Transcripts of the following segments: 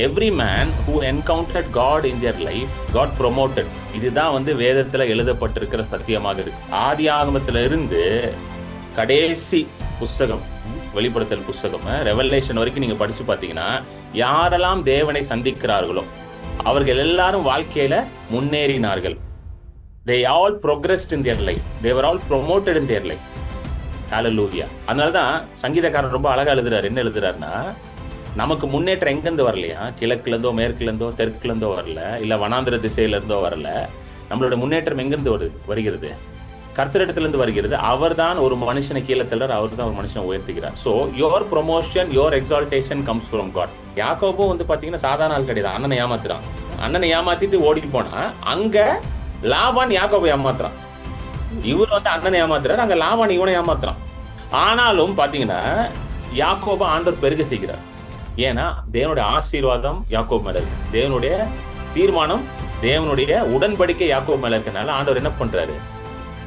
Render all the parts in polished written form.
Every man who encountered God in their life God promoted. இதுதான் வந்து வேதத்துல எழுதப்பட்டிருக்கிற சத்தியமாக இருக்கு. ஆதி ஆகமத்துல இருந்து கடைசி புஸ்தகம் வெளிப்படுத்தல் புஸ்தகம் ரெவலேஷன் வரைக்கும் நீங்க படிச்சு பார்த்தீங்கன்னா, யாரெல்லாம் தேவனை சந்திக்கிறார்களோ அவர்கள் எல்லாரும் வாழ்க்கையில முன்னேறினார்கள். they all progressed in their life, they were all promoted in their life. ஹalleluya. அதனாலதான் சங்கீதக்காரன் ரொம்ப அழகா எழுதுறாரு. என்ன எழுதுறாருன்னா, நமக்கு முன்னேற்றம் எங்கிருந்து வரலையா, கிழக்குல இருந்தோ மேற்குல இருந்தோ தெற்குல இருந்தோ வரல, இல்ல வனாந்திர திசையில இருந்தோ வரல. நம்மளோட முன்னேற்றம் எங்கிருந்து வருகிறது? கர்த்தரிடத்துல இருந்து வருகிறது. அவர் தான் ஒரு மனுஷனை கீழே தள்ளுறார், அவர் தான் ஒரு மனுஷனை உயர்த்துகிறார். So your promotion, your exaltation comes from God. யாக்கோபும் வந்து பாத்தீங்கன்னா சாதாரண ஆள் கிடையாது. அண்ணனை ஏமாத்துறான். அண்ணனை ஏமாத்திட்டு ஓடிட்டு போனா, அங்க லாபான் யாக்கோபை ஏமாத்துறான். இவர் வந்து அண்ணனை ஏமாத்துறாரு, அங்க லாபான் இவனை ஏமாத்துறான். ஆனாலும் பாத்தீங்கன்னா யாக்கோபை ஆண்டவர் பெருக செய்கிறார். ஏன்னா தேவனுடைய ஆசீர்வாதம் யாக்கோபு மேல இருக்கு, தேவனுடைய தீர்மானம், தேவனுடைய உடன்படிக்கை யாக்கோபு மேல இருக்கனால ஆண்டவர் என்ன பண்றாரு?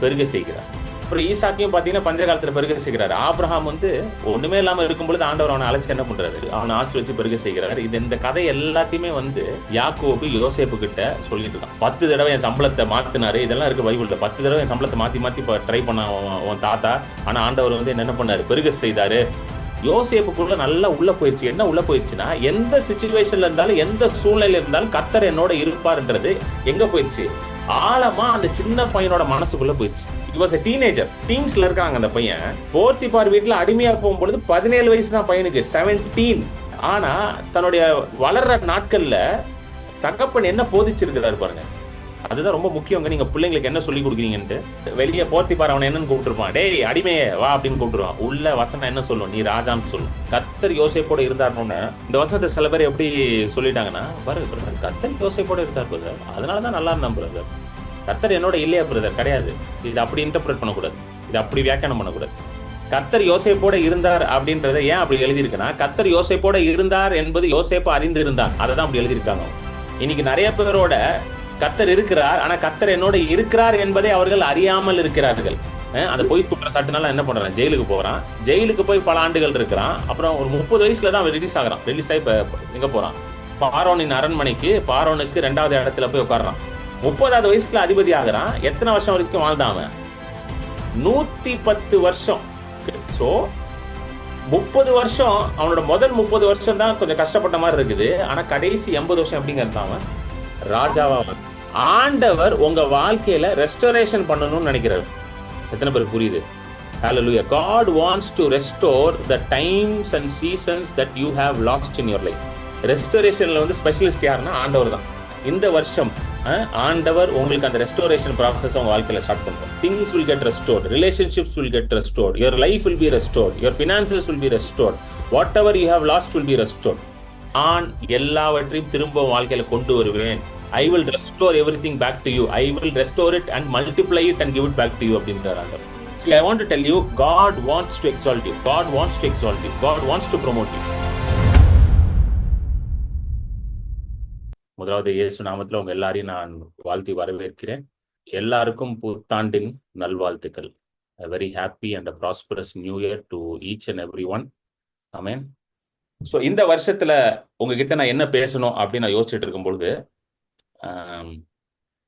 பெருக செய்கிறார். அப்புறம் ஈசாக்கையும் பாத்தீங்கன்னா பஞ்ச காலத்துல பெருக செய்கிறார். ஆபிரகாம் வந்து ஒண்ணுமே இல்லாம இருக்கும் பொழுது ஆண்டவர் அவனை அழைச்சு என்ன பண்றாரு? அவனை ஆசீர்வதிச்சு பெருக செய்கிறார். இந்த கதை எல்லாத்தையுமே வந்து யாக்கோபு யோசேப்பு கிட்ட சொல்லிட்டு இருக்கான். 10 தடவை என் சம்பளத்தை மாத்தினாரு, இதெல்லாம் இருக்கு பைபிள்ல. 10 தடவை என் சம்பளத்தை மாத்தி ட்ரை பண்ண உன் தாத்தா. ஆனா ஆண்டவர் வந்து என்ன பண்ணாரு? பெருக செய்தாரு. யோசேப்புக்குள்ள நல்லா உள்ள போயிடுச்சு. என்ன உள்ள போயிடுச்சுன்னா, எந்த சிச்சுவேஷன்ல இருந்தாலும் எந்த சூழ்நிலையில இருந்தாலும் கர்த்தர் என்னோட இருப்பாருன்றது எங்க போயிடுச்சு? ஆழமா அந்த சின்ன பையனோட மனசுக்குள்ள போயிடுச்சு. He was a teenager. டீன்ஸ்ல இருக்காங்க அந்த பையன். போர்த்திபார் வீட்டுல அடிமையா போகும்பொழுது 17 வயசு தான் பையனுக்கு, 17. ஆனா தன்னுடைய வளர்ற நாட்கள்ல தகப்பன் என்ன போதிச்சிருக்கிறாரு பாருங்க. அதுதான் ரொம்ப முக்கியங்க. நீங்க பிள்ளைங்களுக்கு என்ன சொல்லி கொடுக்குறீங்கன்ட்டு. வெளியே போர்த்திபார் அவனை என்னன்னு கூப்பிட்டுருப்பான், டேய் அடிமையே வா அப்படின்னு கூப்பிட்டுருவான். உள்ள வசனம் என்ன சொல்லும்? நீ ராஜான்னு சொல்லும். கர்த்தர் யோசேப்போட இருந்தாருன்னு இந்த வசனத்தை சில பேர் எப்படி சொல்லிட்டாங்கன்னா, பாருங்க கர்த்தர் யோசேப்போட இருந்தார் பிரதர், அதனாலதான் நல்லா இருந்தான் பிரதர். கர்த்தர் என்னோட இல்லையா பிரதர்? கிடையாது. இது அப்படி இன்டர்பிரேட் பண்ணக்கூடாது, இது அப்படி வியாக்கியானம் பண்ணக்கூடாது. கர்த்தர் யோசேப்போட இருந்தார் அப்படின்றத ஏன் அப்படி எழுதியிருக்குன்னா, கர்த்தர் யோசேப்போட இருந்தார் என்பது யோசேப்பு அறிந்து இருந்தார், அதை தான் அப்படி எழுதியிருக்காங்க. இன்னைக்கு நிறைய பேரோட கர்த்தர் இருக்கிறார், ஆனா கர்த்தர் என்னோட இருக்கிறார் என்பதை அவர்கள் அறியாமல் இருக்கிறார்கள். அந்த பொய் குற்றச்சாட்டுனால என்ன பண்றான்? ஜெயிலுக்கு போறான். ஜெயிலுக்கு போய் பல ஆண்டுகள் இருக்கிறான். அப்புறம் ஒரு 30 வயசுல தான் அவன் ரிலீஸ் ஆகிறான். ரிலீஸ் ஆகி எங்க போறான்? பார்வோனின் அரண்மனைக்கு, பார்வோனுக்கு 2வது இடத்துல போய் உட்கார்றான். 30வது வயசுல அதிபதி ஆகிறான். எத்தனை வருஷம் வரைக்கும் வாழ்ந்தான் அவன்? 110 வருஷம். சோ 30 வருஷம், அவனோட முதல் 30 வருஷம் தான் கொஞ்சம் கஷ்டப்பட்ட மாதிரி இருக்குது. ஆனா கடைசி 80 வருஷம் எப்படிங்க இருந்தான் அவன்? ராஜாவா. ஆண்டவர் உங்க வாழ்க்கையில ரெஸ்டோரேஷன் பண்ணணும்னு நினைக்கிறார். எத்தனை பேருக்கு புரியுது? Hallelujah. God wants to restore the times and seasons that you have lost in your life. ரெஸ்டோரேஷன்ல வந்து ஸ்பெஷலிஸ்ட் யாருன்னா ஆண்டவர் தான். இந்த வருஷம் ஆண்டவர் உங்களுக்கு அந்த ரெஸ்டோரேஷன் ப்ராசஸ் உங்க வாழ்க்கையில ஸ்டார்ட் பண்ணுவோம். Things will get restored, relationships will get restored, your life will be restored, your finances will be restored, whatever you have lost will be restored. நான் எல்லாவற்றையும் திரும்ப வாழ்க்கையில கொண்டு வருவேன். I will restore everything back to you. I will restore it and multiply it and give it back to you அப்படின்றாங்க. See, I want to tell you, God wants to exalt you. God wants to exalt you. God wants to promote you. முதலாவது இயேசு நாமத்துல உங்க எல்லாரையும் நான் வாழ்த்தி வரவேற்கிறேன். எல்லாருக்கும் புத்தாண்டின் நல்வாழ்த்துக்கள். A very happy and a prosperous new year to each and everyone. Amen. So இந்த வருஷத்துல உங்ககிட்ட நான் என்ன பேசணும் அப்படின்னு நான் யோசிச்சுட்டு இருக்கும்பொழுது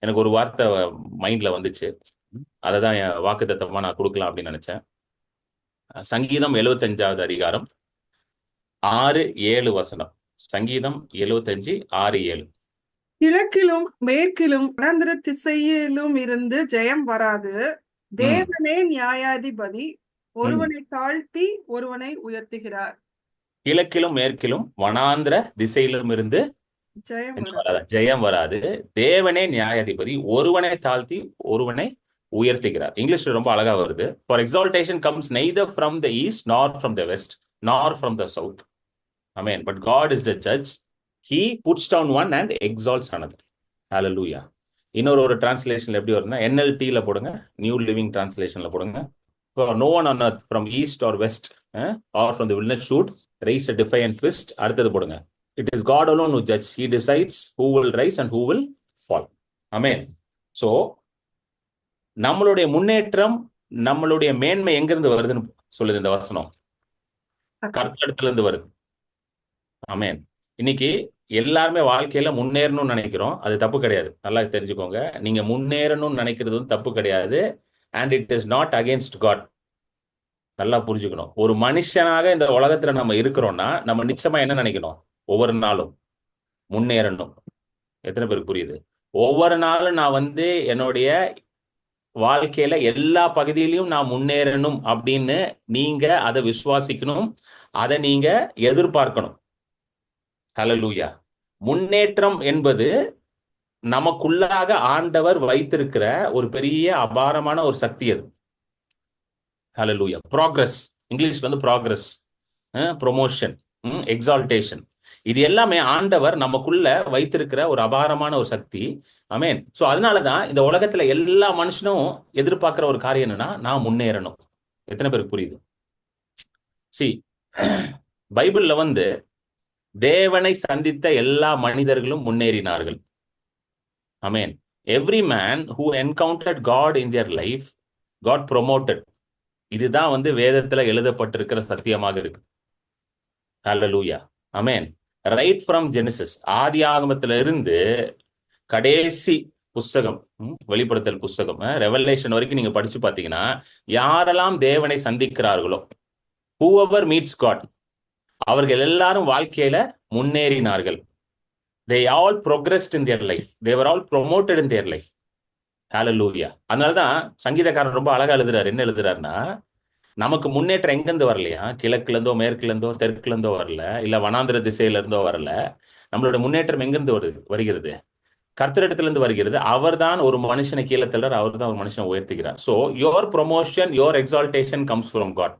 எனக்கு ஒரு வார்த்தை மைண்ட்ல வந்துச்சு. அதை தான் என் வாக்குத்தத்தமா நான் கொடுக்கலாம் அப்படின்னு நினைச்சேன். சங்கீதம் 75வது அதிகாரம் 6-7 வசனம். சங்கீதம் 75:6-7. கிழக்கிலும் மேற்கிலும் வனாந்திர திசையிலும் இருந்து ஜெயம் வராது. தேவனே நியாயாதிபதி, ஒருவனை தாழ்த்தி ஒருவனை உயர்த்துகிறார். கிழக்கிலும் மேற்கிலும் வனாந்திர திசையிலும் இருந்து ஜெயம் வராது. தேவனே நியாயாதிபதி, ஒருவனை தாழ்த்தி ஒருவனை உயர்த்துகிறார். இங்கிலீஷ்ல ரொம்ப அழகா வருது. For exaltation comes neither from the east nor from the west nor from the south. Amen. But God is the judge. He puts down one and exalts another. Hallelujah. இன்னொரு டிரான்ஸ்லேஷன்ல எப்படி வருதுன்னா, NLT-ல போடுங்க, நியூ லிவிங் டிரான்ஸ்லேஷன்ல போடுங்க. For no one on earth from east or west or from the wilderness should raise a defiant fist. அடுத்தது போடுங்க. It is God alone who judges. He decides who will rise and who will fall. Amen. So நம்மளுடைய முன்னேற்றம், நம்மளுடைய மேன்மை எங்கிருந்து வருதுன்னு சொல்லுது இந்த வசனம். கர்த்தரிடத்துல இருந்து வருது. ஆமென். இன்னைக்கு எல்லாருமே வாழ்க்கையில முன்னேறணும்னு நினைக்கிறோம். அது தப்பு கிடையாது. நல்லா தெரிஞ்சுக்கோங்க. நீங்க முன்னேறணும்னு நினைக்கிறது வந்து தப்பு கிடையாது. And it is not against God. நல்லா புரிஞ்சுக்கணும். ஒரு மனுஷனாக இந்த உலகத்துல நம்ம இருக்கிறோம்னா நம்ம நிச்சயமா என்ன நினைக்கணும்? ஒவ்வொரு நாளும் முன்னேறணும். எத்தனை பேருக்கு புரியுது? ஒவ்வொரு நாளும் நான் வந்து என்னுடைய வாழ்க்கையில எல்லா பகுதியிலையும் நான் முன்னேறணும் அப்படின்னு நீங்க அதை விசுவாசிக்கணும். அதை நீங்க எதிர்பார்க்கணும். ஹல்லேலூயா. முன்னேற்றம் என்பது நமக்குள்ளாக ஆண்டவர் வைத்திருக்கிற ஒரு பெரிய அபாரமான ஒரு சக்தி அது. ஹல்லேலூயா. ப்ராக்ரஸ், இங்கிலீஷ்ல வந்து ப்ராக்ரஸ், ப்ரொமோஷன், எக்ஸால்டேஷன், இது எல்லாமே ஆண்டவர் நமக்குள்ள வைத்திருக்கிற ஒரு அபாரமான ஒரு சக்தி. ஆமென். சோ அதனாலதான் இந்த உலகத்துல எல்லா மனுஷனும் எதிர்பார்க்கிற ஒரு காரியம் என்னன்னா, நான் முன்னேறணும். எத்தனை பேருக்கு புரியுது? சி பைபிள்ல வந்து தேவனை சந்தித்த எல்லா மனிதர்களும் முன்னேறினார்கள். Amen. Every man who encountered God in their life God promoted. இதுதான் வந்து வேதத்துல எழுதப்பட்டிருக்கிற சத்தியமாக இருக்கு. Hallelujah. Amen. Right from Genesis, ஆதி ஆகமத்துல இருந்து கடைசி புஸ்தகம், வெளிப்படுத்தல் புஸ்தகம், ரெவலேஷன் வரைக்கும் நீங்க படிச்சு பார்த்தீங்கன்னா, யாரெல்லாம் தேவனை சந்திக்கிறார்களோ, whoever meets God, அவர்கள் எல்லாரும் வாழ்க்கையில முன்னேறினார்கள். They all progressed in their life. They were all promoted in their life. Hallelujah. அதனாலதான் சங்கீதக்காரன் ரொம்ப அழகா எழுதுறாரு. என்ன எழுதுறாருன்னா, நமக்கு முன்னேற்றம் எங்கிருந்து வரலையா? கிழக்குல இருந்தோ, மேற்குல இருந்தோ, தெற்குல இருந்தோ வரல, இல்ல வனாந்திர திசையில இருந்தோ வரல. நம்மளோட முன்னேற்றம் எங்கிருந்து வருகிறது? கர்த்தரிடத்திலிருந்து வருகிறது. அவர்தான் ஒரு மனுஷனை கீழே தள்ளுறார், அவர் தான் ஒரு மனுஷனை உயர்த்துகிறார். So your promotion, your exaltation comes from God.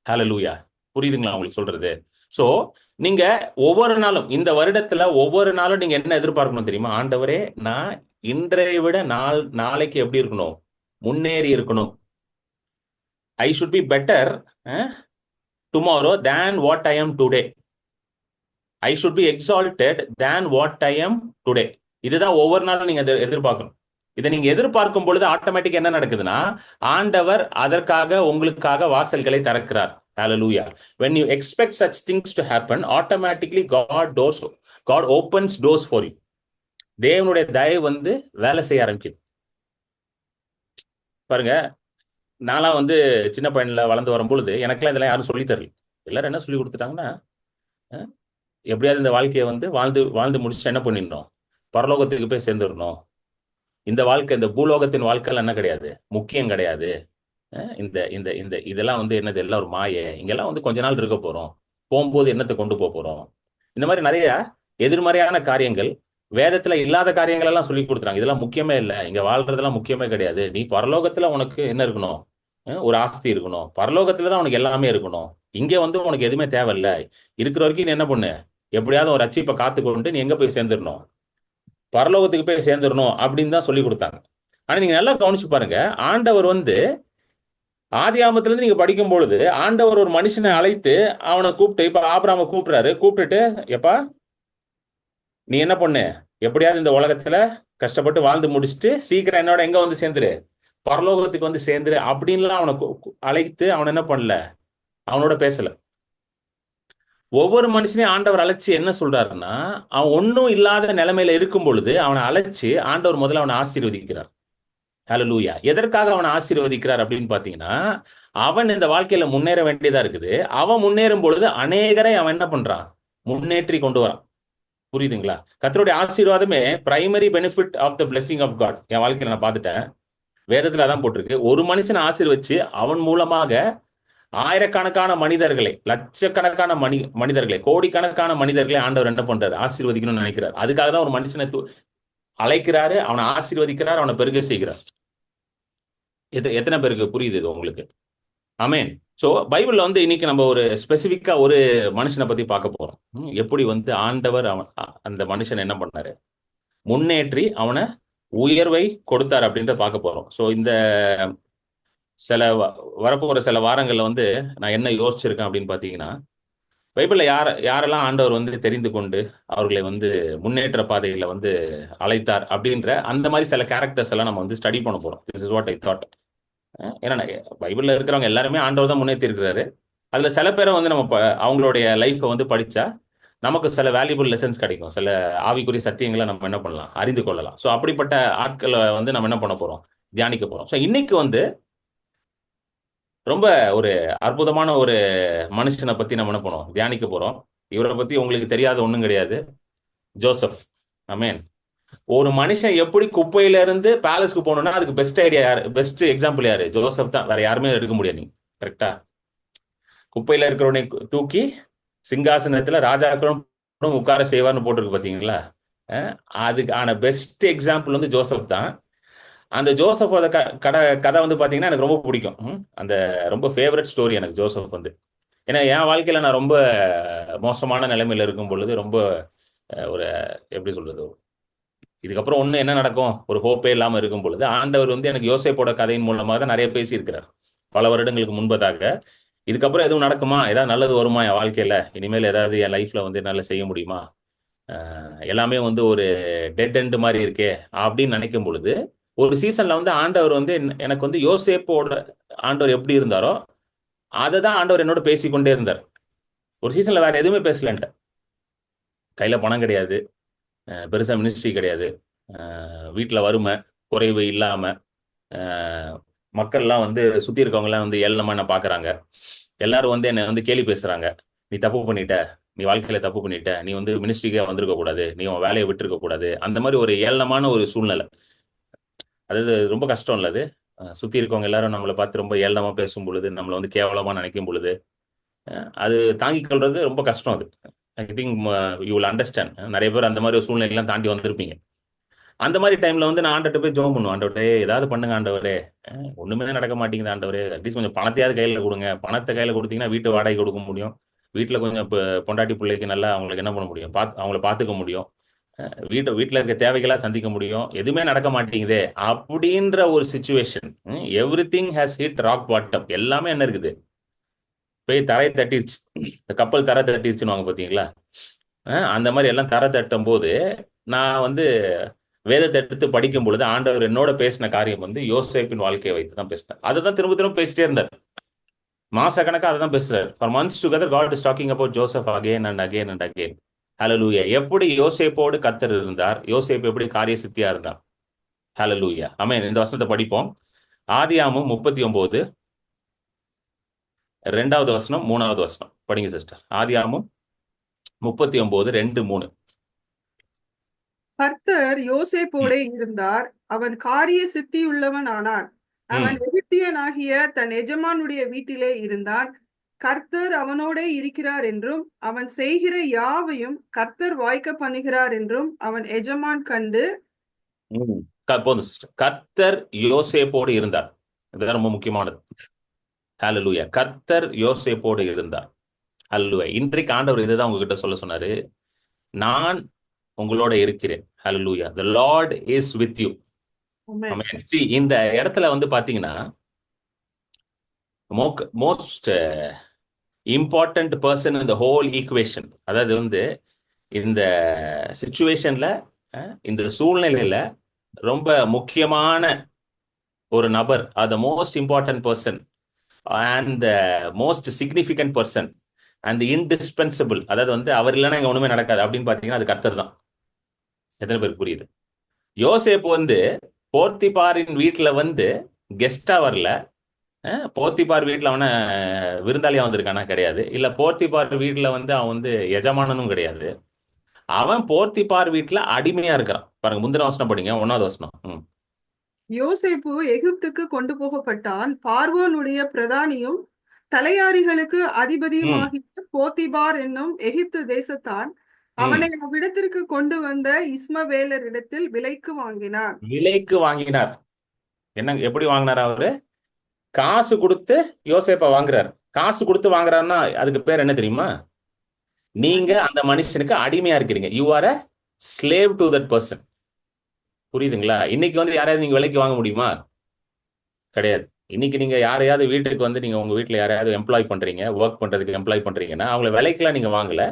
Hallelujah. புரியுதுங்களா உங்களுக்கு சொல்றது? சோ நீங்க ஒவ்வொரு நாளும், இந்த வருடத்துல ஒவ்வொரு நாளும் நீங்க என்ன எதிர்பார்க்கணும் தெரியுமா? ஆண்டவரே, நான் இன்றைய விட நாளைக்கு எப்படி இருக்கணும்? முன்னேறி இருக்கணும். I should be better tomorrow than what I am today. I should be exalted than what I am today. இதுதான் ஒவ்வொரு நாளும் நீங்க எதிர்பார்க்கணும். இதை நீங்க எதிர்பார்க்கும் பொழுது ஆட்டோமேட்டிக் என்ன நடக்குதுன்னா, ஆண்டவர் அதற்காக உங்களுக்காக வாசல்களை திறக்கிறார். Hallelujah. When you expect such things to happen, automatically God opens doors for you. தேவனுடைய தயவு வந்து வேலை செய்ய ஆரம்பிக்குது. பாருங்க, நான்லாம் வந்து சின்ன பையன்ல வளர்ந்து வரும்பொழுது எனக்குலாம் இதெல்லாம் யாரும் சொல்லி தரல. எல்லாரும் என்ன சொல்லி கொடுத்துட்டாங்கன்னா, எப்படியாவது இந்த வாழ்க்கையை வந்து வாழ்ந்து முடிச்சு என்ன பண்ணிடணும்? பரலோகத்துக்கு போய் சேர்ந்துடணும். இந்த வாழ்க்கை, இந்த பூலோகத்தின் வாழ்க்கையில் என்ன கிடையாது, முக்கியம் கிடையாது. இந்த இந்த இந்த இதெல்லாம் வந்து என்னது, எல்லாம் ஒரு மாயை. இங்கெல்லாம் வந்து கொஞ்ச நாள் இருக்க போறோம், போகும்போது என்னத்தை கொண்டு போறோம். இந்த மாதிரி நிறைய எதிர்மறையான காரியங்கள், வேதத்துல இல்லாத காரியங்கள் எல்லாம் சொல்லி கொடுத்துறாங்க. இதெல்லாம் முக்கியமே இல்லை, இங்க வாழ்றதெல்லாம் முக்கியமே கிடையாது. நீ பரலோகத்துல உனக்கு என்ன இருக்கணும்? ஒரு ஆஸ்தி இருக்கணும். பரலோகத்துலதான் உனக்கு எல்லாமே இருக்கணும். இங்க வந்து உனக்கு எதுவுமே தேவையில்லை. இருக்கிற வரைக்கும் நீ என்ன பண்ணு, எப்படியாவது ஒரு ரட்சிப்பை காத்துக்கொண்டு நீ எங்க போய் சேர்ந்துடணும்? பரலோகத்துக்கு போய் சேர்ந்துடணும் அப்படின்னு தான் சொல்லி கொடுத்தாங்க. ஆனா நீங்க நல்லா கவனிச்சு பாருங்க, ஆண்டவர் வந்து ஆதி ஆகமத்துல இருந்து நீங்க படிக்கும் பொழுது ஆண்டவர் ஒரு மனுஷனை அழைத்து அவனை கூப்பிட்டு, இப்ப ஆபிரகாமை கூப்பிட்டுட்டு, எப்பா நீ என்ன பண்ணு, எப்படியாவது இந்த உலகத்துல கஷ்டப்பட்டு வாழ்ந்து முடிச்சுட்டு சீக்கிரம் என்னோட எங்க வந்து சேர்ந்துரு, பரலோகத்துக்கு வந்து சேர்ந்துரு அப்படின்லாம் அவனை அழைத்து அவன் என்ன பண்ணல, அவனோட பேசல. ஒவ்வொரு மனுஷனையும் ஆண்டவர் அழைச்சு என்ன சொல்றாருன்னா, அவன் ஒன்னும் இல்லாத நிலைமையில இருக்கும் பொழுது அவனை அழைச்சு ஆண்டவர் முதல்ல அவனை ஆசீர்வதிக்கிறார். ஹல்லேலூயா. எதற்காக அவனை ஆசீர்வதிக்கிறார் அப்படின்னு பாத்தீங்கன்னா, அவன் இந்த வாழ்க்கையில முன்னேற வேண்டியதா இருக்குது. அவன் முன்னேறும் பொழுது அநேகரை அவன் என்ன பண்றான், முன்னேற்றி கொண்டு வரான். புரியுதுங்களா? கர்த்தருடைய ஆசீர்வாதமே primary benefit of the blessing of God. என் வாழ்க்கையில நான் பார்த்துட்டேன், வேதத்துல அதான் போட்டிருக்கு. ஒரு மனுஷனை ஆசீர்வச்சு அவன் மூலமாக ஆயிரக்கணக்கான மனிதர்களை, லட்சக்கணக்கான மனிதர்களை, கோடிக்கணக்கான மனிதர்களை ஆண்டவர் என்ன பண்றாரு, ஆசீர்வதிக்கணும்னு நினைக்கிறார். அதுக்காக தான் ஒரு மனுஷனை அழைக்கிறாரு, அவனை ஆசீர்வதிக்கிறார், அவனை பெருக செய்கிறார். எத்தனை பேருக்கு புரியுது இது உங்களுக்கு? ஆமென். சோ பைபிள்ல வந்து இன்னைக்கு நம்ம ஒரு ஸ்பெசிபிக்கா ஒரு மனுஷனை பத்தி பார்க்க போறோம். எப்படி வந்து ஆண்டவர் அந்த மனுஷன் என்ன பண்ணாரு, முன்னேற்றி அவனை உயர்வை கொடுத்தார் அப்படின்ற பார்க்க போறோம். சோ இந்த வரப்போற சில வாரங்கள்ல வந்து நான் என்ன யோசிச்சிருக்கேன் அப்படின்னு பாத்தீங்கன்னா, பைபிள்ல யாரெல்லாம் ஆண்டவர் வந்து தெரிந்து கொண்டு அவர்களை வந்து முன்னேற்ற பாதையில வந்து அழைத்தார் அப்படின்ற அந்த மாதிரி சில கேரக்டர்ஸ் எல்லாம் நம்ம வந்து ஸ்டடி பண்ண போறோம். This is what I thought. ஏன்னா பைபிள்ல இருக்கிறவங்க எல்லாருமே ஆண்டவர் தான் முன்னேற்றி இருக்கிறாரு. அதுல சில பேரை வந்து நம்ம அவங்களுடைய லைஃப்பை வந்து படிச்சா நமக்கு சில வேல்யூபிள் லெசன்ஸ் கிடைக்கும். சில ஆவிக்குரிய சத்தியங்களை நம்ம என்ன பண்ணலாம், அறிந்து கொள்ளலாம். ஸோ அப்படிப்பட்ட ஆட்களை வந்து நம்ம என்ன பண்ண போறோம், தியானிக்க போறோம். ஸோ இன்னைக்கு வந்து ரொம்ப ஒரு அற்புதமான ஒரு மனுஷனை பத்தி நம்ம என்ன பண்ணோம், தியானிக்க போறோம். இவரை பத்தி உங்களுக்கு தெரியாத ஒண்ணும் கிடையாது. ஜோசப். ஆமென். ஒரு மனுஷன் எப்படி குப்பையில இருந்து பேலஸ்க்கு போகணும்னா அதுக்கு பெஸ்ட் ஐடியா யாரு, பெஸ்ட் எக்ஸாம்பிள் யாரு, ஜோசப் தான். வேற யாருமே எடுக்க முடியாது. நீங்க கரெக்டா? குப்பையில இருக்கிறவனை தூக்கி சிங்காசனத்துல ராஜாக்களும் உட்கார செய்வார்னு போட்டிருக்கு பாத்தீங்களா? அஹ் அதுக்கான பெஸ்ட் எக்ஸாம்பிள் வந்து ஜோசப் தான். அந்த ஜோசப்போட கதை வந்து பாத்தீங்கன்னா எனக்கு ரொம்ப பிடிக்கும். அந்த ரொம்ப ஃபேவரட் ஸ்டோரி எனக்கு ஜோசப் வந்து. ஏன்னா என் வாழ்க்கையில நான் ரொம்ப மோசமான நிலைமையில இருக்கும் பொழுது, ரொம்ப ஒரு எப்படி சொல்றது, இதுக்கப்புறம் ஒண்ணு என்ன நடக்கும், ஒரு ஹோப்பே இல்லாம இருக்கும் பொழுது, ஆண்டவர் வந்து எனக்கு யோசேப்போட கதையின் மூலமாக தான் நிறைய பேசியிருக்கிறார் பல வருடங்களுக்கு முன்பதாக. இதுக்கப்புறம் எதுவும் நடக்குமா, ஏதாவது நல்லது வருமா என் வாழ்க்கையில, இனிமேல் ஏதாவது என் லைஃப்ல வந்து என்னால செய்ய முடியுமா, எல்லாமே வந்து ஒரு டெட் எண்ட் மாதிரி இருக்கே அப்படின்னு நினைக்கும் பொழுது, ஒரு சீசன்ல வந்து ஆண்டவர் வந்து எனக்கு வந்து யோசேப்போட ஆண்டவர் எப்படி இருந்தாரோ அதை தான் ஆண்டவர் என்னோட பேசிக்கொண்டே இருந்தார். ஒரு சீசன்ல வேற எதுவுமே பேசலன்ட்டு. கையில பணம் கிடையாது, பெருசா மினிஸ்ட்ரி கிடையாது, வீட்டில் வறுமை குறைவு இல்லாம, மக்கள்லாம் வந்து சுத்தி இருக்கவங்க எல்லாம் வந்து ஏளனமா என்ன பாக்குறாங்க. எல்லாரும் வந்து என்னை வந்து கேலி பேசுறாங்க. நீ தப்பு பண்ணிட்ட, நீ வாழ்க்கையில தப்பு பண்ணிட்ட, நீ வந்து மினிஸ்ட்ரிக்கே வந்திருக்க கூடாது, நீ உன் வேலையை விட்டுருக்க கூடாது. அந்த மாதிரி ஒரு ஏளனமான ஒரு சூழ்நிலை. அதாவது ரொம்ப கஷ்டம் இல்ல அது. சுத்தி இருக்கவங்க எல்லாரும் நம்மளை பார்த்து ரொம்ப ஏளனமா பேசும் பொழுது, நம்மளை வந்து கேவலமா நினைக்கும் பொழுது, அது தாங்கிக் கொள்றது ரொம்ப கஷ்டம். அது I think you will understand. நிறைய பேர் அந்த மாதிரி ஒரு சூழ்நிலையெல்லாம் தாண்டி வந்திருப்பீங்க. அந்த மாதிரி டைம்ல வந்து நான் ஆண்டவர்ட்ட போய் ஜெபம் பண்ணுவேன். ஆண்டவரே ஏதாவது பண்ணுங்க ஆண்டவரே, ஒண்ணுமே நடக்க மாட்டேங்குது ஆண்டவரே, அட்லீஸ்ட் கொஞ்சம் பணத்தையாவது கையில கொடுங்க. பணத்தை கையில கொடுத்தீங்கன்னா வீட்டு வாடகை கொடுக்க முடியும், வீட்டுல கொஞ்சம் பொண்டாட்டி பிள்ளைக்கு நல்லா அவங்களுக்கு என்ன பண்ண முடியும், அவங்கள பாத்துக்க முடியும், வீட்டுல இருக்க தேவைகளா சந்திக்க முடியும். எதுவுமே நடக்க மாட்டேங்குதே அப்படின்ற ஒரு situation. Every thing has hit rock bottom. எல்லாமே என்ன இருக்குது, போய் தரையை தட்டிருச்சு. இந்த கப்பல் தரை தட்டிருச்சுன்னு வாங்க பாத்தீங்களா? அந்த மாதிரி எல்லாம் தரை தட்டும் போது நான் வந்து வேதத்தை எடுத்து படிக்கும் பொழுது ஆண்டவர் என்னோட பேசின காரியம் வந்து யோசேப்பின் வாழ்க்கையை வைத்து தான் பேசினார். அதை தான் திரும்ப திரும்ப பேசிட்டே இருந்தார். மாச கணக்கா அதை தான் பேசுறாரு. For months together God is talking about Joseph again and again and again. ஹalleluya. எப்படி யோசேப்போடு கர்த்தர் இருந்தார், யோசேப் எப்படி காரிய சித்தியா இருந்தார். ஹalleluya. ஆமென். இந்த வசனத்தை படிப்போம். ஆதியாகமம் 39 2வது வசனம் 3வது வசனம் படிங்க சிஸ்டர். ஆதியாகமம் 39 2 3. கர்த்தர் யோசேப்போடே இருந்தார், அவன் காரிய சித்தியுள்ளவன் ஆனான். அவன் எகிப்தியனாகிய தன் எஜமானுடைய வீட்டிலே இருந்தான். கர்த்தர் அவனோடே இருக்கிறார் என்றும் அவன் செய்கிற யாவையும் கர்த்தர் வாய்க்க பண்ணுகிறார் என்றும் அவன் எஜமான் கண்டு. போதும் சிஸ்டர். கர்த்தர் யோசேப்போடு இருந்தார். இதுதான் ரொம்ப முக்கியமானது. ஹalleluya. கர்த்தர் யோசேப்போடு இருந்தார். ஹalleluya. இன்றைக்கு ஆண்டவர் இதுதான் உங்ககிட்ட சொல்ல சொன்னாரு. நான் உங்களோட இருக்கிறேன். ஹalleluya. The Lord is with you. Amen. Amen. See, இந்த இடத்துல வந்து பாத்தீங்கன்னா மோஸ்ட் இம்பார்ட்டன்ட் பர்சன் இந்த ஹோல் ஈக்குவேஷன், அதாவது வந்து இந்த சிச்சுவேஷன்ல, இந்த சூழ்நிலையில ரொம்ப முக்கியமான ஒரு நபர், அது most important person and the most significant person and indispensable, அதாவது வந்து அவர் இல்லைன்னா இங்க ஒண்ணுமே நடக்காது அப்படின்னு பாத்தீங்கன்னா அது கர்த்தர் தான். எத்தனை பேருக்கு புரியுது? யோசேப்பு வந்து போர்த்திபாரின் வீட்டுல வந்து கெஸ்டா வரல. போர்த்திபார் வீட்டுல அவன விருந்தாளியா வந்திருக்கானா? கிடையாது. இல்ல போர்த்திபார் வீட்டுல வந்து அவன் வந்து எஜமானனும் கிடையாது. அவன் போர்த்திபார் வீட்டுல அடிமையா இருக்கிறான். பாருங்க, முந்தின வசனம் படிங்க, 1வது வசனம். யோசேப்பு எகிப்துக்கு கொண்டு போகப்பட்டான். பார்வோனுடைய பிரதானியும் தலையாரிகளுக்கு அதிபதியுமாகிய போத்திபார் என்னும் எகிப்து தேசத்தான் அவனை அவ்விடத்திற்கு கொண்டு வந்த இஸ்மவேலரிடத்தில் விலைக்கு வாங்கினார். விலைக்கு வாங்கினார். என்ன, எப்படி வாங்கினார்? அவரு காசு கொடுத்து யோசேப்பை வாங்குறார். காசு கொடுத்து வாங்குறாருன்னா அதுக்கு பேர் என்ன தெரியுமா? நீங்க அந்த மனுஷனுக்கு அடிமையா இருக்கிறீங்க. You are a slave to that person. புரியுதுங்களா? இன்னைக்கு வந்து யாரையாவது நீங்க விலைக்கு வாங்க முடியுமா? கிடையாது. இன்னைக்கு நீங்க யாரையாவது வீட்டுக்கு வந்து நீங்க உங்க வீட்டுல யாரையாவது எம்ப்ளாய் பண்றீங்க, ஒர்க் பண்றதுக்கு எம்ப்ளாய் பண்றீங்கன்னா அவங்கள விலைக்கெல்லாம் நீங்க வாங்கல.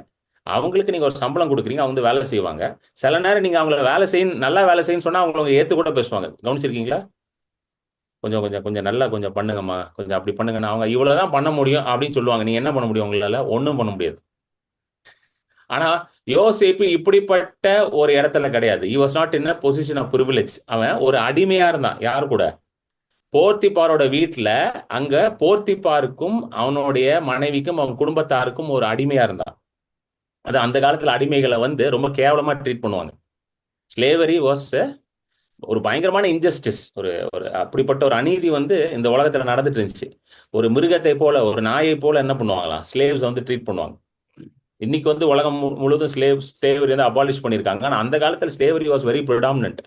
அவங்களுக்கு நீங்க ஒரு சம்பளம் கொடுக்குறீங்க, அவங்க வேலை செய்வாங்க. சில நேரம் நீங்க அவங்கள வேலை செய்யணும், நல்லா வேலை செய்யணும்னு சொன்னா அவங்க ஏத்து கூட பேசுவாங்க. கவனிச்சிருக்கீங்களா? கொஞ்சம் கொஞ்சம் கொஞ்சம் நல்லா கொஞ்சம் பண்ணுங்கம்மா, கொஞ்சம் அப்படி பண்ணுங்கன்னா அவங்க இவ்வளவுதான் பண்ண முடியும் அப்படின்னு சொல்லுவாங்க. நீங்க என்ன பண்ண முடியும்? உங்களால ஒன்றும் பண்ண முடியாது. ஆனா யோசேப்பு இப்படிப்பட்ட ஒரு இடத்துல கிடையாது. he was not in a position of privilege. அவன் ஒரு அடிமையா இருந்தான். யாரு கூட? போர்த்திபாரோட வீட்டுல. அங்க போர்த்திபாருக்கும் அவனுடைய மனைவிக்கும் அவன் குடும்பத்தாருக்கும் ஒரு அடிமையா இருந்தான். அது அந்த காலத்துல அடிமைகளை வந்து ரொம்ப கேவலமா ட்ரீட் பண்ணுவாங்க. ஸ்லேவரி வாஸ் ஒரு பயங்கரமான இன்ஜஸ்டிஸ். ஒரு ஒரு அப்படிப்பட்ட ஒரு அநீதி வந்து இந்த உலகத்துல நடந்துட்டு இருந்துச்சு. ஒரு மிருகத்தை போல, ஒரு நாயை போல என்ன பண்ணுவாங்களாம், ஸ்லேவ்ஸ் வந்து ட்ரீட் பண்ணுவாங்க. இன்னைக்கு வந்து உலகம் முழுவதும் ஸ்லேவரி வந்து அபாலிஷ் பண்ணியிருக்காங்க. ஆனா அந்த காலத்துல ஸ்லேவரி வாஸ் வெரி ப்ரிடாமினன்ட்.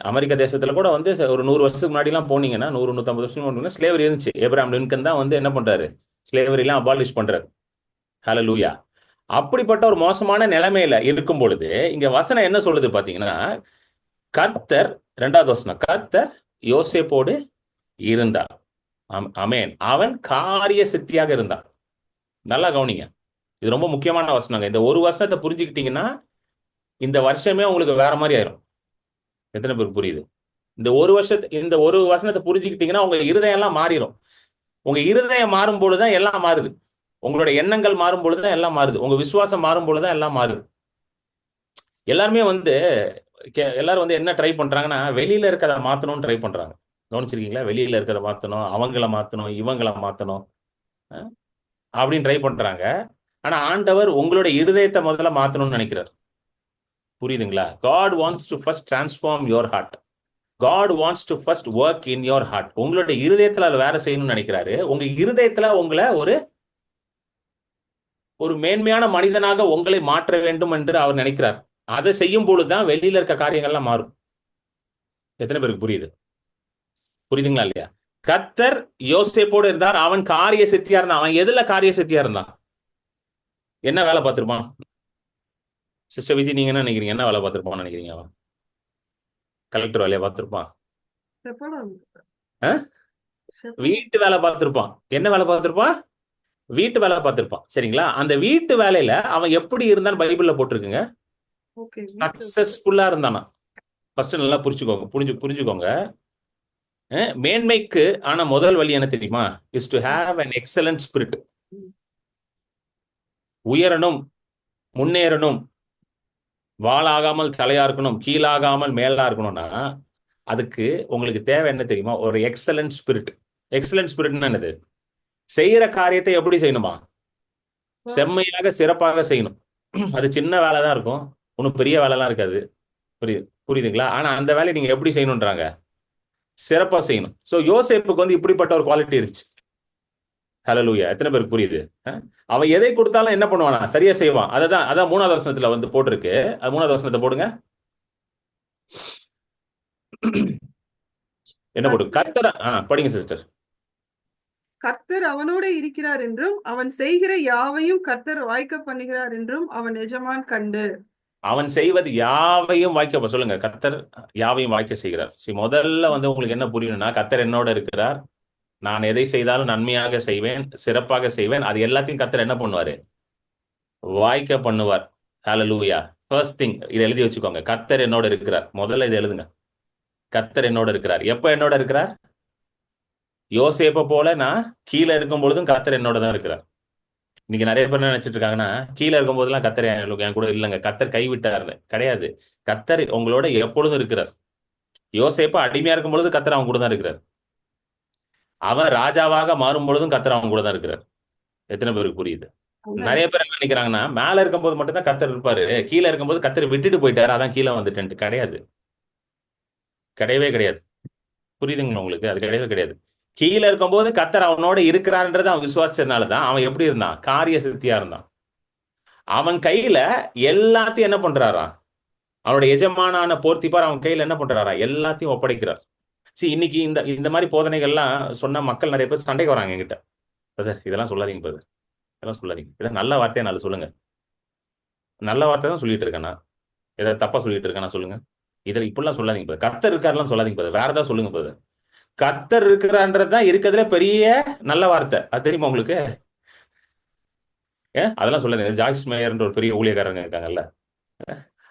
அமெரிக்க தேசத்துல கூட வந்து ஒரு 100 வருஷத்துக்கு முன்னாடிலாம் போனீங்கன்னா, 100-150 வருஷம் முன்னாடி ஸ்லேவரி இருந்துச்சு. ஏப்ரஹாம் லிங்கன் தான் வந்து என்ன பண்றாரு, ஸ்லேவரி எல்லாம் அபாலிஷ் பண்றாரு. ஹalleluya. அப்படிப்பட்ட ஒரு மோசமான நிலைமையில இருக்கும் பொழுது இங்க வசனம் என்ன சொல்லுது பாத்தீங்கன்னா, கர்த்தர், 2வது வசனம், கர்த்தர் யோசேப்போடு இருந்தார். அமேன். அவன் காரிய சித்தியாக இருந்தான். நல்லா கவனிங்க. இது ரொம்ப முக்கியமான வசனங்க. இந்த ஒரு வசனத்தை புரிஞ்சுக்கிட்டீங்கன்னா இந்த வருஷமே உங்களுக்கு வேற மாதிரி ஆயிரும். எத்தனை பேருக்கு புரியுது? இந்த ஒரு வசனத்தை புரிஞ்சுக்கிட்டீங்கன்னா உங்க இருதயம் எல்லாம் மாறிடும். உங்க இருதயம் மாறும் பொழுதுதான் எல்லாம் மாறுது. உங்களுடைய எண்ணங்கள் மாறும் பொழுதுதான் எல்லாம் மாறுது. உங்க விசுவாசம் மாறும் பொழுதுதான் எல்லாம் மாறுது. எல்லாருமே வந்து எல்லாரும் வந்து என்ன ட்ரை பண்றாங்கன்னா, வெளியில இருக்கிறத மாத்தணும்னு ட்ரை பண்றாங்க. கவனிச்சிருக்கீங்களா? வெளியில இருக்கிறத மாத்தணும், அவங்கள மாத்தணும், இவங்கள மாத்தணும் அப்படின்னு ட்ரை பண்றாங்க. ஆனா ஆண்டவர் உங்களுடைய இருதயத்தை முதல்ல மாத்தணும்னு நினைக்கிறார். புரியுதுங்களா? God wants to first transform your heart. God wants to first work in your heart. உங்களுடைய இருதயத்துல அது வேற செய்யணும்னு நினைக்கிறாரு. உங்க இருதயத்துல உங்களை ஒரு ஒரு மேன்மையான மனிதனாக உங்களை மாற்ற வேண்டும் என்று அவர் நினைக்கிறார். அதை செய்யும் பொழுதுதான் வெளியில இருக்க காரியங்கள்லாம் மாறும். எத்தனை பேருக்கு புரியுது? புரியுதுங்களா இல்லையா? கர்த்தர் யோசேப்போடு இருந்தார். அவன் காரிய சித்தியா இருந்தான். அவன் எதுல காரிய சித்தியா இருந்தான்? என்ன வேலை பார்த்திருப்பான்? சிஸ்டர் விஜி, நீங்க என்ன நினைக்கிறீங்க? என்ன வேலை பார்த்திருப்பான்னு நினைக்கிறீங்க? அவன் கலெக்டர் வேலையை பார்த்திருப்பான்? வீட்டு வேலை பார்த்திருப்பான். என்ன வேலை பார்த்திருப்பான்? வீட்டு வேலை பார்த்திருப்பான். சரிங்களா? அந்த வீட்டு வேலையில அவன் எப்படி இருந்தான்னு பைபிள்ல போட்டிருக்குங்க. சக்சஸ்ஃபுல்லா இருந்தானா? ஃபர்ஸ்ட் நல்லா புரிஞ்சுக்கோங்க. மேன்மைக்கு ஆன முதல் வழி என்ன தெரியுமா? Is to have an excellent spirit. உயரணும், முன்னேறணும், வாளாகாமல் தலையா இருக்கணும், கீழாகாமல் மேலா இருக்கணும்னா அதுக்கு உங்களுக்கு தேவை என்ன தெரியுமா? ஒரு எக்ஸலன்ட் ஸ்பிரிட். எக்ஸலன்ட் ஸ்பிரிட்னா என்னது? செய்யற காரியத்தை எப்படி செய்யணுமா? செம்மையாக சிறப்பாக செய்யணும். அது சின்ன வேலை தான் இருக்கும், ஒன்றும் பெரிய வேலைலாம் இருக்காது. புரியுதுங்களா? ஆனா அந்த வேலையை நீங்க எப்படி செய்யணும்ன்றாங்க? சிறப்பா செய்யணும். சோ யோசேப்புக்கு வந்து இப்படிப்பட்ட ஒரு குவாலிட்டி இருந்துச்சு. ஹalleluya. எத்தனை பேருக்கு புரியுது? அவன் எதை கொடுத்தாலும் என்ன பண்ணுவானா? சரியா செய்வான். அதான் 3வது வசனத்துல வந்து போட்டிருக்கு. அது 3வது வசனத்தை போடுங்க. என்ன போடு? கர்த்தர் படிங்க சிஸ்டர். கர்த்தர் அவனோட இருக்கிறார் என்றும் அவன் செய்கிற யாவையும் கர்த்தர் வாய்க்க பண்ணுகிறார் என்றும் அவன் எஜமான் கண்டு. அவன் செய்வது யாவையும் வாய்க்க சொல்லுங்க. கர்த்தர் யாவையும் வாய்க்க செய்கிறார். முதல்ல வந்து உங்களுக்கு என்ன புரியணும்னா, கர்த்தர் என்னோட இருக்கிறார். நான் எதை செய்தாலும் நன்மையாக செய்வேன், சிறப்பாக செய்வேன். அது எல்லாத்தையும் கர்த்தர் என்ன பண்ணுவாரு? வாய்க்க பண்ணுவார். ஹalleluya. ஃபர்ஸ்ட் திங் இதை எழுதி வச்சுக்கோங்க. கர்த்தர் என்னோட இருக்கிறார். முதல்ல இதை எழுதுங்க. கர்த்தர் என்னோட இருக்கிறார். எப்ப என்னோட இருக்கிறார்? யோசேப்பை போல நான் கீழே இருக்கும் பொழுதும் கர்த்தர் என்னோட தான் இருக்கிறார். இன்னைக்கு நிறைய பேர் என்ன நினைச்சிட்டு இருக்காங்கன்னா, கீழே இருக்கும் போதெல்லாம் கர்த்தர் என் கூட இல்லைங்க, கர்த்தர் கைவிட்டாருன்னு. கிடையாது. கர்த்தர் உங்களோட எப்பொழுதும் இருக்கிறார். யோசேப்பு அடிமையா இருக்கும் பொழுது கர்த்தர் அவன் கூட தான் இருக்கிறார். அவன் ராஜாவாக மாறும் பொழுதும் கர்த்தர் அவன் கூட தான் இருக்கிறார். எத்தனை பேருக்கு புரியுது? நிறைய பேர் என்ன நினைக்கிறாங்கன்னா, மேல இருக்கும்போது மட்டும் தான் கர்த்தர் இருப்பாரு, கீழே இருக்கும்போது கர்த்தர் விட்டுட்டு போயிட்டாரு, அதான் கீழே வந்துட்டேன். கிடையாது, கிடையவே கிடையாது. புரியுதுங்களா உங்களுக்கு? அது கிடையவே கிடையாது. கீழே இருக்கும்போது கர்த்தர் அவனோட இருக்கிறார்ன்றது அவன் விசுவாசத்தினாலதான் அவன் எப்படி இருந்தான்? காரிய சித்தியா இருந்தான். அவன் கையில எல்லாத்தையும் என்ன பண்றாரா? அவனுடைய எஜமானான போர்த்திபார் அவன் கையில என்ன பண்றாரா? எல்லாத்தையும் ஒப்படைக்கிறார். இன்னைக்கு இந்த மாதிரி போதனைகள்லாம் சொன்ன மக்கள் நிறைய பேர் சண்டைக்கு வராங்க என்கிட்ட. பிரதர், இதெல்லாம் சொல்லாதீங்க பிரதர், இதெல்லாம் சொல்லாதீங்க. இதான் நல்ல வார்த்தையை நாலு சொல்லுங்க. நல்ல வார்த்தை தான் சொல்லிட்டு இருக்கேன் நான். ஏதாவது தப்பா சொல்லிட்டு இருக்கேன் சொல்லுங்க. இதில் இப்படிலாம் சொல்லாதீங்க பிரதர். கர்த்தர் இருக்காருலாம் சொல்லாதீங்க பிரதர். வேற ஏதாவது சொல்லுங்க பிரதர். கர்த்தர் இருக்கிறான்றதுதான் இருக்கிறதுல பெரிய நல்ல வார்த்தை. அது தெரியுமா உங்களுக்கு? அதெல்லாம் சொல்லாதீங்க. ஜாய்ஸ் மேயர்ன்ற ஒரு பெரிய ஊழியக்காரங்க இருக்காங்கல்ல,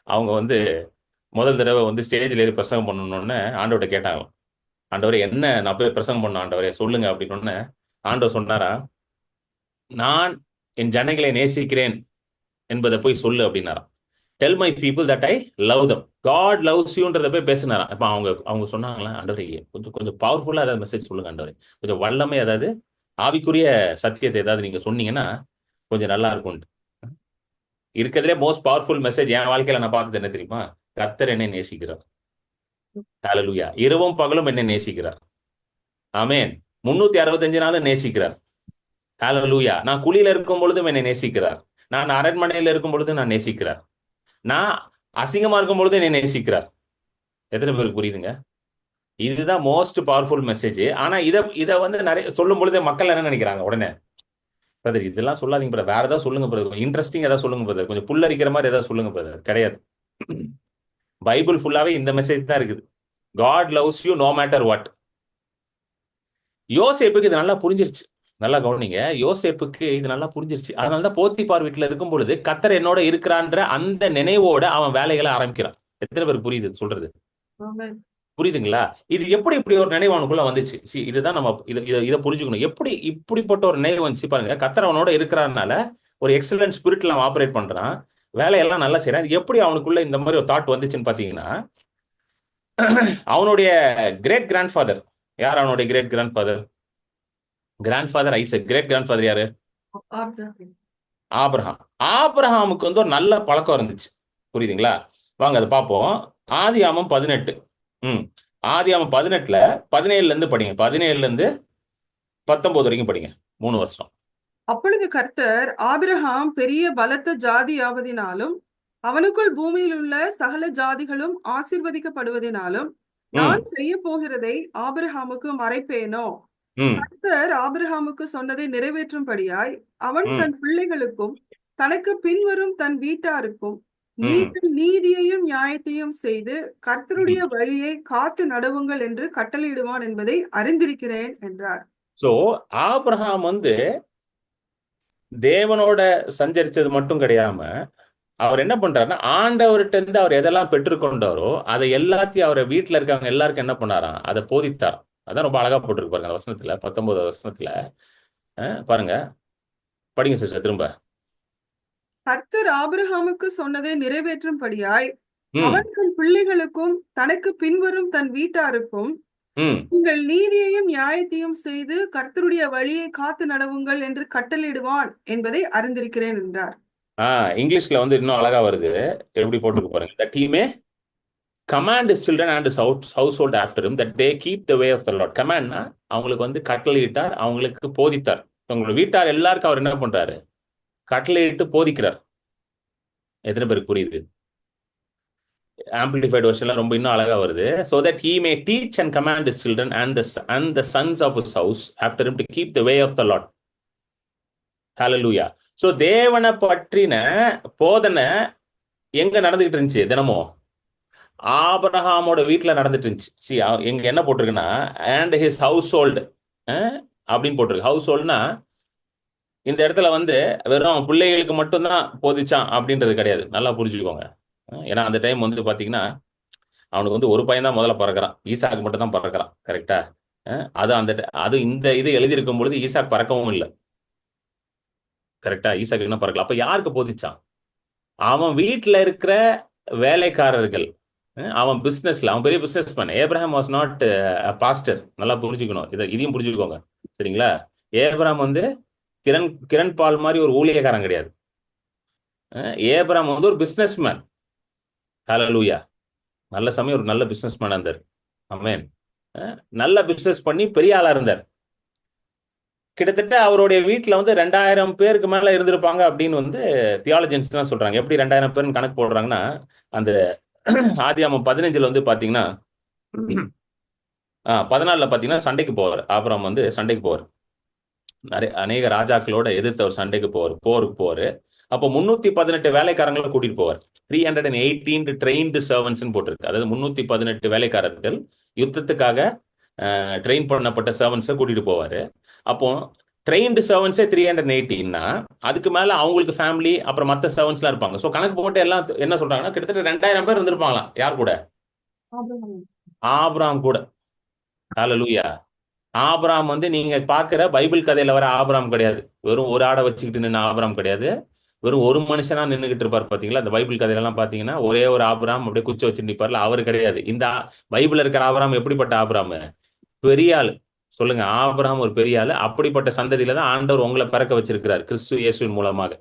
அவங்க வந்து முதல் தடவை வந்து ஸ்டேஜில் ஏறி பிரசங்கம் பண்ணணும்னு ஆண்டவர்கிட்ட கேட்டாங்களாம். ஆண்டவரே, என்ன நான் போய் பிரசங்கம் பண்ண ஆண்டவரே சொல்லுங்க அப்படின்னு ஆண்டவர் சொன்னாரா, நான் என் ஜனங்களை நேசிக்கிறேன் என்பதை போய் சொல்லு அப்படின்னாராம். Tell my people that I love them, God loves யூன்றத போய் பேசினாராம். இப்போ அவங்க அவங்க சொன்னாங்களா, ஆண்டவரே கொஞ்சம் கொஞ்சம் பவர்ஃபுல்லா ஏதாவது மெசேஜ் சொல்லுங்க ஆண்டவரே, கொஞ்சம் வல்லமை ஏதாவது ஆவிக்குரிய சத்தியத்தை ஏதாவது நீங்க சொன்னீங்கன்னா கொஞ்சம் நல்லா இருக்கும்ட்டு. இருக்கிறதுலே மோஸ்ட் பவர்ஃபுல் மெசேஜ் என் வாழ்க்கையில நான் பார்த்தது என்ன தெரியுமா? கர்த்தர் என்னை நேசிக்கிறார். ஹalleluya. இரவும் பகலும் என்னை நேசிக்கிறார். ஆமென். 365 நாளும் நேசிக்கிறார். ஹalleluya. நான் குழியில இருக்கும் பொழுதும் என்னை நேசிக்கிறார். நான் அரண்மனையில இருக்கும் பொழுதும் நான் நேசிக்கிறார். நான் அசிங்கமா இருக்கும் பொழுதும் என்னை நேசிக்கிறார். எத்தனை பேருக்கு புரியுதுங்க? இதுதான் மோஸ்ட் பவர்ஃபுல் மெசேஜ். ஆனா இத வந்து நிறைய சொல்லும் பொழுது மக்கள் என்ன நினைக்கிறாங்க உடனே, பிரதர் இதெல்லாம் சொல்லாதீங்க பிரதர், வேற ஏதாவது சொல்லுங்க பிரதர், இன்ட்ரெஸ்டிங் ஏதாவது சொல்லுங்க பிரதர், கொஞ்சம் புல்லரிக்கிற மாதிரி ஏதாவது சொல்லுங்க பிரதர். கிடையாது. பைபிள் ஃபுல்லாவே இந்த மெசேஜ் தான் இருக்குது. God loves you no matter what. யோசேப்புக்கு இது நல்லா புரிஞ்சிருச்சு. நல்லா கவனிங்க, யோசேப்புக்கு இது நல்லா புரிஞ்சிருச்சு. அதனாலதான் போத்திபார் வீட்டுல இருக்கும் பொழுது கர்த்தர் என்னோட இருக்கிறான்ற அந்த நினைவோட அவன் வேலைகளை ஆரம்பிக்கிறான். எத்தனை பேருக்கு புரியுது சொல்றது? ஆமென். புரியுதுங்களா? இது எப்படி இப்படி ஒரு நினைவு அவனுக்குள்ள வந்துச்சு? இதுதான் நம்ம இதை புரிஞ்சுக்கணும். எப்படி இப்படிப்பட்ட ஒரு நினைவு வந்துச்சு பாருங்க. கர்த்தர் அவனோட இருக்கிறனால ஒரு எக்ஸலன்ட் ஸ்பிரிட்ல அவன் ஆபரேட் பண்றான், வேலையெல்லாம் நல்லா செய்யறான். இது எப்படி அவனுக்குள்ள இந்த மாதிரி ஒரு தாட் வந்துச்சுன்னு பாத்தீங்கன்னா, அவனுடைய கிரேட் கிராண்ட் ஃபாதர் யார்? அவனுடைய great grandfather Isaac. Great grandfather யாரு? ஆபிரகாம். ஆபிரகாம். ஆபிரகாமுக்கு வந்து ஒரு நல்ல பழக்கம் இருந்துச்சு. புரியுதுங்களா? வாங்க அதை பார்ப்போம். ஆதியாமம் 18. ஆதியாமம் 18ல 17ல இருந்து படிங்க. 17ல இருந்து 19 வரைக்கும் படிங்க. 3 வருஷம். அப்பொழுது கர்த்தர், ஆபிரகாம் பெரிய பலத்த ஜாதியாவதினாலும் அவனுக்குள் பூமியில் உள்ள சகல ஜாதிகளும் ஆசீர்வதிக்கப்படுவதினாலும் நான் செய்ய போகிறதை ஆபிரகாமுக்கு மறைப்பேனோ? கர்த்தர் ஆபிரகாமுக்கு சொன்னதை நிறைவேற்றும்படியாய் அவன் தன் பிள்ளைகளுக்கும் தனக்கு பின்வரும் தன் வீட்டாருக்கும் நீதியையும் நியாயத்தையும் செய்து கர்த்தருடைய வழியை காத்து நடவுங்கள் என்று கட்டளையிடுவான் என்பதை அறிந்திருக்கிறேன் என்றார். சோ ஆபிரகாம் வந்து தேவனோட சஞ்சரிச்சது மட்டும் கிடையாம அவர் என்ன பண்றாருன்னா, ஆண்டவர்கிட்ட இருந்து அவர் எதெல்லாம் பெற்றுக்கொண்டாரோ அதை எல்லாத்தையும் அவரை வீட்டுல இருக்கவங்க எல்லாருக்கும் என்ன பண்ணாராம், அதை போதித்தார். அதான் ரொம்ப அழகா போட்டிருக்கு பாருங்க அந்த வசனத்துல, 19 வசனத்துல. பாருங்க, படிங்க சிஸ்டர் திரும்ப. கர்த்தர் ஆபிரகாமுக்கு சொன்னதை நிறைவேற்றும்படியாய் அவன் தன் பிள்ளைகளுக்கும் தனக்கு பின்வரும் தன் வீட்டாருக்கும் நீங்கள் நீதியையும் நியாயத்தையும் செய்து கர்த்தருடைய வழியை காத்து நடவுங்கள் என்று கட்டளையிடுவான் என்பதை அறிந்திருக்கிறேன் என்றார். இங்கிலீஷ்ல வந்து இன்னும் அழகா வருது. எப்படி போட்டிருக்கு பாருங்க. that he may command his children and his household after him that they keep the way of the Lord. கமாண்ட்னா அவங்களுக்கு வந்து கட்டளையிட்டார், அவங்களுக்கு போதித்தார். உங்களோட வீட்டார் எல்லாருக்கும் அவர் என்ன பண்றாரு? கட்டளையிட்டு போதிக்கிறார். எத்தனை பேருக்கு புரியுது? ஆம்பிளிஃபைட் வெர்ஷன்ல ரொம்ப இன்னும் அழகா வருது. so that he may teach and command his children and the sons of his house after him to keep the way of the Lord. Hallelujah. so தேவனை பற்றின போதனை எங்க நடந்துகிட்டு இருந்துச்சு? தினமும் ஆபிரகாமோட வீட்டுல நடந்துட்டு இருந்துச்சு. எங்க என்ன போட்டிருக்குன்னா, and his household அப்படின்னு போட்டிருக்கு. ஹவுஸ் ஹோல்ட்னா இந்த இடத்துல வந்து வெறும் பிள்ளைகளுக்கு மட்டும்தான் போதிச்சான் அப்படின்றது கிடையாது. நல்லா புரிஞ்சுக்கோங்க. ஏன்னா அந்த டைம் வந்து பாத்தீங்கன்னா அவனுக்கு வந்து ஒரு பையன் தான் முதல்ல பறக்கிறான். ஈசாக்கு மட்டும் தான் பறக்கிறான். கரெக்டா? அது இந்த இது எழுதியிருக்கும் பொழுது ஈசாக் பறக்கவும் இல்லை. கரெக்டா? ஈசாக்கு என்ன பறக்கல. அப்ப யாருக்கு போதிச்சான்? அவன் வீட்டுல இருக்கிற வேலைக்காரர்கள். அவன் பிசினஸ்ல அவன் பெரிய business man. Abraham was not pastor. நல்லா புரிஞ்சுக்கணும். இதையும் புரிஞ்சுக்கோங்க. சரிங்களா? ஏப்ரஹாம் வந்து கிரண் பால் மாதிரி ஒரு ஊழியக்காரன் கிடையாது. ஏப்ரஹாம் வந்து ஒரு பிசினஸ் மேன். ஹalleluya. நல்ல சமயம் ஒரு நல்ல பிசினஸ் மேன் இருந்தார். ஆமென். நல்ல பிசினஸ் பண்ணி பெரிய ஆளா இருந்தார். கிட்டத்தட்ட அவருடைய வீட்டுல வந்து 2000 பேருக்கு மேல இருந்திருப்பாங்க அப்படின்னு வந்து தியாலஜியன்ஸ் தான் சொல்றாங்க. எப்படி 2000 பேர்னு கணக்கு போடுறாங்கன்னா, அந்த ஆதியாமம் 15ல வந்து பாத்தீங்கன்னா 14ல பாத்தீங்கன்னா சண்டைக்கு போவார். ஆபிரகாம் வந்து சண்டைக்கு போவார். அநேக ராஜாக்களோட எதிர்த்து அவர் சண்டைக்கு போருக்கு போவாரு. அப்போ 318 வேலைக்காரங்களை கூட்டிட்டு போவார். 318 ட்ரெயின்டு சர்வன்ட்ஸ் போட்டிருக்கு. அதாவது 318 வேலைக்காரர்கள் யுத்தத்துக்காக ட்ரெயின் பண்ணப்பட்ட சர்வன்ட்ஸை கூட்டிட்டு போவாரு. அப்போ ட்ரெயின்டு சர்வன்ட்ஸே 318னா அதுக்கு மேல அவங்களுக்கு ஃபேமிலி அப்புறம் மற்ற சர்வன்ட்ஸ்லாம் இருப்பாங்க. ஸோ கணக்கு போட்டு எல்லாம் என்ன சொல்றாங்கன்னா, கிட்டத்தட்ட 2000 பேர் இருந்திருப்பாங்களாம். யார் கூட? ஆபிரகாம் கூட. ஹalleluya. ஆபிரகாம் வந்து நீங்க பாக்குற பைபிள் கதையில வர ஆபிரகாம் கிடையாது. வெறும் ஒரு ஆடை வச்சுக்கிட்டு நின்ன ஆபிரகாம் கிடையாது. வெறும் ஒரு மனுஷனா நின்றுகிட்டு இருப்பார் பாத்தீங்களா? அந்த பைபிள் கதையெல்லாம் பாத்தீங்கன்னா ஒரே ஒரு ஆபிரகாம் அப்படியே குச்சி வச்சு நிற்பார்ல, அவர் கிடையாது. இந்த பைபிள்ல இருக்கிற ஆபிரகாம் எப்படிப்பட்ட ஆபிரகாம்? பெரிய ஆள். சொல்லுங்க, ஆபிரகாம் ஒரு பெரிய ஆளு. அப்படிப்பட்ட சந்ததியில தான் ஆண்டவர் உங்களை பிறக்க வச்சிருக்கிறார் கிறிஸ்து இயேசுவின் மூலமாக.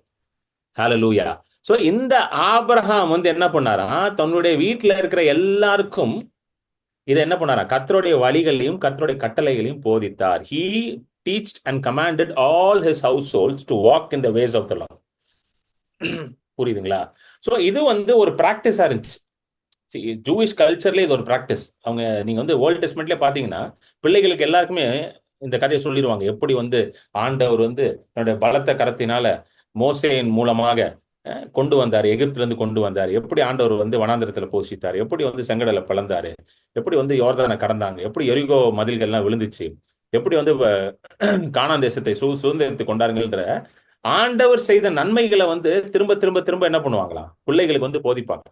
ஹalleluya. சோ இந்த ஆபிரகாம் வந்து என்ன பண்ணாராம், தன்னுடைய வீட்டுல இருக்கிற எல்லாருக்கும் இதை என்ன பண்ணாரா, கர்த்தருடைய வழிகளையும் கர்த்தருடைய கட்டளைகளையும் போதித்தார். He teached and commanded all his households to walk in the ways of the Lord. புரியுதுங்களா? சோ இது வந்து ஒரு பிராக்டிஸா இருந்துச்சு. ஜூயிஷ் கல்ச்சர்ல இது ஒரு பிராக்டிஸ். அவங்க நீங்க வந்து ஓல்ட் டெஸ்ட்மெண்ட்லயே பாத்தீங்கன்னா பிள்ளைகளுக்கு எல்லாருக்குமே இந்த கதையை சொல்லிடுவாங்க. எப்படி வந்து ஆண்டவர் வந்து தன்னுடைய பலத்த கரத்தினால மோசேயின் மூலமாக கொண்டு வந்தார், எகிப்துல இருந்து கொண்டு வந்தார், எப்படி ஆண்டவர் வந்து வனாந்திரத்துல போஷித்தார், எப்படி வந்து செங்கடலை பிளந்தாரு, எப்படி வந்து யோர்தானை கடந்தாங்க, எப்படி எரிகோ மதில்கள் எல்லாம் விழுந்துச்சு, எப்படி வந்து கானான் தேசத்தை சுதந்திரத்தை கொண்டாருங்கன்ற ஆண்டவர் செய்த நன்மைகளை வந்து திரும்ப திரும்ப திரும்ப என்ன பண்ணுவாங்களாம், பிள்ளைகளுக்கு வந்து போதிப்பாங்க.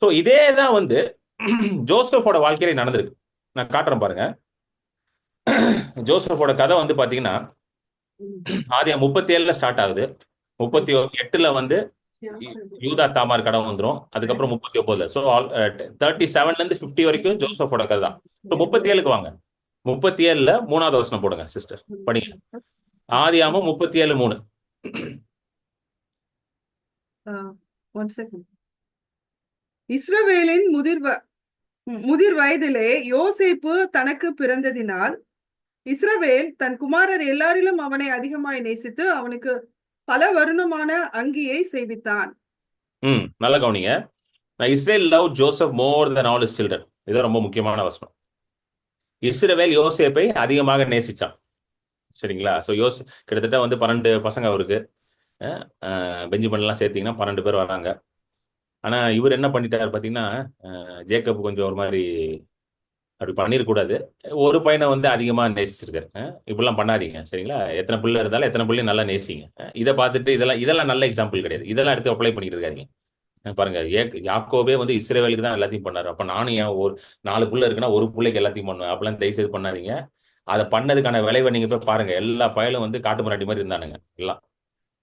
ஸோ இதே தான் வந்து ஜோசப்போட வாழ்க்கையில நடந்திருக்கு. நான் காட்டுறேன் பாருங்க. ஜோசப்போட கதை வந்து பாத்தீங்கன்னா ஆதியா 37 ஸ்டார்ட் ஆகுது. 38 வந்து யூதா தாமார் கடன் வந்துரும். அதுக்கப்புறம் 39. ஸோ 37ல இருந்து 50 வரைக்கும் ஜோசப்போட கதை தான். ஸோ 37க்கு வாங்க. 37ல 3வது வசனம் போடுங்க சிஸ்டர், படிங்க. ஆதியாமம் 37:3. One second. இஸ்ரவேலின் முதிர் வயதிலே யோசேப்பு தனக்கு பிறந்ததினால் இஸ்ரவேல் தன் குமாரர் எல்லாரிலும் அவனை அதிகமாய் நேசித்து அவனுக்கு பல வருணமான அங்கியை செய்வித்தான். நல்ல கவனிங்க. இஸ்ரேல் லவ் ஜோசப் மோர் தென் ஆல் ஹிஸ் சில்ட்ரன். இது ரொம்ப முக்கியமான வசனம். இஸ்ரவேல் யோசேப்பை அதிகமாக நேசிச்சான். சரிங்களா? ஸோ கிட்டத்தட்ட வந்து 12 பசங்க அவருக்கு. பெஞ்சமின்லாம் சேர்த்தீங்கன்னா 12 பேர் வராங்க. ஆனா இவர் என்ன பண்ணிட்டாரு பாத்தீங்கன்னா, ஜேக்கப் கொஞ்சம் ஒரு மாதிரி அப்படி பண்ணிடக்கூடாது. ஒரு பையனை வந்து அதிகமா நேசிச்சிருக்காரு. இப்படிலாம் பண்ணாதீங்க, சரிங்களா? எத்தனை பிள்ளை இருந்தாலும் எத்தனை பிள்ளையும் நல்லா நேசிங்க. இதை பார்த்துட்டு இதெல்லாம் நல்ல எக்ஸாம்பிள் கிடையாது. இதெல்லாம் எடுத்து அப்ளை பண்ணிட்டு இருக்காதீங்க. பாருங்க, யாக்கோபே வந்து இஸ்ரவேலுக்கு தான் எல்லாத்தையும் பண்ணாரு. அப்ப நானும் ஏன் ஒரு 4 பிள்ளை இருக்குன்னா ஒரு பிள்ளைக்கு எல்லாத்தையும் பண்ணுவேன்? அப்பெல்லாம் தயவு செய்து பண்ணாதீங்க. அதை பண்ணதுக்கான விளைவை நீங்க போய் பாருங்க. எல்லா பயலும் வந்து காட்டு முன்னாடி மாதிரி இருந்தானுங்க எல்லாம்.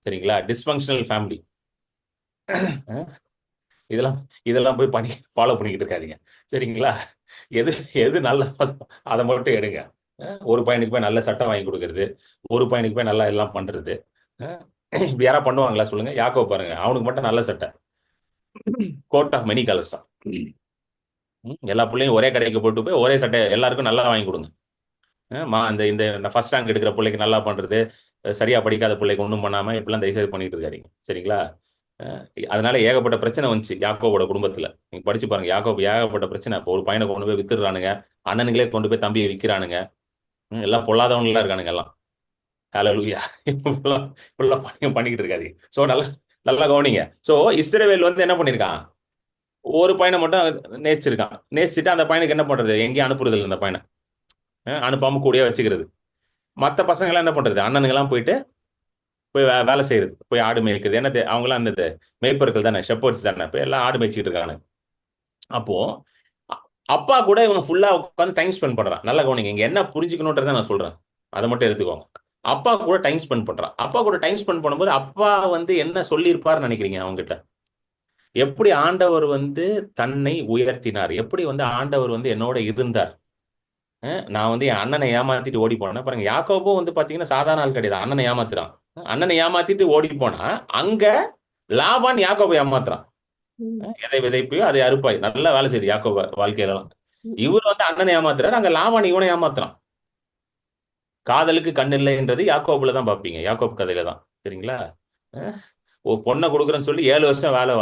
சரிங்களா? டிஸ்பங்க்ஷனல் ஃபேமிலி. இதெல்லாம் போய் பண்ணி ஃபாலோ பண்ணிக்கிட்டு இருக்காதீங்க, சரிங்களா? எது எது நல்ல அதை மட்டும் எடுங்க. ஒரு பையனுக்கு போய் நல்ல சட்டை வாங்கி கொடுக்கறது, ஒரு பையனுக்கு போய் நல்லா எல்லாம் பண்றது. இப்படி யாரா பண்ணுவாங்களா சொல்லுங்க? யாக்கோ பாருங்க, அவனுக்கு மட்டும் நல்ல சட்டை, கோட் ஆஃப் மெனி கலர்ஸ் தான். எல்லா பிள்ளையும் ஒரே கடைக்கு போட்டு போய் ஒரே சட்டை எல்லாருக்கும் நல்லா வாங்கி கொடுங்க. இந்த ஃபர்ஸ்ட் ரேங்க் எடுக்கிற பிள்ளைக்கு நல்லா பண்றது, சரியா படிக்காத பிள்ளைக்கு ஒன்றும் பண்ணாம இப்படிலாம் தயவுசெய்து பண்ணிட்டு இருக்காதீங்க, சரிங்களா? அதனால ஏகப்பட்ட பிரச்சனை வந்துச்சு யாக்கோவோட குடும்பத்துல. நீங்க படிச்சு பாருங்க, யாக்கோபு ஏகப்பட்ட பிரச்சனை. இப்போ ஒரு பையனை கொண்டு போய் வித்துடுறானுங்க, அண்ணனுங்களே கொண்டு போய் தம்பியை விற்கிறானுங்க. எல்லாம் பொல்லாதவங்களா இருக்கானுங்க எல்லாம். ஹல்லேலூயா. இப்பெல்லாம் பண்ணிக்கிட்டு இருக்காதீங்க. ஸோ நல்லா கவனிங்க. ஸோ இஸ்ரவேல் வந்து என்ன பண்ணிருக்கான், ஒரு பையனை மட்டும் நேசிச்சிருக்கான். நேசிச்சுட்டு அந்த பையனுக்கு என்ன பண்றது, எங்கேயும் அனுப்புறது இல்லை. அந்த பையனை அனுப்பாம கூடயே வச்சுக்கிறது. மற்ற பசங்க எல்லாம் என்ன பண்றது, அண்ணனுங்கெல்லாம் போயிட்டு போய் வேலை செய்யறது, போய் ஆடு மேய்க்கிறது. என்ன அவங்களாம் அந்த மேய்ப்பர்கள் தானே, ஷெப்பர்ட்ஸ் தானே, போய் எல்லாம் ஆடு மேய்ச்சிக்கிட்டு இருக்காங்க. அப்போ அப்பா கூட இவன் ஃபுல்லா உட்காந்து டைம் ஸ்பெண்ட் பண்றான். நல்லா கவனிங்க, இங்க என்ன புரிஞ்சுக்கணுன்றதை நான் சொல்றேன், அதை மட்டும் எடுத்துக்கோங்க. அப்பா கூட டைம் ஸ்பெண்ட் பண்றான். அப்பா கூட டைம் ஸ்பெண்ட் பண்ணும்போது அப்பா வந்து என்ன சொல்லியிருப்பாருன்னு நினைக்கிறீங்க அவங்ககிட்ட? எப்படி ஆண்டவர் வந்து தன்னை உயர்த்தினார், எப்படி வந்து ஆண்டவர் வந்து என்னோட இருந்தார். நான் வந்து என் அண்ணனை ஏமாத்திட்டு ஓடி போனேன் பாருங்க. யாக்கோபும் வந்து பாத்தீங்கன்னா சாதாரண ஆள் கிடையாது. அண்ணனை ஏமாத்துறான். அண்ணனை ஏமாத்திட்டு ஓடி போனா அங்க லாபான் யாக்கோபை ஏமாத்துறான். எதை விதைப்பையோ அதை அறுப்பாய். நல்லா வேலை செய்யுது யாக்கோப வாழ்க்கையிலாம். இவர் வந்து அண்ணனை ஏமாத்துறாரு, அங்க லாபான் இவனை ஏமாத்துறான். காதலுக்கு கண் இல்லைன்றது யாக்கோபுல தான் பாப்பீங்க, யாக்கோபு கதையில தான், சரிங்களா? ஒரு பொண்ணை கொடுக்குறேன்னு சொல்லி 7 வருஷம் வேலை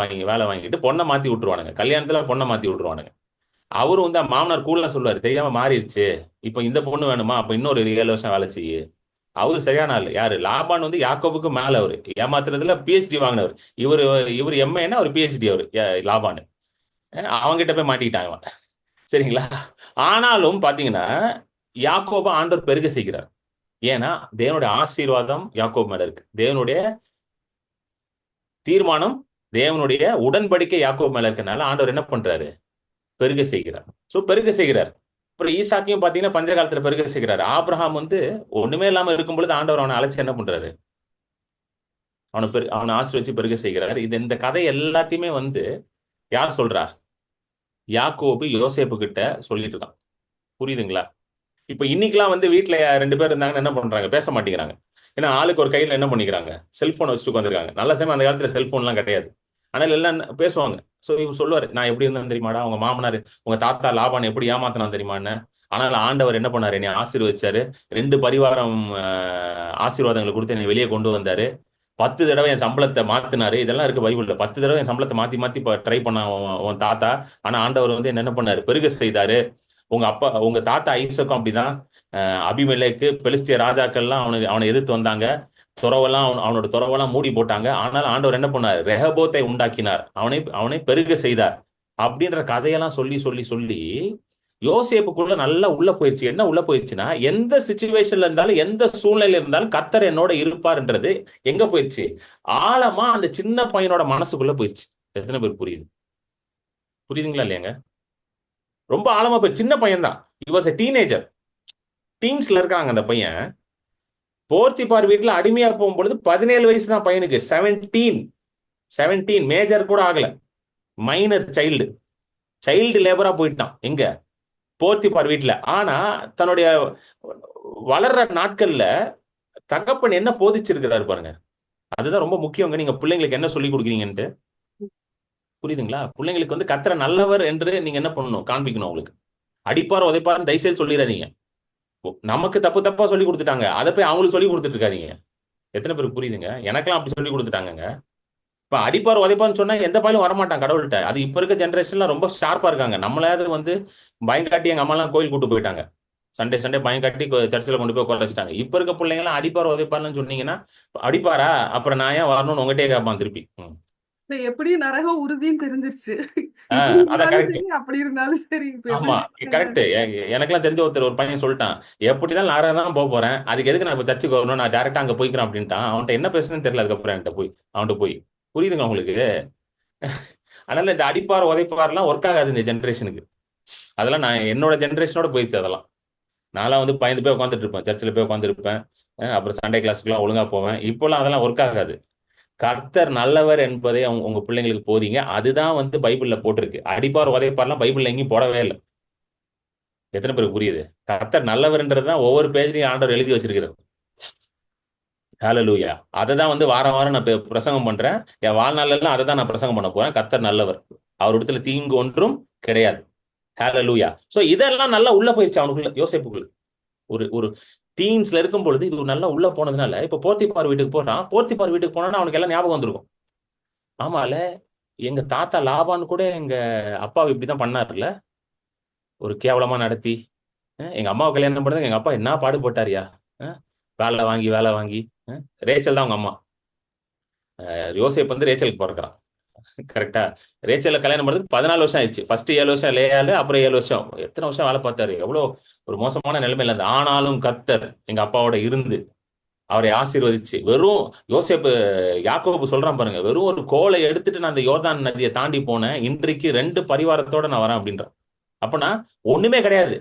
வாங்கிட்டு பொண்ணை மாத்தி விட்டுருவானுங்க. கல்யாணத்துல பொண்ணை மாத்தி விட்டுருவானுங்க. அவரும் வந்து மாமனார் கூடலாம் சொல்லுவாரு, தெரியாம மாறிடுச்சு, இப்ப இந்த பொண்ணு வேணுமா, அப்ப இன்னொரு 7 வருஷம் வேலை செய்யு. அவரு சரியான ஆள். யாரு? லாபான் வந்து யாக்கோபுக்கு மேல அவரு ஏமாத்துறதுல பிஹெச்டி வாங்கினவர். இவர் எம்ஏன்னா அவர் பிஹெச்டி. அவரு லாபான் அவங்கிட்ட போய் மாட்டிக்கிட்டாங்க, சரிங்களா? ஆனாலும் பாத்தீங்கன்னா யாக்கோப ஆண்டவர் பெருக செய்கிறார். ஏன்னா தேவனுடைய ஆசீர்வாதம் யாக்கோபு மேல இருக்கு. தேவனுடைய தீர்மானம், தேவனுடைய உடன்படிக்கை யாக்கோபு மேல இருக்கனால ஆண்டவர் என்ன பண்றாரு, பெருக செய்கிறார். சோ பெருக செய்கிறார். அப்புறம் ஈசாக்கையும் பாத்தீங்கன்னா பஞ்ச காலத்துல பெருக செய்கிறார். ஆபிரகாம் வந்து ஒண்ணுமே இல்லாம இருக்கும் பொழுது ஆண்டவர் அவனை அழைச்சு என்ன பண்றாரு, அவனை ஆசீர்வச்சு பெருக செய்கிறார். இந்த கதை எல்லாத்தையுமே வந்து யார் சொல்றா? யாக்கோபு யோசேப்பு கிட்ட சொல்லிட்டு இருக்கான். புரியுதுங்களா? இப்ப இன்னைக்கெல்லாம் வந்து வீட்டுல 2 பேர் இருந்தாங்கன்னு என்ன பண்றாங்க? பேச மாட்டேங்கிறாங்க. ஏன்னா ஆளுக்கு ஒரு கையில என்ன பண்ணிக்கிறாங்க? செல்போன் வச்சுட்டு உட்காந்துருக்காங்க. நல்ல சமயம் அந்த காலத்துல செல்போன்லாம் கிடையாது. ஆனால் எல்லாம் பேசுவாங்க. சோ இவர் சொல்லுவாரு, நான் எப்படி இருந்தேன் தெரியுமாடா, உங்க மாமனார் உங்க தாத்தா லாபான் எப்படி ஏமாத்தினான் தெரியுமான்னு. ஆனால் ஆண்டவர் என்ன பண்ணாரு? என்னை ஆசீர்வதிச்சாரு. 2 பரிவாரம் ஆசீர்வாதங்களை கொடுத்து என்னை வெளியே கொண்டு வந்தாரு. 10 தடவை என் சம்பளத்தை மாத்தினாரு. இதெல்லாம் இருக்கு பைபிள்ல. 10 தடவை என் சம்பளத்தை மாத்தி மாத்தி ட்ரை பண்ண உன் தாத்தா. ஆனா ஆண்டவர் வந்து என்ன பண்ணாரு? பெருக செய்தாரு. உங்க தாத்தா ஐசக்கும் அப்படிதான். அபிமெலேக்கு பெலிஸ்திய ராஜாக்கள்லாம் அவனை எதிர்த்து வந்தாங்க. அவனோட துறவெல்லாம் மூடி போட்டாங்க. ஆனால் ஆண்டவர் என்ன பண்ணார்? ரெஹபோத்தை உண்டாக்கினார். அவனை அவனை பெருக செய்தார். அப்படின்ற கதையெல்லாம் சொல்லி சொல்லி சொல்லி யோசேப்புக்குள்ள நல்லா உள்ள போயிடுச்சு. என்ன உள்ள போயிடுச்சுன்னா, எந்த சுச்சுவேஷன்ல இருந்தாலும் எந்த சூழ்நிலையில இருந்தாலும் கர்த்தர் என்னோட இருப்பார்ன்றது எங்க போயிடுச்சு? ஆழமா அந்த சின்ன பையனோட மனசுக்குள்ள போயிடுச்சு. எத்தனை பேர் புரியுது? புரியுதுங்களா இல்லையாங்க? ரொம்ப ஆழமா போய் சின்ன பையன் தான். he was a teenager. டீன்ஸ்ல இருக்காங்க அந்த பையன். போர்த்திபார் வீட்டுல அடிமையா போகும்பொழுது 17 வயசு தான் பையனுக்கு. 17 மேஜர் கூட ஆகல. மைனர் சைல்டு லேபரா போயிட்டான். எங்க? போர்த்திபார் வீட்டுல. ஆனா தன்னுடைய வளர்ற நாட்கள்ல தகப்பன் என்ன போதிச்சிருக்கிறாரு பாருங்க. அதுதான் ரொம்ப முக்கியங்க. நீங்க பிள்ளைங்களுக்கு என்ன சொல்லி கொடுக்குறீங்கன்ட்டு. புரியுதுங்களா? பிள்ளைங்களுக்கு வந்து கர்த்தர் நல்லவர் என்று நீங்க என்ன பண்ணணும்? காண்பிக்கணும். அவங்களுக்கு அடிப்பார் உதைப்பார் தயவுசெய்து சொல்லிடாதீங்க. நமக்கு தப்பு தப்பா சொல்லி கொடுத்துட்டாங்க. அதை போய் அவங்களுக்கு சொல்லி கொடுத்துட்டு இருக்காதீங்க. எத்தனை பேருக்கு புரியுதுங்க? எனக்கெல்லாம் அப்படி சொல்லி கொடுத்துட்டாங்க. இப்ப அடிப்பார் உதைப்பார்னு சொன்னா எந்த பாயிலும் வரமாட்டான் கடவுள்கிட்ட. அது இப்ப இருக்க ஜென்ரேஷன்ல ரொம்ப ஷார்ப்பா இருக்காங்க. நம்மளாவது வந்து பயங்காட்டி எங்க அம்மாலாம் கோயில் கூட்டு போயிட்டாங்க. சண்டே பயங்காட்டி சர்ச்சில் கொண்டு போய் உட்கார வச்சுட்டாங்க. இப்ப இருக்க பிள்ளைங்கலாம் அடிப்பார் உதைப்பார்னு சொன்னீங்கன்னா, அடிப்பாரா அப்புறம் நான் ஏன் வரணும்னு உங்ககிட்டயே கேட்பான் திருப்பி. எப்படி நரகம் உறுதின்னு தெரிஞ்சிருச்சு. அதான் கரெக்ட். அப்படி இருந்தாலும் சரி. இப்ப ஆமா எப்படி கரெக்ட். எனக்கெல்லாம் தெரிஞ்ச ஒரு பையன் சொல்லிட்டான், எப்படிதான் நாராயண தான் போக போறேன், அதுக்கு எதுக்கு நான் இப்ப சர்ச்சுக்கு வரணும், நான் டேரக்டா அங்க போய்க்கிறேன் அப்படின்ட்டான். அவன்கிட்ட என்ன பேசுறதுன்னு தெரியல. அதுக்கப்புறம் அவன்கிட்ட போய் புரியுதுங்க உங்களுக்கு? அதனால இந்த அடிப்பார் உதைப்பார்லாம் ஒர்க் ஆகாது இந்த ஜென்ரேஷனுக்கு. அதெல்லாம் நான் என்னோட ஜென்ரேஷனோட போயிடுச்சு. அதெல்லாம் நான்லாம் வந்து பயந்து போய் உட்காந்துட்டு இருப்பேன். சர்ச்சில் போய் உட்காந்துருப்பேன். அப்புறம் சண்டே கிளாஸுக்குலாம் ஒழுங்கா போவேன். இப்போலாம் அதெல்லாம் ஒர்க் ஆகாது. கர்த்தர் நல்லவர் என்பதை உங்க பிள்ளைங்களுக்கு போதிங்க. அதுதான் வந்து பைபிள்ல போட்டிருக்கு. அடிப்பார் உதைப்பார்லாம் பைபிள்ல எங்கேயும் போடவே இல்லை. எத்தனை பேருக்கு புரியுது? கர்த்தர் நல்லவர்ன்றதுதான் ஒவ்வொரு பேஜ்லையும் ஆண்டவர் எழுதி வச்சிருக்கிறார். ஹல்லேலூயா. அதை தான் வந்து வாரம் வாரம் நான் பிரசங்கம் பண்றேன். என் வாழ்நாளெல்லாம் அதை தான் நான் பிரசங்கம் பண்ண போறேன். கர்த்தர் நல்லவர், அவரிடத்துல தீங்கு ஒன்றும் கிடையாது. ஹல்லேலூயா. சோ இதெல்லாம் நல்லா உள்ள போயிருச்சு அவனுக்குள்ள, யோசேப்புக்குள்ள. ஒரு ஒரு டீன்ஸ்ல இருக்கும் பொழுது இது நல்லா உள்ள போனதுனால இப்ப போர்த்திபார் வீட்டுக்கு போறான். போர்த்திபார் வீட்டுக்கு போனா அவனுக்கு எல்லாம் ஞாபகம் வந்திருக்கும். ஆமால, எங்க தாத்தா லாபான் கூட எங்க அப்பாவை இப்படிதான் பண்ணாருல்ல, ஒரு கேவலமா நடத்தி. எங்க அம்மாவை கல்யாணம் பண்ணது எங்க அப்பா என்ன பாடுபட்டாரியா. வேலை வாங்கி. ரேச்சல் தான் அவங்க அம்மா. யோசேப் வந்து ரேச்சலுக்கு பிறக்கிறான். கரெக்டா? ரேச்சல கல்யாணம் பண்ணதுக்கு 14 வருஷம் ஆயிடுச்சு. ஃபர்ஸ்ட் 7 வருஷம் லேயாலு, அப்புறம் 7 வருஷம். எத்தனை வருஷம் வேலை பார்த்தாரு? எவ்வளவு ஒரு மோசமான நிலைமையில இருந்து. ஆனாலும் கர்த்தர் எங்க அப்பாவோட இருந்து அவரை ஆசீர்வதிச்சு, வெறும் யோசேப்பு யாக்கோபு சொல்றான் பாருங்க, வெறும் ஒரு கோலை எடுத்துட்டு நான் அந்த யோர்தான் நதியை தாண்டி போனேன், இன்றைக்கு 2 பரிவாரத்தோட நான் வரேன் அப்படின்றான். அப்பனா ஒண்ணுமே கிடையாது.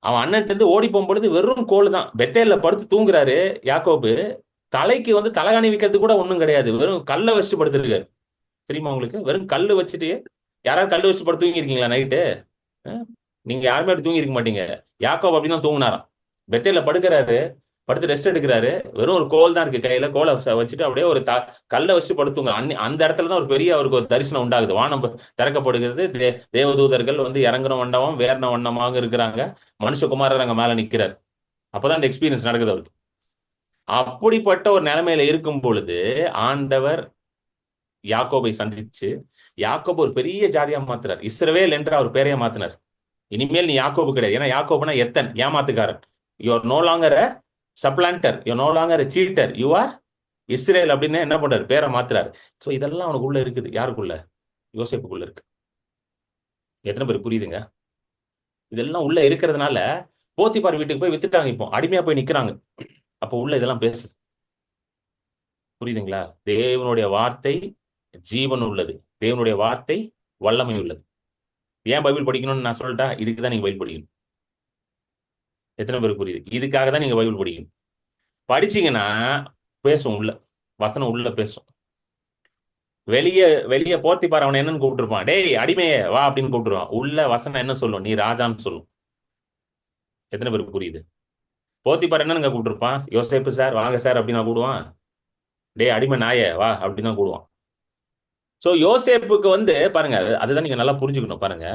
அவன் அண்ணன் இருந்து ஓடி போகும்பொழுது வெறும் கோல் தான். பெத்தேல்ல படுத்து தூங்குறாரு யாக்கோபு. தலைக்கு வந்து தலகாணி வைக்கிறது கூட ஒண்ணும் கிடையாது. வெறும் கல்லை வச்சு படுத்துருக்காரு. தெரியுமா உங்களுக்கு? வெறும் கல்லு வச்சுட்டு, யாராவது கல்லு வச்சு படுத்து தூங்கி இருக்கீங்களா நைட்டு? நீங்க யாருமே அப்படி தூங்கி இருக்க மாட்டீங்க. யாக்கோப் அப்படிதான் தூங்கினாராம். பெத்தேல்ல படுக்கிறாரு, படுத்து ரெஸ்ட் எடுக்கிறாரு. வெறும் ஒரு கோல் தான் இருக்கு கையில. கோலை வச்சுட்டு அப்படியே ஒரு கல்லை வச்சு படுத்துங்க. அந்த இடத்துல தான் ஒரு பெரிய அவருக்கு ஒரு தரிசனம் உண்டாகுது. வானம் திறக்கப்படுகிறது. தேவதூதர்கள் வந்து இறங்குற வண்ணமும் வேர்ன வண்ணமாக இருக்கிறாங்க. மனுஷகுமாரர் அங்க மேல நிக்கிறார். அப்பதான் இந்த எக்ஸ்பீரியன்ஸ் நடக்குது அவருக்கு. அப்படிப்பட்ட ஒரு நிலைமையில இருக்கும் பொழுது ஆண்டவர் யாக்கோபை சந்திச்சு, யாக்கோபு ஒரு பெரிய ஜாதியா மாத்துறார். இஸ்ரவேல் என்று அவர் பேரைய மாத்தினார். இனிமேல் நீ யாக்கோபு கிடையாது. ஏன்னா யாக்கோபுனா எத்தன், ஏமாத்துக்காரன். You are no longer a supplanter, you no longer a cheater, you are Israel அப்படின்னு என்ன பண்றாரு? பேரை மாத்துறாரு. சோ இதெல்லாம் அவனுக்குள்ள இருக்குது. யாருக்குள்ள? யோசேப்புக்குள்ள இருக்கு. எத்தனை பேர் புரியுதுங்க? இதெல்லாம் உள்ள இருக்கிறதுனால போத்திபார் வீட்டுக்கு போய் வித்துட்டாங்க. இப்போ அடிமையா போய் நிக்கிறாங்க. அப்போ உள்ள இதெல்லாம் பேசுது. புரியுதுங்களா? தேவனுடைய வார்த்தை ஜீவன் உள்ளது. தேவனுடைய வார்த்தை வல்லமை உள்ளது. ஏன் பைபிள் படிக்கணும்னு நான் சொல்லிட்டா, இதுக்கு தான் நீங்க பைபிள் படிக்கணும். எத்தனை பேருக்கு புரியுது? இதுக்காக தான் நீங்க பைபிள் படிக்கணும். படிச்சீங்கன்னா பேசும் உள்ள. வசனம் உள்ள பேசும். வெளியே வெளியே போர்த்திபார் அவனை என்னன்னு கூப்பிட்டுருப்பான், டேய் அடிமையே வா அப்படின்னு கூப்பிட்டுருவான். உள்ள வசனம் என்ன சொல்லும், நீ ராஜான்னு சொல்லும். எத்தனை பேருக்கு புரியுது? போர்த்திபார் என்னன்னு கூப்பிட்டுருப்பான், யோசேப்பு சார் வாங்க சார் அப்படின்னு நான் கூடுவான். டேய் அடிமை நாயே வா அப்படின்னு தான் கூடுவான். சோ யோசேப்புக்கு வந்து பாருங்க, அதுதான் நீங்க நல்லா புரிஞ்சுக்கணும். பாருங்க,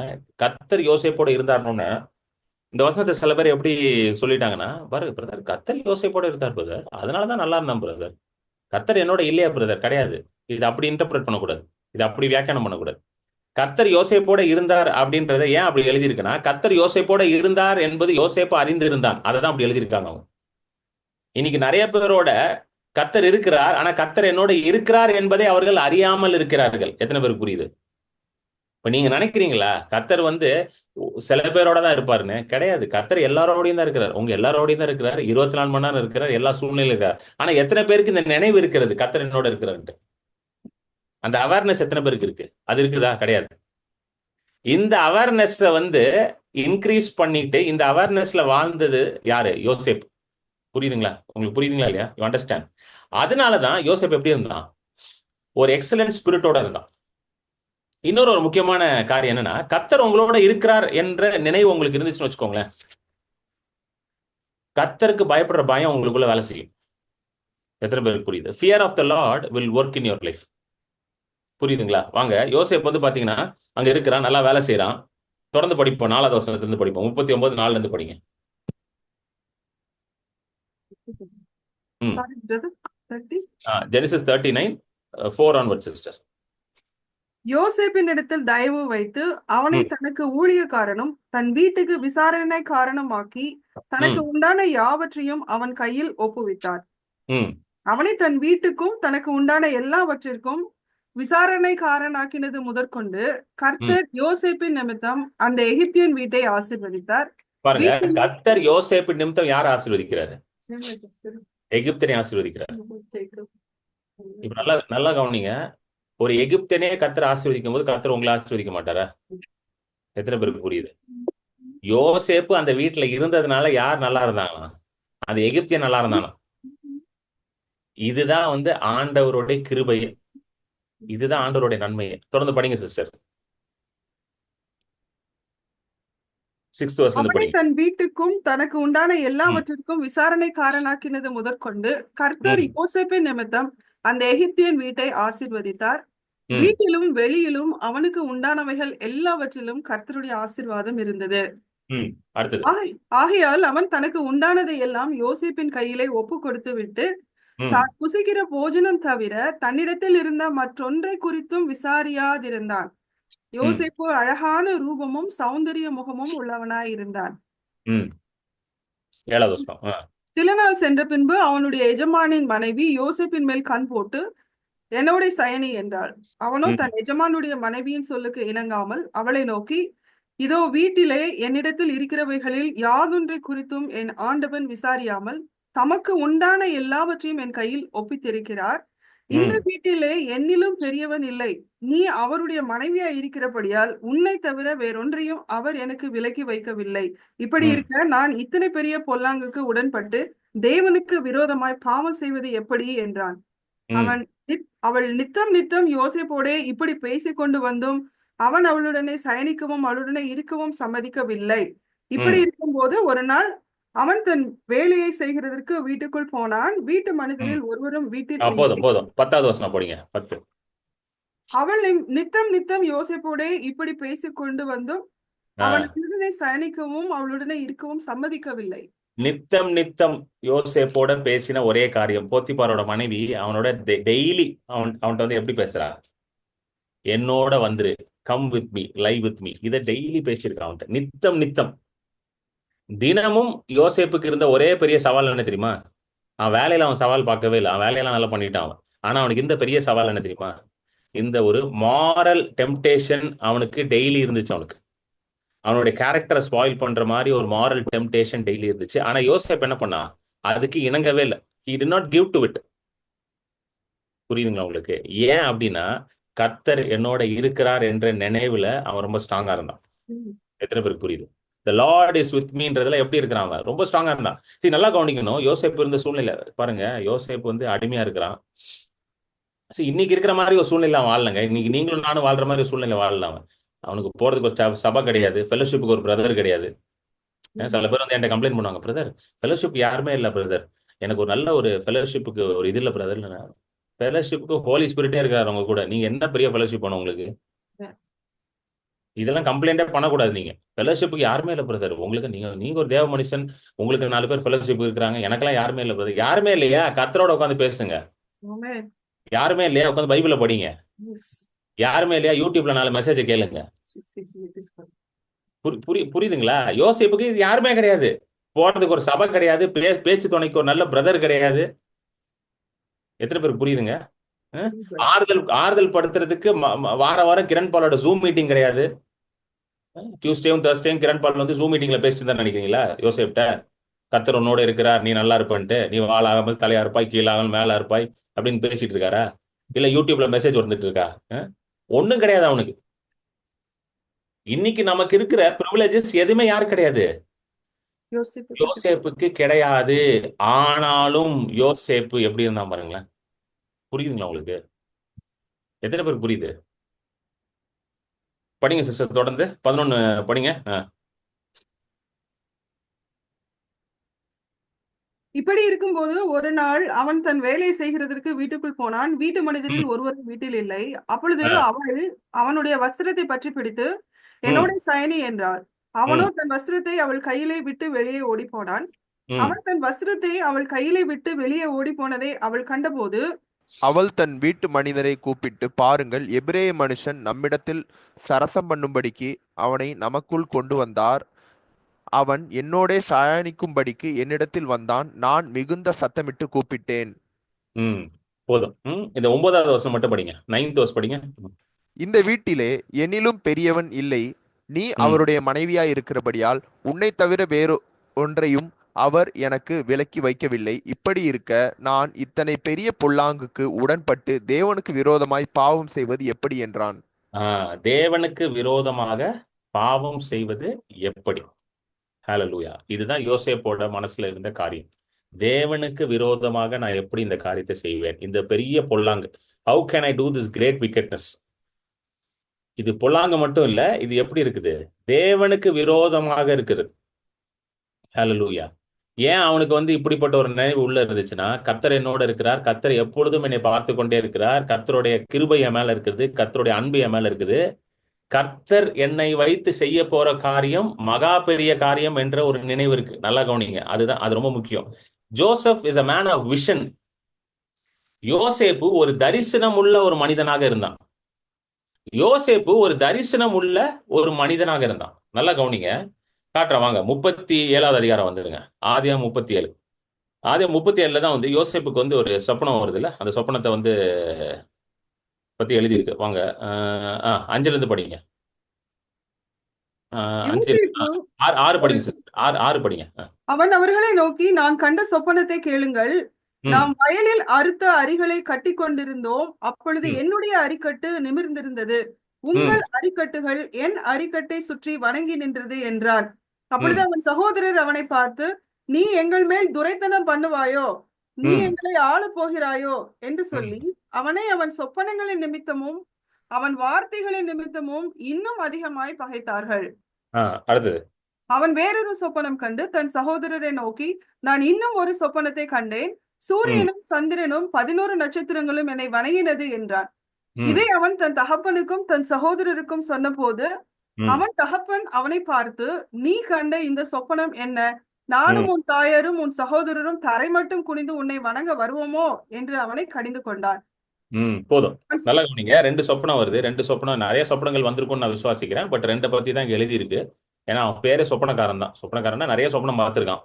கர்த்தர் யோசேப்போட இருந்தாருன்னு இந்த வசனத்தை சில பேர் எப்படி சொல்லிட்டாங்கன்னா, பாருங்க பிரதர், கர்த்தர் யோசேப்போட இருந்தார் பிரதர், அதனாலதான் நல்லா இருந்தான் பிரதர். கர்த்தர் என்னோட இல்லையா பிரதர்? கிடையாது. இது அப்படி இன்டர்பிரட் பண்ணக்கூடாது, இது அப்படி வியாக்கியானம் பண்ணக்கூடாது. கர்த்தர் யோசேப்போட இருந்தார் அப்படின்றத ஏன் அப்படி எழுதியிருக்குன்னா, கர்த்தர் யோசேப்போட இருந்தார் என்பது யோசேப்பு அறிந்திருந்தான், அதை தான் அப்படி எழுதியிருக்காங்க அவங்க. இன்னைக்கு நிறைய பேரோட கர்த்தர் இருக்கிறார், ஆனா கர்த்தர் என்னோட இருக்கிறார் என்பதை அவர்கள் அறியாமல் இருக்கிறார்கள். எத்தனை பேருக்கு புரியுது? இப்ப நீங்க நினைக்கிறீங்களா கர்த்தர் வந்து சில பேரோட தான் இருப்பாருன்னு? கிடையாது. கர்த்தர் எல்லாரோடையும் தான் இருக்கிறார், உங்க எல்லாரோடையும் தான் இருக்கிறார், 24 மணி நேரம் இருக்கிறார், எல்லா சூழ்நிலையும் இருக்கிறார். ஆனா எத்தனை பேருக்கு இந்த நினைவு இருக்கிறது கர்த்தர் என்னோட இருக்கிறார்? அந்த அவேர்னஸ் எத்தனை பேருக்கு இருக்கு? அது இருக்குதா? கிடையாது. இந்த அவேர்னஸ் வந்து இன்க்ரீஸ் பண்ணிட்டு இந்த அவேர்னஸ்ல வாழ்ந்தது யாரு? யோசேப். புரியுதுங்களா? உங்களுக்கு புரியுதுங்களா இல்லையா? You understand? அதனாலதான் யோசேப் எப்படி இருந்தான்? ஒரு எக்ஸலன்ட் ஸ்பிரிட்டோட இருந்தான். இன்னொரு ஒரு முக்கியமான காரியம் என்னன்னா, கர்த்தர் உங்களோட இருக்கிறார் என்ற நினைவு உங்களுக்கு இருந்துச்சுன்னு வச்சுக்கோங்களேன், கர்த்தருக்கு பயப்படுற பயம் உங்களுக்குள்ள வேலை செய்யும். எத்தனை பேருக்கு புரியுது? Fear of the Lord will work in your life. புரியுதுங்களா? வாங்க, யோசேப் வந்து பாத்தீங்கன்னா அங்க இருக்கிறான், நல்லா வேலை செய்யறான். தொடர்ந்து படிப்போம், 4வது வசனத்துல இருந்து படிப்போம். 39:4 இருந்து படிங்க. Sorry, brother. 30. Genesis 39, 4 onward sister. யோசேப்பினிடத்தில் தயவு வைத்து அவனை தனக்கு ஊழியக்காரனும் தன் வீட்டுக்கு விசாரணைக்காரனுமாக்கி தனக்கு உண்டான யாவற்றையும் அவன் கையில் ஒப்புவித்தார். அவனை தன் வீட்டுக்கும் தனக்கு உண்டான எல்லாவற்றிற்கும் விசாரணைக்காரனாக்கினது முதற்கொண்டு கர்த்தர் யோசேப்பின் நிமித்தம் அந்த எகிப்தியன் வீட்டை ஆசீர்வதித்தார். பாருங்க, கர்த்தர் யோசேப்பின் நிமித்தம் யாரை ஆசீர்வதிக்கிறாரு? எகிப்தியனை ஆசீர்வதிக்கிறார். இப்ப நல்லா நல்லா கவனிங்க. ஒரு எகிப்தியனே கர்த்தர் ஆசீர்வதிக்கும் போது கர்த்தர் உங்களை ஆசீர்வதிக்க மாட்டாரா? எத்தனை பேருக்கு புரியுது? யோசேப்பு அந்த வீட்டுல இருந்ததுனால யார் நல்லா இருந்தாங்களா? அந்த எகிப்தியன் நல்லா இருந்தானா? இதுதான் வந்து ஆண்டவருடைய கிருபையே, இதுதான் ஆண்டவருடைய நன்மையே. தொடர்ந்து படிங்க சிஸ்டர். 6th verse ல இருந்து அவனை படிங்க. தன் வீட்டுக்கும் தனக்கு உண்டான எல்லாவற்றிற்கும் விசாரணைக்காரனாக்கினது முதற்கொண்டு கர்த்தர் யோசேப்பின் நிமித்தம் அந்த எகிப்தியன் வீட்டை ஆசீர்வதித்தார். வீட்டிலும் வெளியிலும் அவனுக்கு உண்டானவைகள் எல்லாவற்றிலும் கர்த்தருடைய ஆசீர்வாதம் இருந்தது. அடுத்தது. ஆகையால் அவன் தனக்கு உண்டானதை எல்லாம் யோசேப்பின் கையிலே ஒப்பு கொடுத்து விட்டு தான் புசிக்கிற போஜனம் தவிர தன்னிடத்தில் இருந்த மற்றொன்றை குறித்தும் விசாரியாதிருந்தான். யோசேப்பு அழகான ரூபமும் சௌந்தரிய முகமும் உள்ளவனாய் இருந்தான். 7வது வசனம். சில நாள் சென்ற பின்பு அவனுடைய எஜமானின் மனைவி யோசேப்பின் மேல் கண் போட்டு என்னோட சயனி என்றாள். அவனோ தன் எஜமானுடைய மனைவியின் சொல்லுக்கு இணங்காமல் அவளை நோக்கி, இதோ வீட்டிலே என்னிடத்தில் இருக்கிறவைகளில் யாதொன்றை குறித்தும் என் ஆண்டவன் விசாரியாமல் தமக்கு உண்டான எல்லாவற்றையும் என் கையில் ஒப்பித்திருக்கிறார். இந்த வீட்டிலே என்னிலும் பெரியவன் இல்லை. நீ அவருடைய மனைவியா இருக்கிறபடியால் உன்னை தவிர வேறொன்றையும் அவர் எனக்கு விலக்கி வைக்கவில்லை. இப்படி இருக்க நான் இத்தனை பெரிய பொல்லாங்குக்கு உடன்பட்டு தேவனுக்கு விரோதமாய் பாவம் செய்வது எப்படி என்றான். அவள் நித்தம் நித்தம் யோசேப்போடே இப்படி பேசிக்கொண்டு வந்தும் அவன் அவளுடனே சயனிக்கவும் அவளுடனே இருக்கவும் சம்மதிக்கவில்லை. இப்படி இருக்கும்போது ஒரு நாள் அவன் தன் வேலையை செய்கிறதற்கு வீட்டுக்குள் போனான். வீட்டு மனிதரில் ஒருவரும் வீட்டில் போதும் போதும் 10வது வசனம் படிங்க. 10. அவள் நித்தம் நித்தம் யோசேப்போடே இப்படி பேசிக்கொண்டு வந்தும் அவளுடனே சயனிக்கவும் அவளுடனே இருக்கவும் சம்மதிக்கவில்லை. நித்தம் நித்தம் யோசேப்போட பேசின ஒரே காரியம், போத்திபாரோட மனைவி அவனோட டெய்லி அவன்கிட்ட வந்து எப்படி பேசுறா? என்னோட வந்துரு, come with me, live with me. இதை டெய்லி பேசியிருக்கான் அவன்கிட்ட, நித்தம் நித்தம். தினமும் யோசேப்புக்கு இருந்த ஒரே பெரிய சவால் என்ன தெரியுமா? அவன் வேலையில அவன் சவால் பார்க்கவே இல்லை, அவன் வேலையெல்லாம் நல்லா பண்ணிட்டான் அவன். ஆனா அவனுக்கு இந்த பெரிய சவால் என்ன தெரியுமா? இந்த ஒரு மாரல் டெம்டேஷன் அவனுக்கு டெய்லி இருந்துச்சு. அவனுடைய கேரக்டரை ஸ்பாயில் பண்ற மாதிரி ஒரு மாரல் டெம்டேஷன் டெய்லி இருந்துச்சு. ஆனா யோசேப் என்ன பண்ணா? அதுக்கு இணங்கவே இல்லை. He did not give to it. புரியுதுங்களா உங்களுக்கு? ஏன் அப்படின்னா, கர்த்தர் என்னோட இருக்கிறார் என்ற நினைவுல அவன் ரொம்ப ஸ்ட்ராங்கா இருந்தான். எத்தனை பேருக்கு புரியுது? The Lord is with meன்றதுல எப்படி இருக்கிறான்? அவன் ரொம்ப ஸ்ட்ராங்கா இருந்தான். சரி, நல்லா கவனிக்கணும். யோசேப் இருந்த சூழ்நிலை பாருங்க. யோசேப் வந்து அடிமையா இருக்கிறான். இன்னைக்கு இருக்கிற மாதிரி ஒரு சூழ்நிலை அவன் வாழலங்க. இன்னைக்கு நீங்களும் நானும் வாழ்ற மாதிரி ஒரு சூழ்நிலை வாழலாம் அவன். அவனுக்கு போறதுக்கு ஒரு சபை கிடையாது, ஃபெலோஷிப்புக்கு ஒரு பிரதர் கிடையாது. சில பேர் வந்து என்கிட்ட கம்ப்ளைண்ட் பண்ணுவாங்க, பிரதர் ஃபெலோஷிப் யாருமே இல்லை பிரதர், எனக்கு ஒரு நல்ல ஒரு ஃபெலோஷிப்புக்கு ஒரு இது இல்லை பிரதர். ஃபெலோஷிப்புக்கு ஹோலி ஸ்பிரிட்டே இருக்காரு அவங்க கூட, நீங்க என்ன பெரிய ஃபெலோஷிப் பண்ண உங்களுக்கு? இதெல்லாம் கம்ப்ளைண்டே பண்ணக்கூடாது. நீங்க ஃபெலோஷிப்புக்கு யாருமே இல்லை பிரதர் உங்களுக்கு, நீங்க நீங்க ஒரு தேவ மனுஷன், உங்களுக்கு 4 பேர் ஃபெலோஷிப் இருக்கிறாங்க, எனக்கெல்லாம் யாருமே இல்லை பிரதர். யாருமே இல்லையா? கர்த்தரோட உட்காந்து பேசுங்க. Amen. யாருமே இல்லையா? உட்காந்து பைபிளை படிங்க. Yes. யாருமே இல்லையா? யூடியூப்ல 4 மெசேஜை கேளுங்க. It is good. புரியுதுங்களா? யோசேப்புக்கு இது யாருமே கிடையாது, போறதுக்கு ஒரு சபை கிடையாது, பேச்சு துணைக்கு ஒரு நல்ல பிரதர் கிடையாது. எத்தனை பேருக்கு புரியுதுங்க? அஹ்? ஆறுதல் ஆறுதல் படுத்துறதுக்கு வார வாரம் கிரண் பாலோட ஜூம் மீட்டிங் கிடையாது. டியூஸ்டேவும் தேர்ஸ்டேயும் கிரண் பால் வந்து ஜூம் மீட்டிங்ல பேசிட்டு தான் நினைக்கிறீங்களா யோசேப்ட்ட? கர்த்தர் உன்னோட இருக்கிறார், நீ நல்லா இருப்பன்ட்டு, நீ வாழாமல் தலையா இருப்பாய், கீழாமல் மேலா இருப்பாய் அப்படின்னு பேசிட்டு இருக்காரா? இல்ல யூடியூப்ல மெசேஜ் வந்துட்டு இருக்கா? ஒண்ணும் கிடையாது அவனுக்கு. இன்னைக்கு நமக்கு இருக்கிற ப்ரிவிலேஜஸ் எதுவுமே யாரு கிடையாது? யோசிப்பு யோசேப்புக்கு கிடையாது. ஆனாலும் யோசேப்பு எப்படி இருந்தா பாருங்களேன். புரியுதுங்களா உங்களுக்கு? எத்தனை பேருக்கு புரியுது? படிங்க சிஸ்டர், தொடர்ந்து 11 படிங்க. இப்படி இருக்கும்போது ஒரு நாள் அவன் தன் வேலையை செய்கிறதற்கு வீட்டுக்குள் போனான். வீட்டு மனிதரில் ம், ஒருவரும் வீட்டில் இல்லை. அப்பொழுது ஆ, அவள் அவனுடைய வஸ்திரத்தை பற்றி பிடித்து, என்னோட ம், சயனி என்றாள். அவனோ ம், தன் வஸ்திரத்தை அவள் கையிலே விட்டு வெளியே ஓடி போனான். ம், அவன் தன் வஸ்திரத்தை அவள் கையிலே விட்டு வெளியே ஓடி போனதை அவள் கண்டபோது, அவள் தன் வீட்டு மனிதரை கூப்பிட்டு, பாருங்கள், எபிரேய மனுஷன் நம்மிடத்தில் சரசம் பண்ணும்படிக்கு அவனை நமக்குள் கொண்டு வந்தார். அவன் என்னோடே சயனிக்கும்படிக்கு என்னிடத்தில் வந்தான். நான் மிகுந்த சத்தமிட்டு கூப்பிட்டேன். ம். போதும். இந்த 9வது வருஷம் மட்டும் படிங்க. 9th வருஷம் படிங்க. இந்த வீட்டிலே என்னிலும் பெரியவன் இல்லை. நீ ம், அவருடைய மனைவியாய் இருக்கிறபடியால் உன்னை தவிர வேறு ஒன்றையும் அவர் எனக்கு விலக்கி வைக்கவில்லை. இப்படி இருக்க நான் இத்தனை பெரிய பொல்லாங்குக்கு உடன்பட்டு தேவனுக்கு விரோதமாய் பாவம் செய்வது எப்படி என்றான். தேவனுக்கு விரோதமாக பாவம் செய்வது எப்படி? ஹalleluya. இதுதான் யோசேப்போட மனசுல இருந்த காரியம். தேவனுக்கு விரோதமாக நான் எப்படி இந்த காரியத்தை செய்வேன்? இந்த பெரிய பொல்லாங்கு. How can I do this great wickedness? இது பொல்லாங்கு மட்டும் இல்ல, இது எப்படி இருக்குது? தேவனுக்கு விரோதமாக இருக்கிறது. ஹalleluya. ஏன் அவனுக்கு வந்து இப்படிப்பட்ட ஒரு நினைவு உள்ள இருந்துச்சுன்னா, கர்த்தர் என்னோட இருக்கிறார், கர்த்தர் எப்பொழுதும் என்னை பார்த்து கொண்டே இருக்கிறார், கர்த்தருடைய கிருபை என் மேல இருக்குது, கர்த்தருடைய அன்பு என் மேல இருக்குது, கர்த்தர் என்னை வைத்து செய்ய போற காரியம் மகா பெரிய காரியம் என்ற ஒரு நினைவு இருக்கு. நல்லா கவனிங்க, அதுதான் அது ரொம்ப முக்கியம். Joseph is a man of vision. யோசேப்பு ஒரு தரிசனம் உள்ள ஒரு மனிதனாக இருந்தான். யோசேப்பு ஒரு தரிசனம் உள்ள ஒரு மனிதனாக இருந்தான். நல்லா கவனிங்க, காட்டுறேன் வாங்க. 37வது அதிகாரம் வந்துருங்க. ஆதியாகமம் 37. ஆதியாகமம் 37ல தான் வந்து யோசேப்புக்கு வந்து ஒரு சொப்பனம் வருது இல்ல, அந்த சொப்பனத்தை வந்து பத்தி எழுதியிருக்கு. வாங்க 5ல இருந்து படிங்க. 5 யோசேப்பு 6 படிங்க சிஸ்டர். 6 படிங்க. அவன் அவர்களை நோக்கி, நான் கண்ட சொப்பனத்தை கேளுங்கள். நாம் ம், வயலில் அறுத்த அரிகளை கட்டி கொண்டிருந்தோம். அப்பொழுது ம், என்னுடைய அரிக்கட்டு நிமிர்ந்திருந்தது. ம், உங்கள் அரிக்கட்டுகள் என் அரிக்கட்டை சுற்றி வணங்கி நின்றது என்றான். அப்பொழுது ம், அவன் சகோதரர் அவனை பார்த்து, நீ எங்கள் மேல் துரைத்தனம் பண்ணுவாயோ, நீ ம், எங்களை ஆளப் போகிறாயோ என்று ம். சொல்லி அவனை அவன் சொப்பனங்களின் நிமித்தமும் அவன் வார்த்தைகளின் நிமித்தமும் இன்னும் அதிகமாய் பகைத்தார்கள். அடுத்தது. அவன் வேறொரு சொப்பனம் கண்டு தன் சகோதரரை நோக்கி, நான் இன்னும் ஒரு சொப்பனத்தை கண்டேன். ம், சூரியனும் சந்திரனும் 11 நட்சத்திரங்களும் என்னை வணங்கினது என்றான். ம், இதை அவன் தன் தகப்பனுக்கும் தன் சகோதரருக்கும் சொன்னபோது, ம், அவன் தகப்பன் அவனை பார்த்து, நீ கண்ட இந்த சொப்பனம் என்ன? நானும் ம், உன் தாயாரும் உன் சகோதரரும் தரை மட்டும் குனிந்து உன்னை வணங்க வருவோமோ என்று அவனை கடிந்து கொண்டான். போதும். நல்லா கவனிங்க. 2 சொப்பனம் வருது. 2 சொப்பனம், நிறைய சொப்பனங்கள் வந்திருக்கும்னு நான் விசுவாசிக்கிறேன். பட் 2 பத்தி தான் இங்க எழுதியிருக்கு. ஏன்னா அவன் பேரே சொப்பனக்காரன் தான். சொப்பனக்காரன்னா நிறைய சொப்பனம் பார்த்திருக்கான்.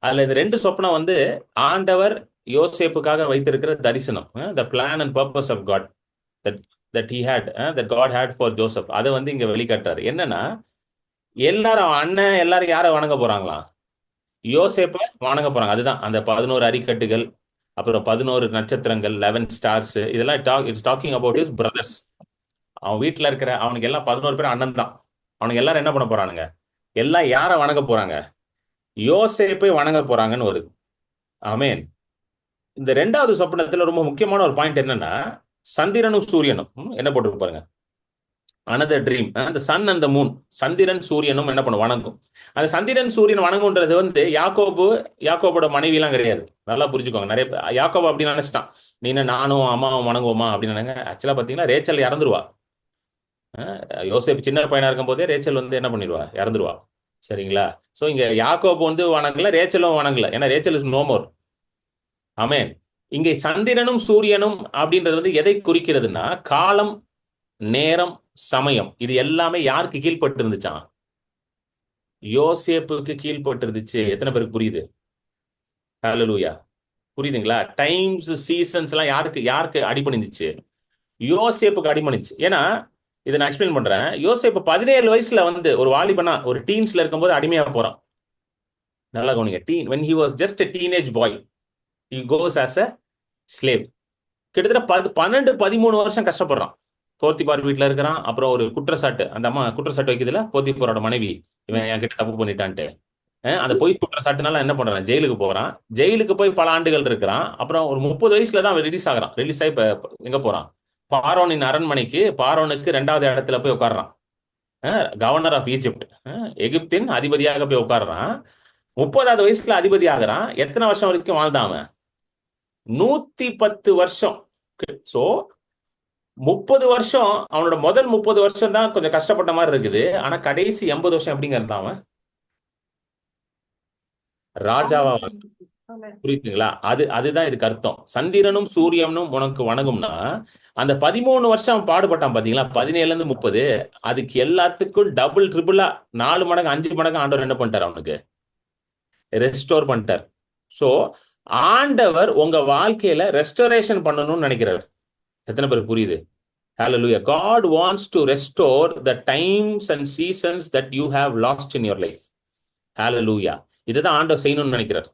அதுல இந்த 2 சொப்பனம் வந்து ஆண்டவர் யோசேப்புக்காக வைத்திருக்கிற தரிசனம். The plan and purpose of God that that he had that God had for Joseph. அதை வந்து இங்க வெளிக்காட்டுறாரு. என்னன்னா, எல்லாரும் அண்ணன் எல்லாரும் யாரை வணங்க போறாங்களாம்? யோசேப்பை வணங்க போறாங்க. அதுதான் அந்த 11 அரிக்கட்டுகள், அப்புறம் 11 நட்சத்திரங்கள், 11 ஸ்டார்ஸ், இதெல்லாம் it's talking about his brothers. அவன் வீட்டுல இருக்கிற அவனுக்கு எல்லாம் 11 பேர் அண்ணன் தான். அவனுக்கு எல்லாரும் என்ன பண்ண போறானுங்க? எல்லாம் யாரை வணங்க போறாங்க? யோசேப்பை வணங்க போறாங்கன்னு வருது. ஆமென். இந்த 2வது சொப்பனத்துல ரொம்ப முக்கியமான ஒரு பாயிண்ட் என்னன்னா, சந்திரனும் சூரியனும் என்ன போட்டு பாருங்க, அனதர் ட்ரீம். அந்த சன் அந்த மூன், சந்திரன் சூரியனும் என்ன பண்ணும், வணங்கும். அந்த சந்திரன் சூரியன் வணங்கும்ன்றது வந்து யாக்கோபோட மனைவி எல்லாம் கிடையாது. நல்லா புரிஞ்சுக்கோங்க. நிறைய யாக்கோபு அப்படின்னு நினைச்சிட்டான், நீ என்ன நானும் அம்மாவும் வணங்குவோமா அப்படின்னு நினைங்க. ஆக்சுவலா பாத்தீங்கன்னா ரேச்சல் இறந்துருவா. யோசேப்பு சின்ன பையனா இருக்கும் போதே ரேச்சல் வந்து என்ன பண்ணிடுவா, இறந்துருவா. சரிங்களா? சோ இங்க யாக்கோபு வந்து வணங்கல, ரேச்சலும் வணங்கல. ஏன்னா ரேச்சல் இஸ் நோ மோர். ஆமென். இங்கே சந்திரனும் சூரியனும் அப்படின்றது வந்து எதை குறிக்கிறதுனா, காலம், நேரம், சமயம், இது எல்லாமே யாருக்கு கீழ்பட்டு இருந்துச்சான்? யோசேப்புக்கு கீழ்பட்டு இருந்துச்சு. எத்தனை பேருக்கு புரியுது? ஹalleluya. புரியுதுங்களா? டைம்ஸ், சீசன்ஸ் எல்லாம் யாருக்கு யாருக்கு அடிபணிஞ்சிச்சு? யோசேப்புக்கு அடிபணிச்சு. ஏன்னா இதை நான் எக்ஸ்பிளைன் பண்றேன். யோசேப்பு 17 வயசுல வந்து ஒரு வாலிபனா, ஒரு டீன்ஸ்ல இருக்கும்போது அடிமையா போறான். நல்லா கவனிங்க. when he was just a teenage boy, he goes as a slave. கிட்டத்தட்ட 12-13 வருஷம் கஷ்டப்படுறான். போத்திபார் வீட்டுல இருக்கிறான். அப்புறம் ஒரு குற்றச்சாட்டு, அந்த அம்மா குற்றச்சாட்டு வைக்குதுல, போத்திபாரோட மனைவி, இவன் என் கிட்ட தப்பு பண்ணிட்டான்ட்டு. அந்த பொய் குற்றச்சாட்டுனால என்ன பண்றான், ஜெயிலுக்கு போறான். ஜெயிலுக்கு போய் பல ஆண்டுகள் இருக்கிறான். அப்புறம் ஒரு 30 வயசுல தான் ரிலீஸ் ஆகுறான். ரிலீஸ் ஆகி எங்க போறான், பார்வோனின் அரண்மனைக்கு, பார்வோனுக்கு 2வது இடத்துல போய் உட்கார்றான். கவர்னர் ஆஃப் ஈஜிப்ட், எகிப்தின் அதிபதியாக போய் உட்கார்றான். 30வது வயசுல அதிபதி ஆகுறான். எத்தனை வருஷம் வரைக்கும் வாழ்ந்தான் அவன்? 110 வருஷம். சோ 30 வருஷம், அவனோட முதல் 30 வருஷம் தான் கொஞ்சம் கஷ்டப்பட்ட மாதிரி இருக்குது. ஆனா கடைசி 80 வருஷம் எப்படிங்க இருந்தான் அவன்? ராஜாவா. புரியுதுங்களா? அதுதான் இதுக்கு அர்த்தம். சந்திரனும் சூரியனும் உனக்கு வணங்கும்னா, அந்த 13 வருஷம் பாடுபட்டான் பாத்தீங்களா, 17ல இருந்து 30, அதுக்கு எல்லாத்துக்கும் டபுள் ட்ரிபிளா 4 மடங்கு 5 மடங்கு ஆண்டவர் என்ன பண்ணிட்டார், அவனுக்கு ரெஸ்டோர் பண்ணிட்டார். சோ ஆண்டவர் உங்க வாழ்க்கையில ரெஸ்டோரேஷன் பண்ணணும்னு நினைக்கிறார். எத்தனை பேருக்கு புரியுது? Hallelujah. God wants to restore the times and seasons that you have lost in your life. Hallelujah. இதுதான் ஆண்டவர் செய்யணும்னு நினைக்கிறார்.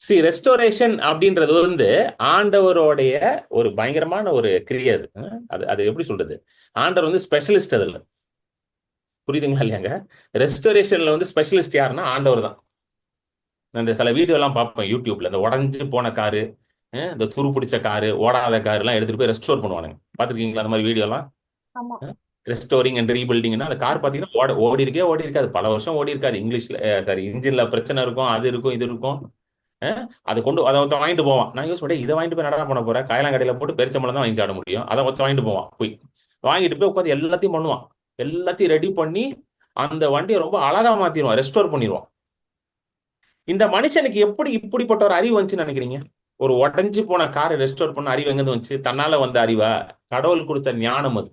See, ரெஸ்டோரேஷன் அப்படின்றது வந்து ஆண்டவருடைய ஒரு பயங்கரமான ஒரு கிரியை. அது எப்படி சொல்றது, ஆண்டவர் வந்து ஸ்பெஷலிஸ்ட் அதுல. புரியுதுங்களா இல்லையாங்க? ரெஸ்டோரேஷன்ல வந்து ஸ்பெஷலிஸ்ட் யாருன்னா ஆண்டவர் தான். இந்த சில வீடியோ எல்லாம் பார்ப்பேன் யூடியூப்ல, இந்த உடஞ்சு போன காரு, இந்த துரு பிடிச்ச காரு, ஓடாத காரு எல்லாம் எடுத்துட்டு போய் ரெஸ்டோர் பண்ணுவானுங்க. பாத்துருக்கீங்களா அந்த மாதிரி வீடியோ எல்லாம்? ரெஸ்டோரிங் அண்ட் ரீபில்டிங்னா அந்த கார் பாத்தீங்கன்னா ஓடி இருக்காது, பல வருஷம் ஓடி இருக்காது. இங்கிலீஷ்ல சாரி, இன்ஜின்ல பிரச்சனை இருக்கும், அது இருக்கும், இது இருக்கும். அதை ஒருத்தன் வாங்கிட்டு போவான். நான் யோசிச்சு, இதை வாங்கிட்டு போய் நடா பண்ண போறேன், காயலாம் கடையில போட்டு பெருச்சம்பளம் தான் வாங்கி சாட முடியும். அதை ஒருத்தன் வாங்கிட்டு போவான், போய் வாங்கிட்டு போய் உட்காந்து எல்லாத்தையும் பண்ணுவான். எல்லாத்தையும் ரெடி பண்ணி அந்த வண்டியை ரொம்ப அழகா மாத்திடுவான், ரெஸ்டோர் பண்ணிடுவான். இந்த மனுஷனுக்கு எப்படி இப்படிப்பட்ட ஒரு அறிவு வந்துச்சுன்னு நினைக்கிறீங்க? ஒரு உடஞ்சு போன காரை ரெஸ்டோர் பண்ண அறிவு எங்க வந்துச்சு? தன்னால வந்த அறிவா? கடவுள் கொடுத்த ஞானம் அது.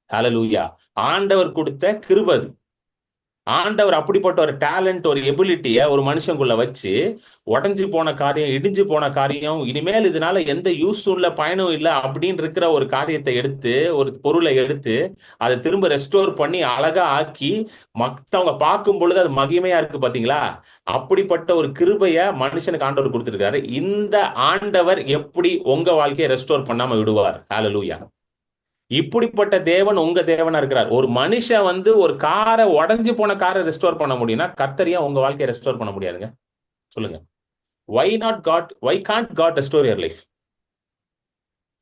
ஹalleluya. ஆண்டவர் கொடுத்த கிருபை அது. ஆண்டவர் அப்படிப்பட்ட ஒரு டேலண்ட், ஒரு எபிலிட்டியை ஒரு மனுஷனுக்குள்ள வச்சு, உடஞ்சு போன காரியம், இடிஞ்சு போன காரியம், இனிமேல் இதனால எந்த யூஸும் இல்லை, பயனும் இல்லை அப்படின்னு இருக்கிற ஒரு காரியத்தை எடுத்து, ஒரு பொருளை எடுத்து அதை திரும்ப ரெஸ்டோர் பண்ணி அழகா ஆக்கி மத்தவங்க பார்க்கும் பொழுது அது மகிமையா இருக்கு பாத்தீங்களா? அப்படிப்பட்ட ஒரு கிருபைய மனுஷனுக்கு ஆண்டவர் கொடுத்திருக்காரு. இந்த ஆண்டவர் எப்படி உங்க வாழ்க்கையை ரெஸ்டோர் பண்ணாம விடுவார்? ஹalleluya. இப்படிப்பட்ட தேவன் உங்க தேவனா இருக்கிறார். ஒரு மனுஷன் வந்து ஒரு காரை, உடஞ்சு போன காரை ரெஸ்டோர் பண்ண முடியும்னா, கர்த்தரியா உங்க வாழ்க்கையை ரெஸ்டோர் பண்ண முடியாதுங்க? சொல்லுங்க. why can't God restore your life?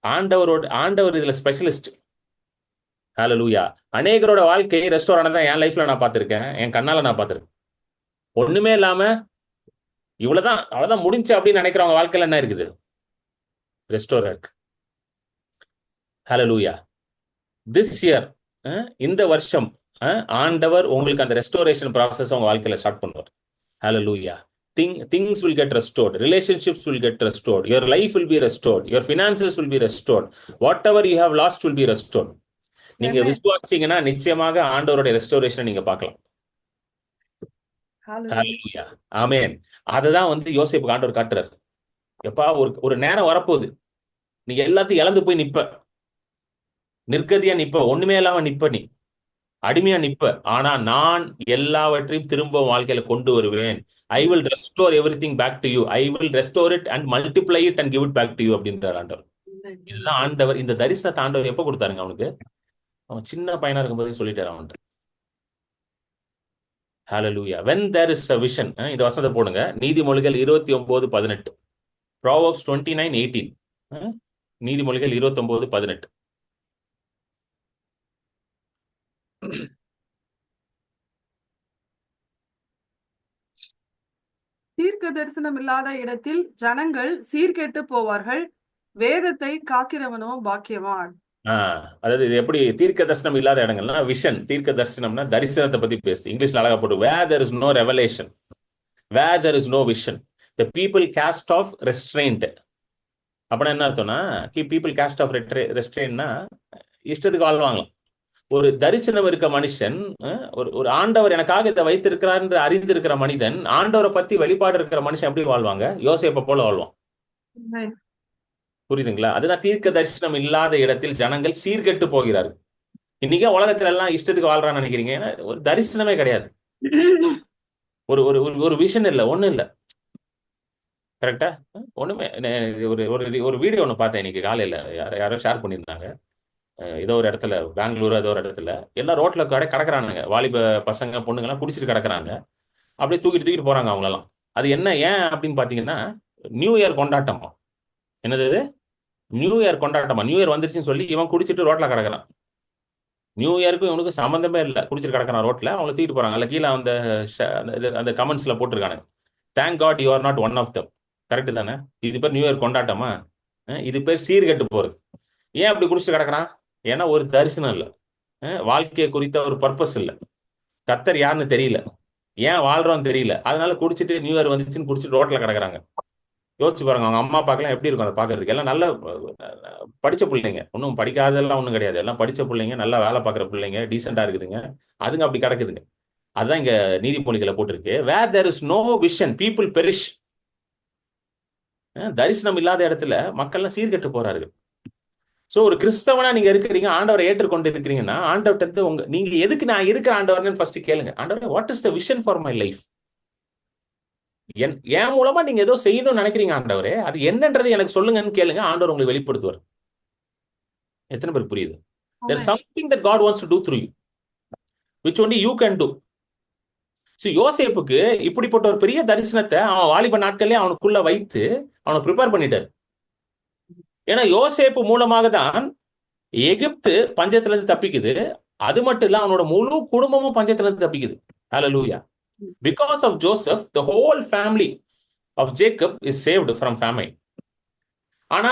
ஆண்டவர் இதுல ஸ்பெஷலிஸ்ட். ஹalleluya. அநேகரோட வாழ்க்கையை ரெஸ்டோர் ஆனதான் என் லைஃப்ல நான் பார்த்திருக்கேன், என் கண்ணால நான் பார்த்திருக்கேன். ஒண்ணுமே இல்லாம இவ்வளவுதான், அவ்வளவுதான் முடிஞ்சு அப்படின்னு நினைக்கிறவங்க வாழ்க்கையில என்ன இருக்குது? ரெஸ்டோர் இருக்கு. ஹalleluya. திஸ் இயர், இந்த வருஷம் ஆண்டவர் உங்களுக்கு அந்த ரெஸ்டோரேஷன் ப்ராசஸ் உங்க வாழ்க்கையில ஸ்டார்ட் பண்ணுவார். ஹalleluya. Things will get restored, relationships will get restored, your life will be restored, your finances will be restored, whatever you have lost will be restored. நீங்க விசுவாசிங்கன்னா நிச்சயமாக ஆண்டவருடைய ரெஸ்டோரேஷனை நீங்க பார்க்கலாம். ஹalleluya. ஆமென். அததான் வந்து யோசேப்புக்கு ஆண்டவர் காட்டுறார். எப்பா, ஒரு நேரம் வரப்போகுது, நீ எல்லாத்தையும் இழந்து போய் நிப்ப, நிர்கதியா நிப்ப, ஒண்ணுமே இல்லாம நிப்ப, நீ அடிமையா நிப்ப. ஆனா நான் எல்லாவற்றையும் திரும்ப வாழ்க்கையில கொண்டு வருவேன். I will restore everything back to you, I will restore it and multiply it and give it back to you அப்படின்றார் ஆண்டவர். இதுதான் ஆண்டவர். இந்த தரிசனத்தை ஆண்டவர் எப்ப கொடுத்தாருங்க அவனுக்கு? அவன் சின்ன பையனா இருக்கும்போதே சொல்லிட்டாரு அவன்கிட்ட. ஹalleluya. when there is a vision, இந்த வசனத்தை போடுங்க, நீதிமொழிகள் 29:18, Proverbs 29:18. நீதிமொழிகள் 29:18. தீர்க்க தரிசனம் இல்லாத இடத்தில் ஜனங்கள் சீர்கெட்டு போவார்கள், வேதத்தை காக்கிறவனோ பாக்கியவான். அதாவது இது எப்படி தீர்க்க தரிசனம் இல்லாத இடங்கள்னா விஷன். தீர்க்க தரிசனம்னா தரிசனத்தை பத்தி பேசுது. இங்கிலீஷ்ல அழகா போட்டு வேர் there is no revelation, where there is no vision, the people cast off restraint. அப்படின்னா என்ன அர்த்தம்னா people cast off restraintனா இஷ்டத்துக்கு வாழ்வாங்களாம். ஒரு தரிசனம் இருக்க மனுஷன், ஒரு ஆண்டவர் எனக்காக இதை வைத்திருக்கிறார் என்று அறிந்திருக்கிற மனிதன், ஆண்டவரை பத்தி வெளிப்பாடு இருக்கிற மனுஷன் எப்படி வாழ்வாங்க? யோசேப்பை போல வாழ்வான். Amen. புரியுதுங்களா? அதுதான் தீர்க்க தரிசனம் இல்லாத இடத்தில் ஜனங்கள் சீர்கெட்டு போகிறார்கள். இன்னைக்கு உலகத்துல எல்லாம் இஷ்டத்துக்கு வாழ்றான்னு நினைக்கிறீங்க. ஏன்னா ஒரு தரிசனமே கிடையாது. ஒரு ஒரு ஒரு விஷன் இல்லை, ஒண்ணும் இல்லை. கரெக்டா? ஒண்ணுமே ஒரு வீடியோ ஒன்று பார்த்தேன் இன்னைக்கு காலையில. யாரோ ஷேர் பண்ணியிருந்தாங்க. ஏதோ ஒரு இடத்துல, பெங்களூர் ஏதோ ஒரு இடத்துல எல்லாம் ரோட்ல கிடக்குறானுங்க. வாலிப பசங்க பொண்ணுங்கெல்லாம் குடிச்சிட்டு கிடக்குறாங்க. அப்படியே தூக்கிட்டு போறாங்க அவங்களெல்லாம். அது என்ன ஏன் அப்படின்னு பாத்தீங்கன்னா, நியூ இயர் கொண்டாட்டமா. என்னது இது? நியூ இயர் கொண்டாட்டமா. நியூ இயர் வந்துருச்சுன்னு சொல்லி இவன் குடிச்சிட்டு ரோட்ல கிடக்குறான். நியூ இயருக்கும் இவனுக்கு சம்மந்தமே இல்லை. குடிச்சிட்டு கிடக்குறான் ரோட்ல. அவங்கள தூக்கிட்டு போறாங்க. அதில் கீழே அந்த கமெண்ட்ஸ்ல போட்டிருக்கானுங்க, thank God you are not one of them. Correct தானே? இது பேர் நியூ இயர் கொண்டாட்டமா? இது பேர் சீர்கெட்டு போறது. ஏன் அப்படி குடிச்சிட்டு கிடக்குறான்? ஏன்னா ஒரு தரிசனம் இல்லை, வாழ்க்கையை குறித்த ஒரு பர்பஸ் இல்லை, கர்த்தர் யாருன்னு தெரியல, ஏன் வாழ்றோன்னு தெரியல. அதனால குடிச்சிட்டு நியூ இயர் வந்துச்சுன்னு குடிச்சிட்டு ரோட்ல கிடக்குறாங்க. யோசிச்சு பாருங்க, அவங்க அம்மா அப்பாக்கெல்லாம் எப்படி இருக்கும் அதை பார்க்கறதுக்கு. எல்லாம் நல்ல படிச்ச பிள்ளைங்க, ஒன்றும் படிக்காதெல்லாம் ஒன்றும் கிடையாது. எல்லாம் படிச்ச பிள்ளைங்க, நல்லா வேலை பார்க்குற பிள்ளைங்க, டீசெண்டா இருக்குதுங்க. அதுங்க அப்படி கிடக்குதுங்க. அதுதான் இங்க நீதிமொழிகளை போட்டிருக்கு, where there is no vision people perish. தரிசனம் இல்லாத இடத்துல மக்கள்லாம் சீர்கெட்டு போறாரு. சோ ஒரு கிறிஸ்தவனா நீங்க இருக்கிறீங்க, ஆண்டவரை ஏற்றுக்கொண்டு இருக்கிறீங்கன்னா, ஆண்டவர்கிட்ட நீங்க எதுக்கு நான் இருக்கிற ஆண்டவர்னு ஃபர்ஸ்ட் கேளுங்க. ஆண்டவரே, what is the vision for my life? என் மூலமா நீங்க ஏதோ செய்யணும்னு நினைக்கிறீங்க ஆண்டவரே, அது என்னன்றது எனக்கு சொல்லுங்கன்னு கேளுங்க. ஆண்டவர் உங்களுக்கு வெளிப்படுத்துவார். எத்தனை பேர் புரியுது? There is something that God wants to do through you, which only you can do. So யோசேப்புக்கு இப்படிப்பட்ட ஒரு பெரிய தரிசனத்தை அவன் வாலிப நாட்களே அவனுக்குள்ள வைத்து அவனை ப்ரிப்பேர் பண்ணிட்டார். ஏன்னா யோசேப்பு மூலமாக தான் எகிப்து பஞ்சத்திலிருந்து தப்பிக்குது. அது மட்டும் இல்ல, அவனோட முழு குடும்பமும் பஞ்சத்திலிருந்து தப்பிக்குது. Hallelujah. Because of Joseph, the whole family of Jacob is saved from famine. ஆனா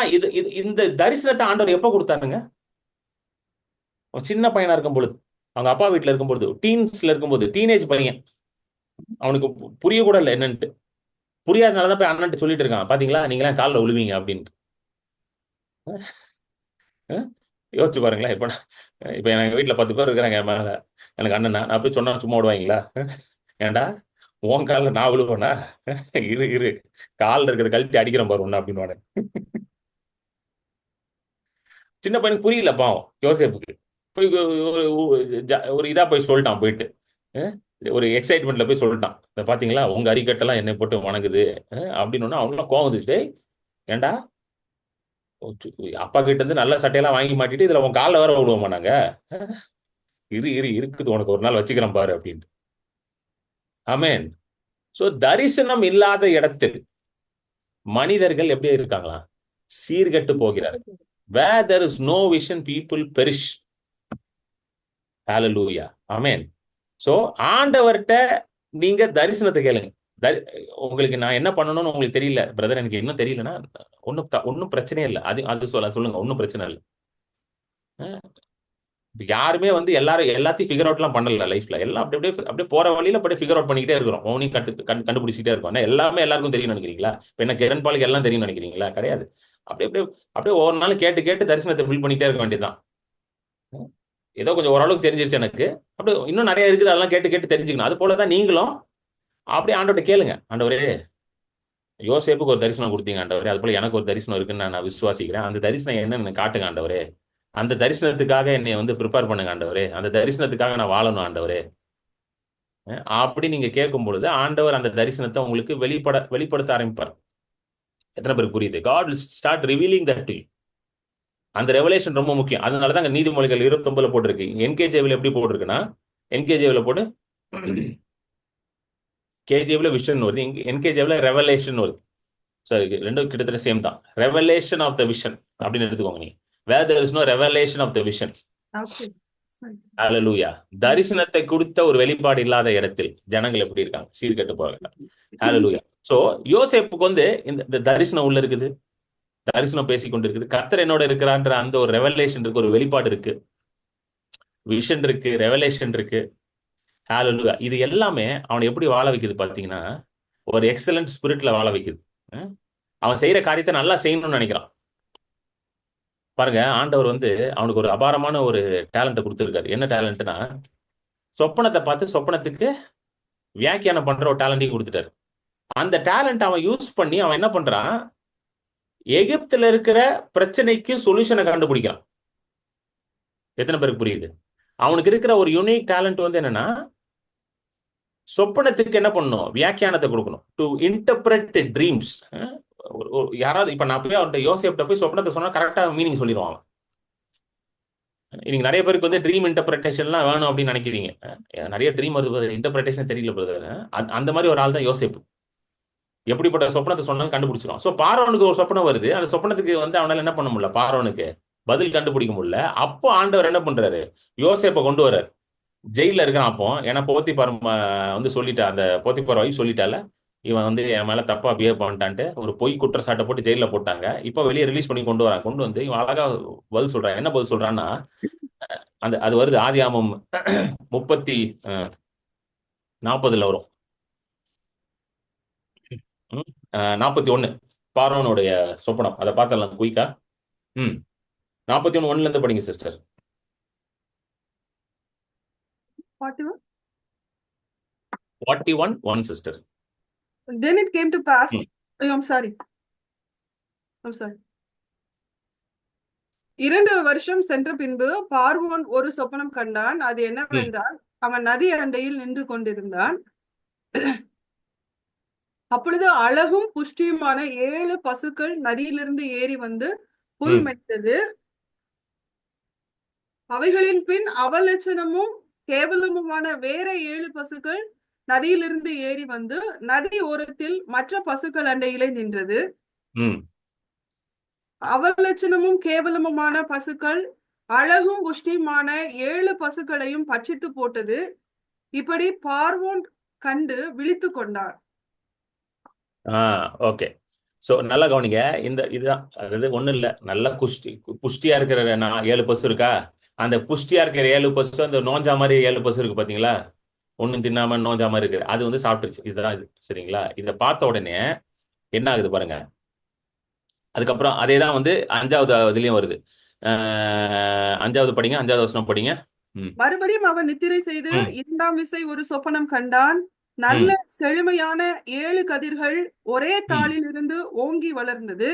இந்த தரிசனத்தை ஆண்டவர் எப்ப கொடுத்தாருங்க? சின்ன பையனா இருக்கும் பொழுது, அவங்க அப்பா வீட்டுல இருக்கும் பொழுது, டீன்ஸ்ல இருக்கும்போது, டீனேஜ் பையன், அவனுக்கு புரிய கூட இல்லை என்னன்ட்டு. புரியாதனாலதான் போய் அண்ணன்ட்டு சொல்லிட்டு இருக்கான், பாத்தீங்களா நீங்களாம் காலில் விழுவீங்க அப்படின்ட்டு. யோசிச்சு பாருங்களேன். இப்ப எங்க வீட்டுல 10 பேர் இருக்கிறாங்க என் மேல, எனக்கு அண்ணனா, நான் போய் சொன்னா சும்மா விடுவாங்களா? ஏண்டா உன் காலில் நான் விழுவேனா? இரு காலில் இருக்கிறத கழட்டி அடிக்கிறேன் பாரு ஒண்ணு அப்படின்னு. சின்ன பையனுக்கு புரியல பாவம் யோசேப்புக்கு. போய் ஒரு இதா போய் சொல்லிட்டான், போயிட்டு ஒரு எக்ஸைட்மெண்ட்ல போய் சொல்லிட்டான், பாத்தீங்களா உங்க அரிக்கட்டெல்லாம் என்னை போட்டு வணங்குது அப்படின்னு. அவங்களாம் கோவம் வந்துச்சு, ஏண்டா அப்பா கிட்ட இருந்து நல்ல சட்டையெல்லாம் வாங்கி மாட்டிட்டு இதுல உன் காலில் வேற விடுவோமா நாங்க? இருக்குது உனக்கு ஒரு நாள் வச்சுக்கிறேன் பாரு அப்படின்ட்டு. ஆமென். சோ தரிசனம் இல்லாத இடத்தில் மனிதர்கள் எப்படி இருக்காங்களா? சீர்கெட்டு போகிறார்கள். Where there is no vision, people perish. Hallelujah. Amen. So ஆண்டவர்கிட்ட நீங்க தரிசனத்தை கேளுங்க. உங்களுக்கு நான் என்ன பண்ணணும்னு உங்களுக்கு தெரியல பிரதர், எனக்கு இன்னும் தெரியலன்னா ஒன்னும் பிரச்சனையே இல்லை. அது சொல்லுங்க, ஒன்னும் பிரச்சனை இல்லை. யாருமே எல்லாத்தையும் ஃபிகர் அவுட் எல்லாம் பண்ணல லைஃப்ல. எல்லாம் அப்படியே போற வழியில அப்படியே ஃபிகர் அவுட் பண்ணிக்கிட்டே இருக்கிறோம். ஓனையும் கண்டுபிடிச்சிட்டே இருக்கோம். எல்லாமே எல்லாருக்கும் தெரியும் நினைக்கிறீங்களா? இப்ப என்ன கிரண் பாலுக்கு எல்லாம் தெரியும் நினைக்கிறீங்களா? கிடையாது. அப்படியே ஒவ்வொரு நாளும் கேட்டு தரிசனத்தை பில்ட் பண்ணிட்டே இருக்க வேண்டியதுதான். ஏதோ கொஞ்சம் ஓரளவுக்கு தெரிஞ்சிருச்சு எனக்கு, அப்படியே இன்னும் நிறைய இருக்குது, அதெல்லாம் கேட்டு தெரிஞ்சுக்கணும். அது போலதான் நீங்களும் அப்படியே ஆண்டவர்கிட்ட கேளுங்க, ஆண்டவரே யோசேப்புக்கு ஒரு தரிசனம் கொடுத்தீங்க ஆண்டவரே, அது போல எனக்கு ஒரு தரிசனம் இருக்குன்னு நான் விசுவாசிக்கிறேன். அந்த தரிசனம் என்னன்னு காட்டுங்க ஆண்டவரே. அந்த தரிசனத்துக்காக என்னை ப்ரிப்பேர் பண்ணுங்க ஆண்டவரே. அந்த தரிசனத்துக்காக நான் வாழணும் ஆண்டவரே. அப்படி நீங்க கேட்கும் பொழுது ஆண்டவர் அந்த தரிசனத்தை உங்களுக்கு வெளிப்படுத்த ஆரம்பிப்பார். எத்தனை பேருக்கு புரியுது? God will start revealing that to you. அந்த ரெவலேஷன் ரொம்ப முக்கியம். அதனாலதான் நீதிமொழிகள் 29 போட்டிருக்கு. என்கேஜேவில் எப்படி போட்டிருக்குன்னா, என்கேஜேவில் போட்டு கேஜேவில் விஷன் வருது, என்கேஜேவில் ரெவலேஷன் வருது. சரி, ரெண்டும் கிட்டத்தட்ட சேம் தான். ரெவலேஷன் ஆஃப் த விஷன் அப்படின்னு எடுத்துக்கோங்க நீங்க. Where there is no revelation of the vision. Okay. ஹalleluya. தரிசனத்தை கொடுத்த ஒரு வெளிப்பாடு இல்லாத இடத்தில் ஜனங்கள் எப்படி இருக்காங்க? சீர்கெட்டு போறாங்க. ஹalleluya. சோ யோசேப்புக்கு வந்து இந்த தரிசனம் உள்ள இருக்குது, தரிசனம் பேசிக் கொண்டிருக்குது, கர்த்தர் என்னோட இருக்கிறான்ற அந்த ஒரு ரெவலேஷன் இருக்கு, ஒரு வெளிப்பாடு இருக்கு, விஷன் இருக்கு, ரெவலேஷன் இருக்கு. ஹalleluya. இது எல்லாமே அவனை எப்படி வாழ வைக்குது பாத்தீங்கன்னா, ஒரு எக்ஸலன்ட் ஸ்பிரிட்ல வாழ வைக்குது. அஹ் அவன் செய்யற காரியத்தை நல்லா செய்யணும்னு நினைக்கிறான். பாருங்க, ஆண்டவர் வந்து அவனுக்கு ஒரு அபாரமான ஒரு டேலண்ட்டை கொடுத்துருக்காரு. என்ன டேலண்ட்னா, சொப்பனத்தை பார்த்து சொப்பனத்துக்கு வியாக்கியானம் பண்ற ஒரு டேலண்ட்டையும் கொடுத்துட்டாரு. அந்த டேலண்ட் அவன் யூஸ் பண்ணி அவன் என்ன பண்றான், எகிப்துல இருக்கிற பிரச்சனைக்கு சொல்யூஷனை கண்டுபிடிக்கிறான். எத்தனை பேருக்கு புரியுது? அவனுக்கு இருக்கிற ஒரு யூனிக் டேலண்ட் வந்து என்னன்னா, சொப்பனத்துக்கு என்ன பண்ணணும், வியாக்கியானத்தை கொடுக்கணும். To interpret dreams. யாராவது இப்ப நான் போய் அவர்கிட்ட யோசேப்ட்ட போய் சொப்பனத்தை சொன்னா கரெக்டா மீனிங் சொல்லிடுவாங்க. இன்னைக்கு நிறைய பேருக்கு வந்து ட்ரீம் இன்டர்பிரேஷன்லாம் வேணும் அப்படின்னு நினைக்கிறீங்க. நிறைய ட்ரீம் வருது, இன்டர்பிரேஷன் தெரியல பிரதர். அந்த மாதிரி ஒரு ஆள் தான் யோசேப்பு. எப்படிப்பட்ட சொப்பனத்தை சொன்னாலும் கண்டுபிடிச்சிடும். ஸோ பார்வோனுக்கு ஒரு சொப்பனம் வருது, அந்த சொப்பனத்துக்கு வந்து அவனால என்ன பண்ண முடியல, பார்வோனுக்கு பதில் கண்டுபிடிக்க முடியல. அப்போ ஆண்டவர் என்ன பண்றாரு, யோசேப்பை கொண்டு வர்றாரு. ஜெயில இருக்கான் அப்போ. ஏன்னா போத்திபார் வந்து சொல்லிட்டா, அந்த போத்திபார் வைஃப் சொல்லிட்டால, இவன் வந்து என் மேல தப்பா பிஹேவ் பண்ணிட்டான்ட்டு ஒரு பொய் குற்றச்சாட்டை போட்டு ஜெயில போட்டாங்க. இப்போ வெளியே ரிலீஸ் பண்ணி கொண்டு வரான். கொண்டு வந்து இவன் அழகா பதில் சொல்றான். என்ன பதில் சொல்றான்னா, அது வருது ஆதியாமம் 40 வரும். 41 பார்வோனுடைய சொப்பனம். அதை பார்த்தலாம் குயிக்கா. 41:1 இருந்து படிங்க sister. 41. 41:1 sister. Then it came to pass. I'm sorry. 2 வருஷம் சென்ற பின்பு பார்வோன் ஒரு சொப்பனம் கண்டான். அது என்னவென்றால், அவன் நதி அண்டையில் நின்று கொண்டிருந்தான். அப்பொழுது அழகும் புஷ்டியுமான 7 பசுக்கள் நதியிலிருந்து ஏறி வந்து புல் மேய்த்தது. அவைகளின் பின் அவலட்சணமும் கேவலமுமான வேற 7 பசுக்கள் நதியிலிருந்து ஏறி வந்து நதி ஓரத்தில் மற்ற பசுக்கள் அண்டையிலே நின்றது. அவலட்சணமும் கேவலமுமான பசுக்கள் அழகும் புஷ்டியுமான 7 பசுக்களையும் பட்சித்து போட்டது. இப்படி பார்வோன் கண்டு விழித்து கொண்டார். ஓகே. சோ நல்லா கவனிங்க. இதுதான், அதாவது ஒண்ணும் இல்ல, நல்ல புஷ்டியா இருக்கிற 7 பசு இருக்கா, அந்த புஷ்டியா இருக்கிற 7 பசு அந்த நோஞ்சா மாதிரி 7 பசு இருக்கு பாத்தீங்களா, ஒண்ணும் தின்னாம நோஞ்சா மாதிரி இருக்கு, அது வந்து சாப்பிட்டுருச்சு. இதுதான் இது, சரிங்களா? இதை பார்த்த உடனே என்ன ஆகுது பாருங்க. அதுக்கப்புறம் அதே தான் வந்து 5வது இதுலயும் வருது. 5வது படிங்க, 5வது வசனம் படிங்க. மறுபடியும் அவன் நித்திரை செய்து 2ஆம் விசை ஒரு சொப்பனம் கண்டான். நல்ல செழுமையான 7 கதிர்கள் ஒரே தாளில் இருந்து ஓங்கி வளர்ந்தது.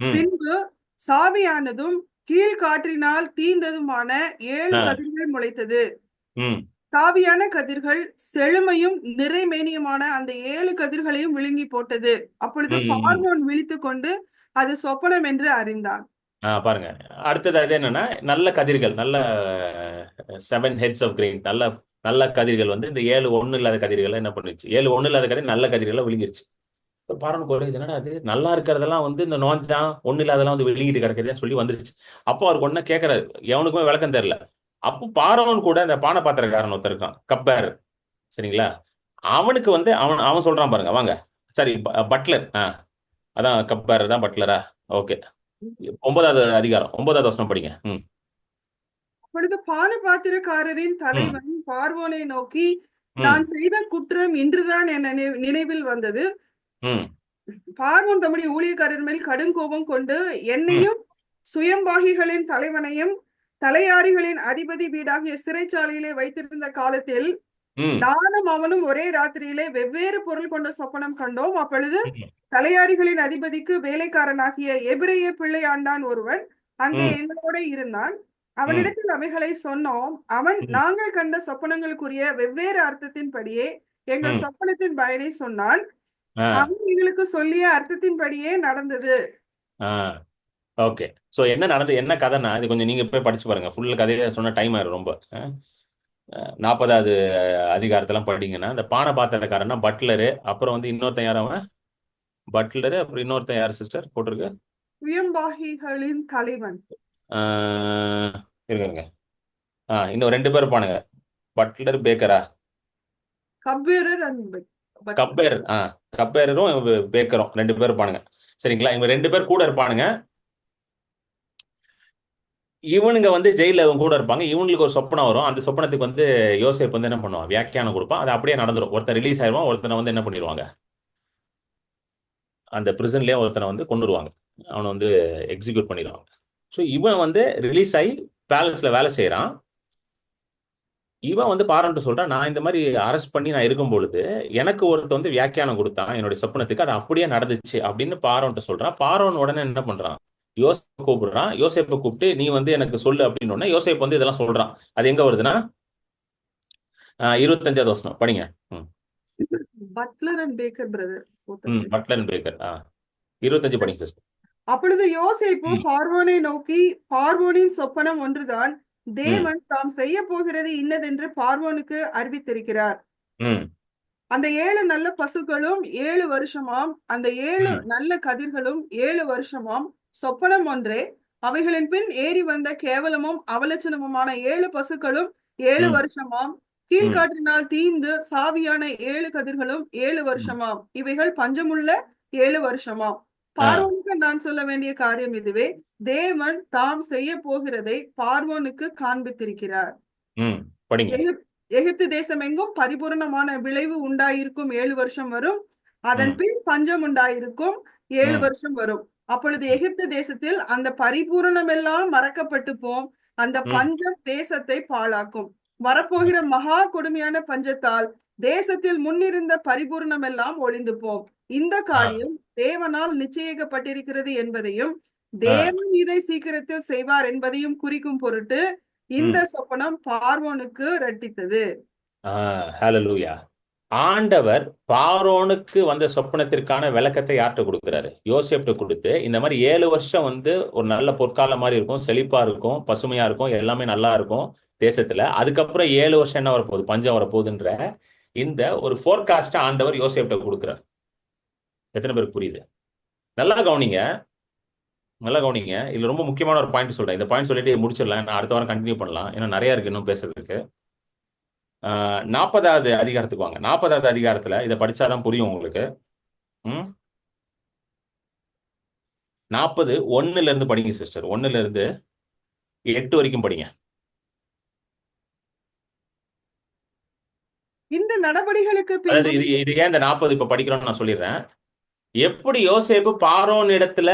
பின்பு சாவியானதும் கீழ்காற்றினால் தீந்ததுமான 7 கதிர்கள் முளைத்தது. தாவியான கதிர்கள் செழுமையும் நிறைமேனியுமான அந்த 7 கதிர்களையும் விழுங்கி போட்டது. அப்பொழுது பார்வோன் விழித்து கொண்டு அது சொப்பனம் என்று அறிந்தான். பாருங்க, அடுத்தது அது என்னன்னா, நல்ல கதிர்கள், நல்ல 7 heads of grain, நல்ல நல்ல கதிர்கள் வந்து இந்த 7 ஒண்ணு இல்லாத கதிர்கள் என்ன பண்ணிருச்சு, 7 ஒண்ணு இல்லாத கதிர் நல்ல கதிர்களை விழுங்கிருச்சு. பார்வனுக்கு ஒரு என்னடா அது, நல்லா இருக்கிறதெல்லாம் வந்து இந்த நோஞ்சான் ஒண்ணு இல்லாதெல்லாம் வந்து வெளியிட்டு கிடக்குதுன்னு சொல்லி வந்துருச்சு. அப்போ அவருக்கு ஒண்ணு கேட்கறாரு, எவனுக்குமே விளக்கம் தெரியல. அப்போ பார்வன் கூட இந்த பானை பாத்திரக்காரன் ஒருத்தர் இருக்கான், கப்பேர், சரிங்களா? அவனுக்கு வந்து அவன் சொல்றான் பாருங்க, வாங்க, சரி பட்லர், அதான் கப்பேர் தான் பட்லரா, ஓகே. 9வது அதிகாரம் 9வது வசனம் படிங்க. அப்பொழுது பான பாத்திரக்காரரின் தலைவன் பார்வோனை நோக்கி, நான் செய்த குற்றம் இன்றுதான் என் நினைவில் வந்தது. பார்வோன் தம்முடைய ஊழியக்காரர் மேல் கடும் கோபம் கொண்டு என்னையும் சுயம்பாகிகளின் தலைவனையும் தலையாரிகளின் அதிபதி வீடாகிய சிறைச்சாலையிலே வைத்திருந்த காலத்தில் நானும் அவனும் ஒரே ராத்திரியிலே வெவ்வேறு பொருள் கொண்ட சொப்பனம் கண்டோம். அப்பொழுது தலையாரிகளின் அதிபதிக்கு வேலைக்காரனாகிய எபிரேய பிள்ளை ஆண்டான் ஒருவன் அங்கே எங்களோட இருந்தான். அவனிடத்தில் அவைகளை சொன்னோம். அவன் நாங்கள் கண்ட சொப்பனங்களுக்குரிய வெவ்வேறு அர்த்தத்தின்படியே எங்கள் சொப்பனத்தின் பயனை சொன்னான். அவன் எங்களுக்கு சொல்லிய அர்த்தத்தின்படியே நடந்தது. ஓகே. சோ என்ன நடந்தது, என்ன கதைன்னா, இது கொஞ்சம் நீங்க போய் படிச்சு பாருங்க. ஃபுல் கதையை சொன்ன டைம் ஆயிரும் ரொம்ப. 40வது அதிகாரத்தெல்லாம் படிங்கன்னா, இந்த பானை பாத்திரக்காரன்னா பட்லரு, அப்புறம் வந்து இன்னொருத்தன் யாரவன், பட்லரு, அப்புறம் இன்னொருத்தன் யார் சிஸ்டர் போட்டிருக்கு? சுயம்பாகிகளின் தலைவன். ஆஹ் இருங்க இருங்க. இன்னும் 2 பேர் இருப்பானுங்க. பட்லர், பேக்கரா? Cupbearer and butler. கப்பேர். கப்பேரரும் பேக்கரும் 2 பேர் இருப்பானுங்க. சரிங்களா? இவங்க 2 பேர் கூட இருப்பானுங்க. இவனுங்க வந்து ஜெயில இவங்க கூட இருப்பாங்க. இவங்களுக்கு ஒரு சொப்பனம் வரும். அந்த சொப்பனத்துக்கு வந்து யோசேப் வந்து என்ன பண்ணுவான், வியாக்கியானம் கொடுப்பான். அது அப்படியே நடந்துரும். ஒருத்தன் ரிலீஸ் ஆயிடுவான், ஒருத்தனை வந்து என்ன பண்ணிடுவாங்க, அந்த பிரிசன்லயே ஒருத்தனை வந்து கொண்டுருவாங்க. அவனை வந்து எக்ஸிக்யூட் பண்ணிடுவாங்க. ஸோ இவன் வந்து ரிலீஸ் ஆகி பேலஸ்ல வேலை செய்யறான். இவன் வந்து பாராட்டு சொல்றான், நான் இந்த மாதிரி அரெஸ்ட் பண்ணி நான் இருக்கும் பொழுது எனக்கு ஒருத்தன் வந்து வியாக்கியானம் கொடுத்தான் என்னுடைய சொப்பனத்துக்கு, அது அப்படியே நடந்துச்சு அப்படின்னு பாரோன்ட்டு சொல்றான். பாரோன் உடனே என்ன பண்றான், யோசேப்பை கூப்பிடுறான். யோசேப்பை கூப்பிட்டு நீ வந்து எனக்கு சொல்லு அப்படின்னு உடனே யோசேப் வந்து இதெல்லாம் சொல்றான். அது எங்க வருதுன்னா 25வது வசனம் படிங்க. ம். Butler and baker brother. Butler and baker. 25 படிங்க சிஸ்டர். அப்பொழுது யோசேப்பு ம். பார்வோனை நோக்கி, பார்வோனின் சொப்பனம் ஒன்றுதான், ம். தேவன் தாம் செய்ய போகிறது இன்னதென்று பார்வோனுக்கு அறிவித்திருக்கிறார். ம். அந்த 7 நல்ல பசுக்களும் 7 வருஷமாம், அந்த 7 ம். நல்ல கதிர்களும் 7 வருஷமாம், சொப்பனம் ஒன்றே. அவைகளின் பின் ஏறி வந்த கேவலமும் அவலட்சணமுமான 7 பசுக்களும் 7 ம். வருஷமாம், ம். கீழ்காற்றினால் தீந்து சாவியான 7 கதிர்களும் 7 ம். வருஷமாம், இவைகள் பஞ்சமுள்ள 7 வருஷமாம். ஆ. பார்வோனுக்கு நான் சொல்ல வேண்டிய காரியம் இதுவே, தேவன் தாம் செய்ய போகிறதை பார்வோனுக்கு காண்பித்திருக்கிறார். ம். படிங்க. எகிப்து தேசம் எங்கும் பரிபூரணமான விளைவு உண்டாயிருக்கும் 7 வருஷம் வரும். அதன் ம். பின் பஞ்சம் உண்டாயிருக்கும் 7 ம். வருஷம் வரும். அப்பொழுது எகிப்து தேசத்தில் அந்த பரிபூரணமெல்லாம் மறக்கப்பட்டு போம். அந்த ம். பஞ்சம் தேசத்தை பாழாக்கும். வரப்போகிற மகா கொடுமையான பஞ்சத்தால் தேசத்தில் முன்னிருந்த பரிபூரணமெல்லாம் ஒளிந்து போம். இந்த ஆ. காரியம் தேவனால் நிச்சயிக்கப்பட்டிருக்கிறது என்பதையும், ஆ. தேவன் இதை சீக்கிரத்தில் செய்வார் என்பதையும் குறிக்கும் பொருட்டு இந்த ம். சொப்பனம் பார்வோனுக்கு இரட்டித்தது. ஹalleluya. ஆண்டவர் பார்வோனுக்கு வந்த சொப்பனத்திற்கான விளக்கத்தை யார்கிட்ட கொடுக்கிறாரு, யோசேப்ட்ட கொடுத்து, இந்த மாதிரி 7 வருஷம் வந்து ஒரு நல்ல பொற்காலம் மாதிரி இருக்கும், செழிப்பா இருக்கும், பசுமையா இருக்கும், எல்லாமே நல்லா இருக்கும் தேசத்துல. அதுக்கப்புறம் 7 வருஷம் என்ன வரப்போகுது, பஞ்சம் வரப்போகுதுன்ற இந்த ஒரு ஃபோர்காஸ்ட் ஆண்டவர் யோசேப்ட்ட கொடுக்கிறார். எத்தனை பேருக்கு புரியுது? நல்லா கவனிங்க, நல்லா கவனிங்க. இதுல ரொம்ப முக்கியமான ஒரு பாயிண்ட் சொல்றேன். இந்த பாயிண்ட் சொல்லிட்டு முடிச்சிடலாம், நான் அடுத்த வாரம் கண்டினியூ பண்ணலாம், ஏன்னா நிறைய இருக்கு இன்னும் பேசுறதுக்கு. 40வது அதிகாரத்துக்கு வாங்க. 40வது அதிகாரத்துல இதை படிச்சாதான் புரியும் உங்களுக்கு. 40 1ல இருந்து படிங்க சிஸ்டர். 1ல இருந்து 8 வரைக்கும் படிங்க. இந்த நடவடிக்கைகளுக்கு அதாவது பின்பு இது ஏன் இந்த 40 இப்ப படிக்கிறோம்னு நான் சொல்லிடுறேன். எப்படி யோசேப்பு பார்வோன் இடத்துல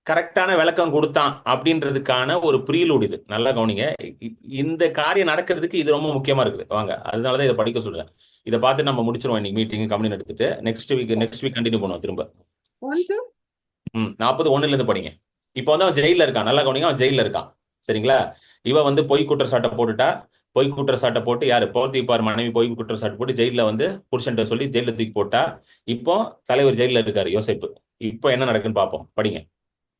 கரெக்டான விளக்கம் கொடுத்தான் அப்படின்றதுக்கான ஒரு ப்ரீலூட் இது. நல்லா கவனிங்க. இந்த காரியம் நடக்கிறதுக்கு இது ரொம்ப முக்கியமா இருக்குது. வாங்க, அதனாலதான் இதை படிக்க சொல்றேன். இதை பார்த்து நம்ம முடிச்சிருவோம் இன்னைக்கு மீட்டிங் கம்பெனி எடுத்துட்டு நெக்ஸ்ட் வீக் கண்டினியூ பண்ணுவோம் திரும்ப. 40 1ல இருந்து படிங்க. இப்போ வந்து அவன் ஜெயில இருக்கான். நல்லா கவனிங்க, அவன் ஜெயில இருக்கான். சரிங்களா? இவன் வந்து பொய் குற்றச்சாட்டை போட்டுட்டா. பொய் குற்றச்சாட்டை போட்டு யாரு, போர்த்திபார் மனைவி பொய் குற்றச்சாட்டு போட்டு ஜெயில வந்து புருஷன்ட்ட சொல்லி ஜெயில தூக்கி போட்டா. இப்போ தலைவர் ஜெயில இருக்காரு யோசேப்பு. இப்போ என்ன நடக்குன்னு பார்ப்போம், படிங்க.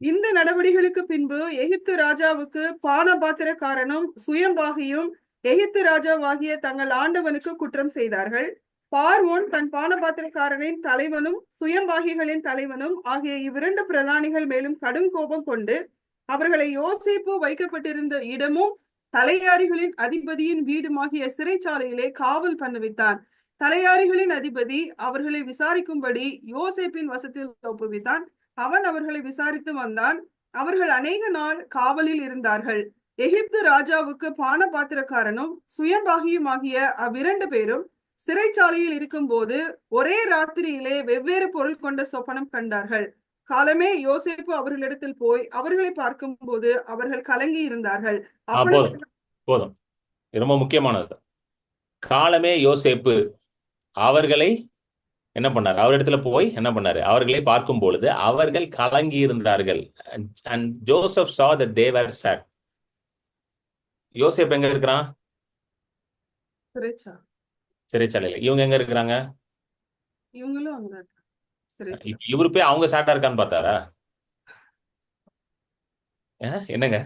இந்த நடவடிக்கைகளுக்கு பின்பு எகிப்து ராஜாவுக்கு பானபாத்திரக்காரனும் சுயம்பாகியும் எகிப்து ராஜாவாகிய தங்கள் ஆண்டவனுக்கு குற்றம் செய்தார்கள். பார்வோன் தன் பானபாத்திரக்காரனின் தலைவனும் சுயம்பாகிகளின் தலைவனும் ஆகிய இவ்விரண்டு பிரதானிகள் மேலும் கடும் கோபம் கொண்டு அவர்களை யோசேப்பு வைக்கப்பட்டிருந்த இடமும் தலையாரிகளின் அதிபதியின் வீடுமாகிய சிறைச்சாலையிலே காவல் பண்ணுவித்தான். தலையாரிகளின் அதிபதி அவர்களை விசாரிக்கும்படி யோசேப்பின் வசத்தில் ஒப்புவித்தான். அவன் அவர்களை விசாரித்து வந்தான். அவர்கள் அநேக நாள் காவலில் இருந்தார்கள். எகிப்து ராஜாவுக்கு பானபாத்திரக்காரனும் சுயம்பாகியும் ஆகிய அவ்விரண்டு பேரும் சிறைச்சாலையில் இருக்கும்போது ஒரே ராத்திரியிலே வெவ்வேறு பொருள் கொண்ட சொப்பனம் கண்டார்கள். காலமே யோசேப்பு அவர்களிடத்தில் போய் அவர்களை பார்க்கும் போது அவர்கள் கலங்கி இருந்தார்கள். போதும், ரொம்ப முக்கியமானது. காலமே யோசேப்பு அவர்களை என்ன பண்ணாரு, அவரிடத்துல போய் என்ன பண்ணாரு, அவர்களை பார்க்கும் பொழுது அவர்கள் கலங்கி இருந்தார்கள். And Joseph saw that they were sad. யோசேப் எங்க இருக்கிறான்? சிறைச்சாலையில. இவங்க எங்க இருக்கிறாங்க? இவங்களும் அங்க. இவரு போய் அவங்க சாட்டா இருக்கான்னு பார்த்தாரா? என்னங்க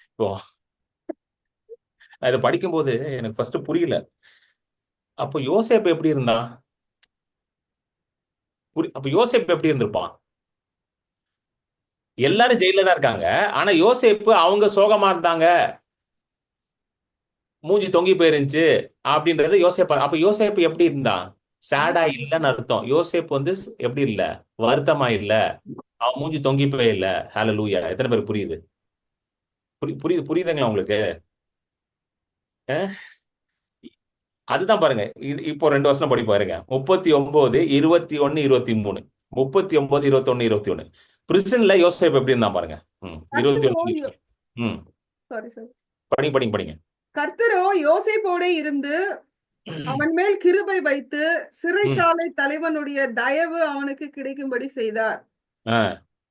இப்போ நான் இதை படிக்கும்போது எனக்கு ஃபர்ஸ்ட் புரியல. அப்போ யோசேப்பு எப்படி இருந்தான்? அப்ப யோசேப்பு எப்படி இருந்திருப்பான்? எல்லாரும் ஜெயில தான் இருக்காங்க. ஆனா யோசேப்பு அவங்க சோகமா இருந்தாங்க, மூஞ்சி தொங்கி போயிருந்துச்சு அப்படின்றது யோசேப்பு. அப்ப யோசேப்பு எப்படி இருந்தான்? சேடா இல்லைன்னு அர்த்தம். யோசேப்பு வந்து எப்படி இல்ல? வருத்தமா இல்ல. அவன் மூஞ்சி தொங்கி போய் இல்ல. ஹalleluya. எத்தனை பேர் புரியுது? புரியுதுங்களா உங்களுக்கு? அஹ்? அதுதான் பாருங்க. இப்போ 2 வருஷம் படி பாருங்க. 39, 21, 23. 39, 21, 21. பிரிசன்ல யோசேப்பு எப்படி இருந்தான் பாருங்க. 21. ம். Sorry sorry. படிங்க. கர்த்தரோ யோசேப்போட இருந்து அவன் மேல் கிருபை வைத்து ம். சிறைச்சாலை தலைவனுடைய தயவு அவனுக்கு கிடைக்கும்படி செய்தார். ஆ.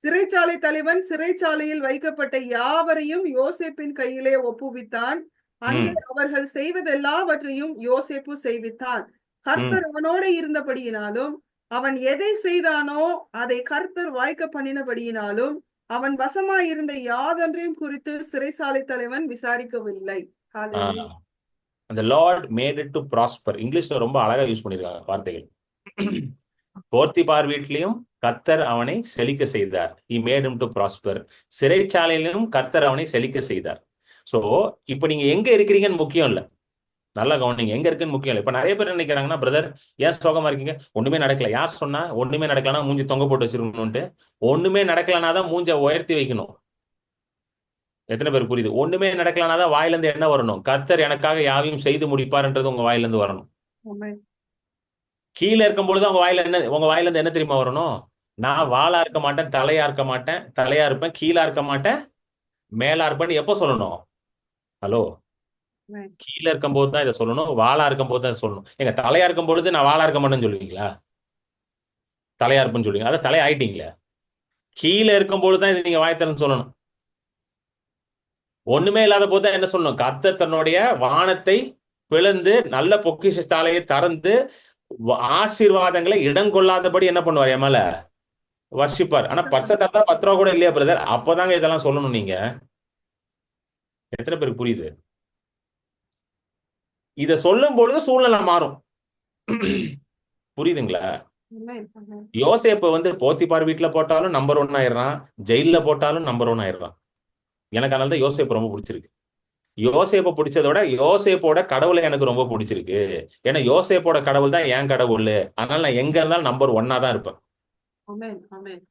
சிறைச்சாலை தலைவன் சிறைச்சாலையில் வைக்கப்பட்ட யாவரையும் யோசேப்பின் கையிலே ஒப்புவித்தான். அங்கே ம். அவர்கள் செய்வதெல்லாவற்றையும் யோசேப்பு செய்வித்தான். ம். கர்த்தர் அவனோட இருந்தபடியினாலும் அவன் எதை செய்தானோ அதை கர்த்தர் வாய்க்க பண்ணினபடியினாலும் அவன் வசமாயிருந்த யாதொன்றையும் குறித்து சிறைச்சாலை தலைவன் விசாரிக்கவில்லை. ஆ. ஹalleluya. அந்த Lord made it to prosper. இங்கிலீஷ்ல ரொம்ப அழகா யூஸ் பண்ணிருக்காங்க வார்த்தைகள். போர்த்திபார் வீட்லயும் கர்த்தர் அவனை செழிக்க செய்தார். he made him to prosper. சிறைச்சாலையிலும் கர்த்தர் அவனை செழிக்க செய்தார். சோ இப்ப நீங்க எங்க இருக்கிறீங்கன்னு முக்கியம் இல்ல. நல்லா கவனிங்க, எங்க இருக்குன்னு முக்கியம் இல்லை. இப்ப நிறைய பேர் நினைக்கிறாங்கன்னா, பிரதர் ஏன் சோகமா இருக்கீங்க? ஒண்ணுமே நடக்கல. யார் சொன்னா ஒண்ணுமே நடக்கலன்னா மூஞ்சி தொங்க போட்டு வச்சிருக்கணும்ட்டு? ஒண்ணுமே நடக்கலனா தான் மூஞ்ச உயர்த்தி வைக்கணும். எத்தனை பேர் புரியுது? ஒண்ணுமே நடக்கலனா தான் வாயில இருந்து என்ன வரணும்? கர்த்தர் எனக்காக யாவையும் செய்து முடிப்பார்ன்றது உங்க வாயில இருந்து வரணும். ஆமென். கீழே இருக்கும் பொழுது உங்க வாயில இருந்து என்ன தெரியுமா வரணும்? நான் வாளா இருக்க மாட்டேன், தலையா இருக்க மாட்டேன், தலையா இருப்பேன், கீழா இருக்க மாட்டேன், மேலா இருப்பேன்னு எப்ப சொல்லணும்? ஹலோ, ஆமென். கீழே இருக்கும் போது தான் இதை சொல்லணும், வாளா இருக்கும் போது தான் சொல்லணும். எங்க தலையா இருக்கும் பொழுது நான் வாளா இருக்க மாட்டேன்னு சொல்லுவீங்களா? தலையா இருப்புன்னு சொல்லுவீங்க, அதை தலையா ஆயிட்டீங்களே. கீழே இருக்கும் பொழுது தான் இதை நீங்க வாயத்திறன்னு சொல்லணும். ஒண்ணுமே இல்லாத போது தான் என்ன சொல்லணும்? கர்த்தர் தன்னுடைய வானத்தை பிளந்து நல்ல பொக்கிஷ சாலையை திறந்து ஆசீர்வாதங்களை இடம் கொள்ளாதபடி என்ன பண்ணுவார்? என் மேல வர்ஷிப்பார். ஆனா பர்சன்டா 10 ரூபா கூட இல்லையா பிரதர்? அப்பதாங்க இதெல்லாம் சொல்லணும். நீங்க எத்தனை பேருக்கு புரியுது? இத சொல்லும் பொழுது சூழ்நிலை மாறும். புரியுதுங்களா? ஆமென். ஆமென். யோசேப்பு வந்து போத்திபார் வீட்டுல போட்டாலும் நம்பர் 1 ஆயிடுறான், ஜெயில போட்டாலும் நம்பர் 1 ஆயிடுறான். எனக்கு அதனால தான் யோசேப்பு ரொம்ப பிடிச்சிருக்கு. யோசேப்பை பிடிச்சதோட யோசேப்போட கடவுளை எனக்கு ரொம்ப பிடிச்சிருக்கு. ஏன்னா யோசேப்போட கடவுள் தான் என் கடவுள். அதனால நான் எங்க இருந்தாலும் நம்பர் 1 தான் இருப்பேன். ஆமென். ஆமென்.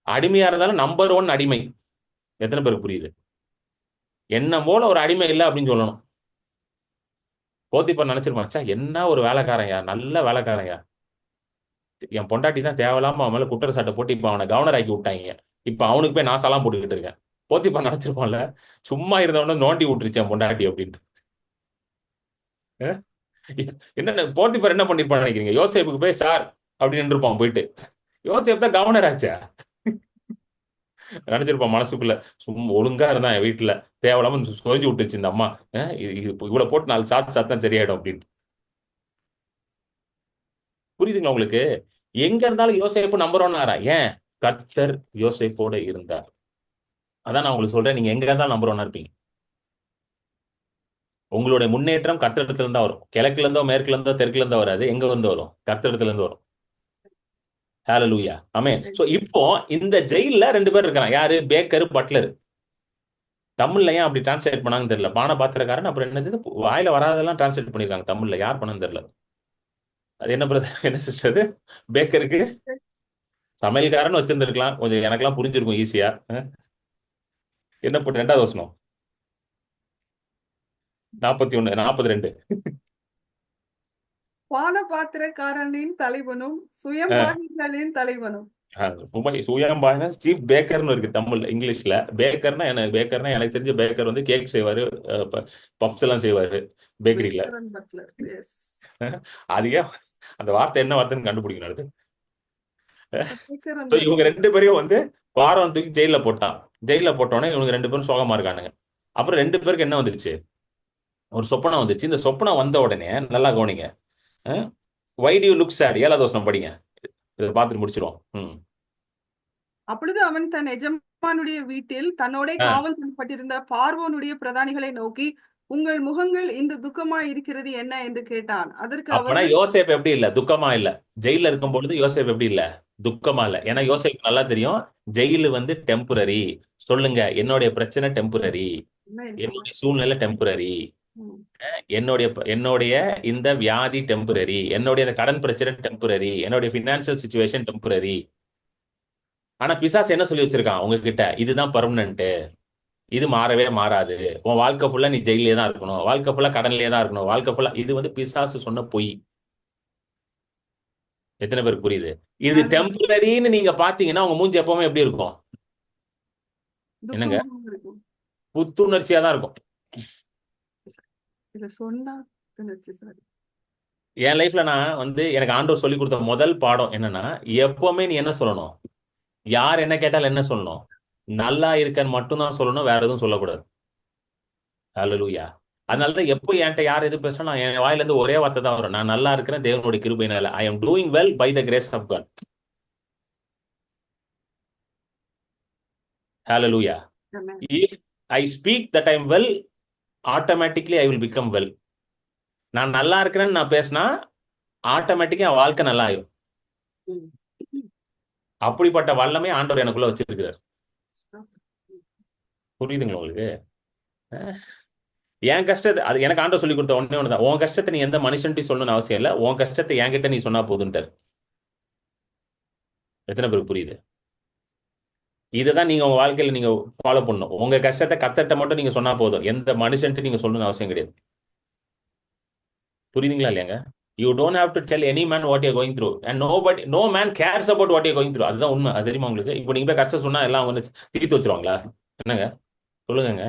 அடிமையா இருந்தாலும் நம்பர் 1 அடிமை. எத்தனை பேருக்கு புரியுது? என்ன போல ஒரு அடிமை இல்லை அப்படின்னு சொல்லணும். போத்திபார் நினைச்சிருப்பான், ச்சே என்ன ஒரு வேலைக்காரன் யார், நல்ல வேலைக்காரன் யார். என் பொண்டாட்டி தான் தேவையில்லாம அவன் மேல குற்றச்சாட்டை போட்டு இப்ப அவனை கவர்னர் ஆக்கி விட்டாங்க. இப்ப அவனுக்கு போய் நான் சலாம் போட்டுக்கிட்டு இருக்கேன். போத்திபார் நினைச்சிருப்பான்ல, சும்மா இருந்தவன நோண்டி விட்டுருச்சு என் பொண்டாட்டி அப்படின்ட்டு. அஹ்? என்ன போத்திபார் என்ன பண்ணிருப்பான்னு நினைக்கிறீங்க? யோசேப்புக்கு போய் சார் அப்படின்னு இருப்பான் போயிட்டு. யோசேப் தான் கவர்னர் ஆச்சா. நினைச்சிருப்பான் மனசுக்குள்ள, சும்மா ஒழுங்கா இருந்தான் என் வீட்டுல, தேவையில்லாம சொரிஞ்சு விட்டுருச்சு இந்த அம்மா. இவ்வளவு போட்டு 4 சாத்து சாத்தான் சரியாயிடும் அப்படின்னு. புரியுதுங்களா உங்களுக்கு? எங்க இருந்தாலும் யோசேப்பு நம்பர் 1 ஆறா? ஏன்? கர்த்தர் யோசேப்போட இருந்தார். அதான் நான் உங்களுக்கு சொல்றேன், நீங்க எங்க இருந்தாலும் நம்பர் 1 இருப்பீங்க. உங்களுடைய முன்னேற்றம் கர்த்தரிடத்துல இருந்தா வரும். கிழக்குல இருந்தோ மேற்குல இருந்தோ தெற்குல இருந்தோ வராது. எங்க வந்து வரும்? கர்த்தரிடத்துல இருந்து வரும். ஹalleluya. ஆமென். சோ இப்போ இந்த ஜெயில்ல 2 பேர் இருக்காங்க. யாரு? Baker, butler. தமிழ்ல ஏன் அப்படி டிரான்ஸ்லேட் பண்ணாங்கன்னு தெரியல. பான பாத்திரக்காரன், அப்புறம் என்னது வாயில வராதெல்லாம் டிரான்ஸ்லேட் பண்ணிருக்காங்க தமிழ்ல. யார் பண்ணன்னு தெரியல. அது என்ன பிரதர், என்ன சிஸ்டர்? அது பேக்கருக்கு சமையல்காரன் வச்சிருந்திருக்கலாம், கொஞ்சம் எனக்கெல்லாம் புரிஞ்சிருக்கும் ஈஸியா. என்ன போட்டு 2வது வசனம் 41, 42. பானபாத்திரக்காரனின் தலைவனும் சுயம்பாகிகளின் தலைவனும். சுயம்பான சீஃப் பேக்கர்னு இருக்கு தமிழ்ல. இங்கிலீஷ்ல பேக்கர்னா எனக்கு தெரிஞ்ச பேக்கர் வந்து கேக் செய்வாரு, பப்ஸ் எல்லாம் செய்வாரு பேக்கரியில. Baker and butler. Yes. அது ஏன் அந்த வார்த்தை என்ன வார்த்தைன்னு கண்டுபிடிக்கணும் அடுத்து. Baker and So, இவங்க butler. 2 பேரையும் வந்து பாரம் தூக்கி ஜெயில போட்டான். ஜெயில போட்டோன்னே இவங்க 2 பேரும் சோகமா இருக்கானுங்க. அப்புறம் 2 பேருக்கு என்ன வந்துருச்சு? ஒரு சொப்பனம் வந்துருச்சு. இந்த சொப்பனம் வந்த உடனே நல்லா கவனிங்க. Why do you look chat? 7வது வசனம் படிங்க, இதை பார்த்துட்டு முடிச்சிருவோம். அப்பொழுது அவன் தன் எஜமானுடைய வீட்டில் தன்னோட காவல் பண்ணப்பட்டிருந்த பார்வோனுடைய பிரதானிகளை நோக்கி, உங்கள் முகங்கள் இந்த துக்கமாய் இருக்கிறது என்ன என்று கேட்டான். அதற்கு அப்பனா அவர்கள், யோசேப் எப்படி இல்ல, துக்கமா இல்ல? ஜெயில இருக்கும் பொழுது யோசேப் எப்படி இல்ல, துக்கமா இல்ல? ஏன்னா யோசேப் நல்லா தெரியும், ஜெயிலு வந்து டெம்பரரி. சொல்லுங்க, என்னுடைய பிரச்சனை டெம்பரரி, Amen, amen. என்னுடைய சூழ்நிலை டெம்பரரி, ம், என்னுடைய இந்த வியாதி டெம்பரரி, என்னுடைய இந்த கடன் பிரச்சனை டெம்பரரி, என்னுடைய பினான்சியல் சுச்சுவேஷன் டெம்பரரி. ஆனா பிசாசு என்ன சொல்லி வச்சிருக்கான் உங்ககிட்ட? இதுதான் பர்மனன்ட், இது மாறவே மாறாது, உன் வாழ்க்கை ஃபுல்லா நீ ஜெயிலே தான் இருக்கணும், வாழ்க்கை ஃபுல்லா கடன்லயே தான் இருக்கணும், வாழ்க்கை ஃபுல்லா. இது வந்து பிசாசு சொன்ன பொய். எத்தனை பேருக்கு புரியுது? இது Hallelujah. டெம்பரரின்னு நீங்க பாத்தீங்கன்னா உங்க மூஞ்சி எப்பவுமே எப்படி இருக்கும்? என்னங்க? துக்கமாக இருக்கும். புத்துணர்ச்சியா தான் இருக்கும். இத சொன்னா புத்துணர்ச்சி சார். என் லைஃப்ல நான் வந்து எனக்கு ஆண்டவர் சொல்லி கொடுத்த முதல் பாடம் என்னன்னா, எப்பவுமே நீ என்ன சொல்லணும்? யார் என்ன கேட்டாலும் என்ன சொல்லணும்? நல்லா இருக்கன்னு மட்டும்தான் சொல்லணும், வேற எதுவும் சொல்லக்கூடாது. ஹalleluya. அதனாலதான் எப்போ என்கிட்ட யார் எது பேசினா என் வாயில இருந்து ஒரே வார்த்தை தான் வரும், நான் நல்லா இருக்கிறேன் தேவனுடைய கிருபையினால. I am doing well by the grace of God. ஹalleluya. Amen. If I speak that I am well, automatically I will become well. நான் நல்லா இருக்கிறேன்னு நான் பேசினா ஆட்டோமேட்டிக்கா என் வாழ்க்கை நல்லா ஆயிரும். ம். அப்படிப்பட்ட வல்லமே ஆண்டவர் எனக்குள்ள வச்சிருக்கிறார். Stop. புரியுதுங்களா உங்களுக்கு? என் கஷ்டத்தை அது எனக்கு ஆண்டவர் சொல்லி கொடுத்த ஒண்ணே ஒண்ணுதான், உன் கஷ்டத்தை நீ எந்த மனுஷன்ட்டையும் சொல்லணும்னு அவசியம் இல்லை, உன் கஷ்டத்தை என்கிட்ட நீ சொன்னா போதுன்ட்டார். எத்தனை பேருக்கு புரியுது? இதுதான் நீங்க உங்க வாழ்க்கையில நீங்க ஃபாலோ பண்ணணும். உங்க கஷ்டத்தை கர்த்தர்ட்ட மட்டும் நீங்க சொன்னா போதும், எந்த மனுஷன்ட்டு நீங்க சொல்லணும்னு அவசியம் கிடையாது. புரியுதுங்களா இல்லையாங்க? You don't have to tell any man what you going through, and no man cares about what you going through. அதுதான் உண்மை. அது தெரியுமா உங்களுக்கு? இப்போ நீங்க போய் கஷ்டம் சொன்னா எல்லாம் வந்து தீர்த்து வச்சிருவாங்களா? என்னங்க சொல்லுங்க.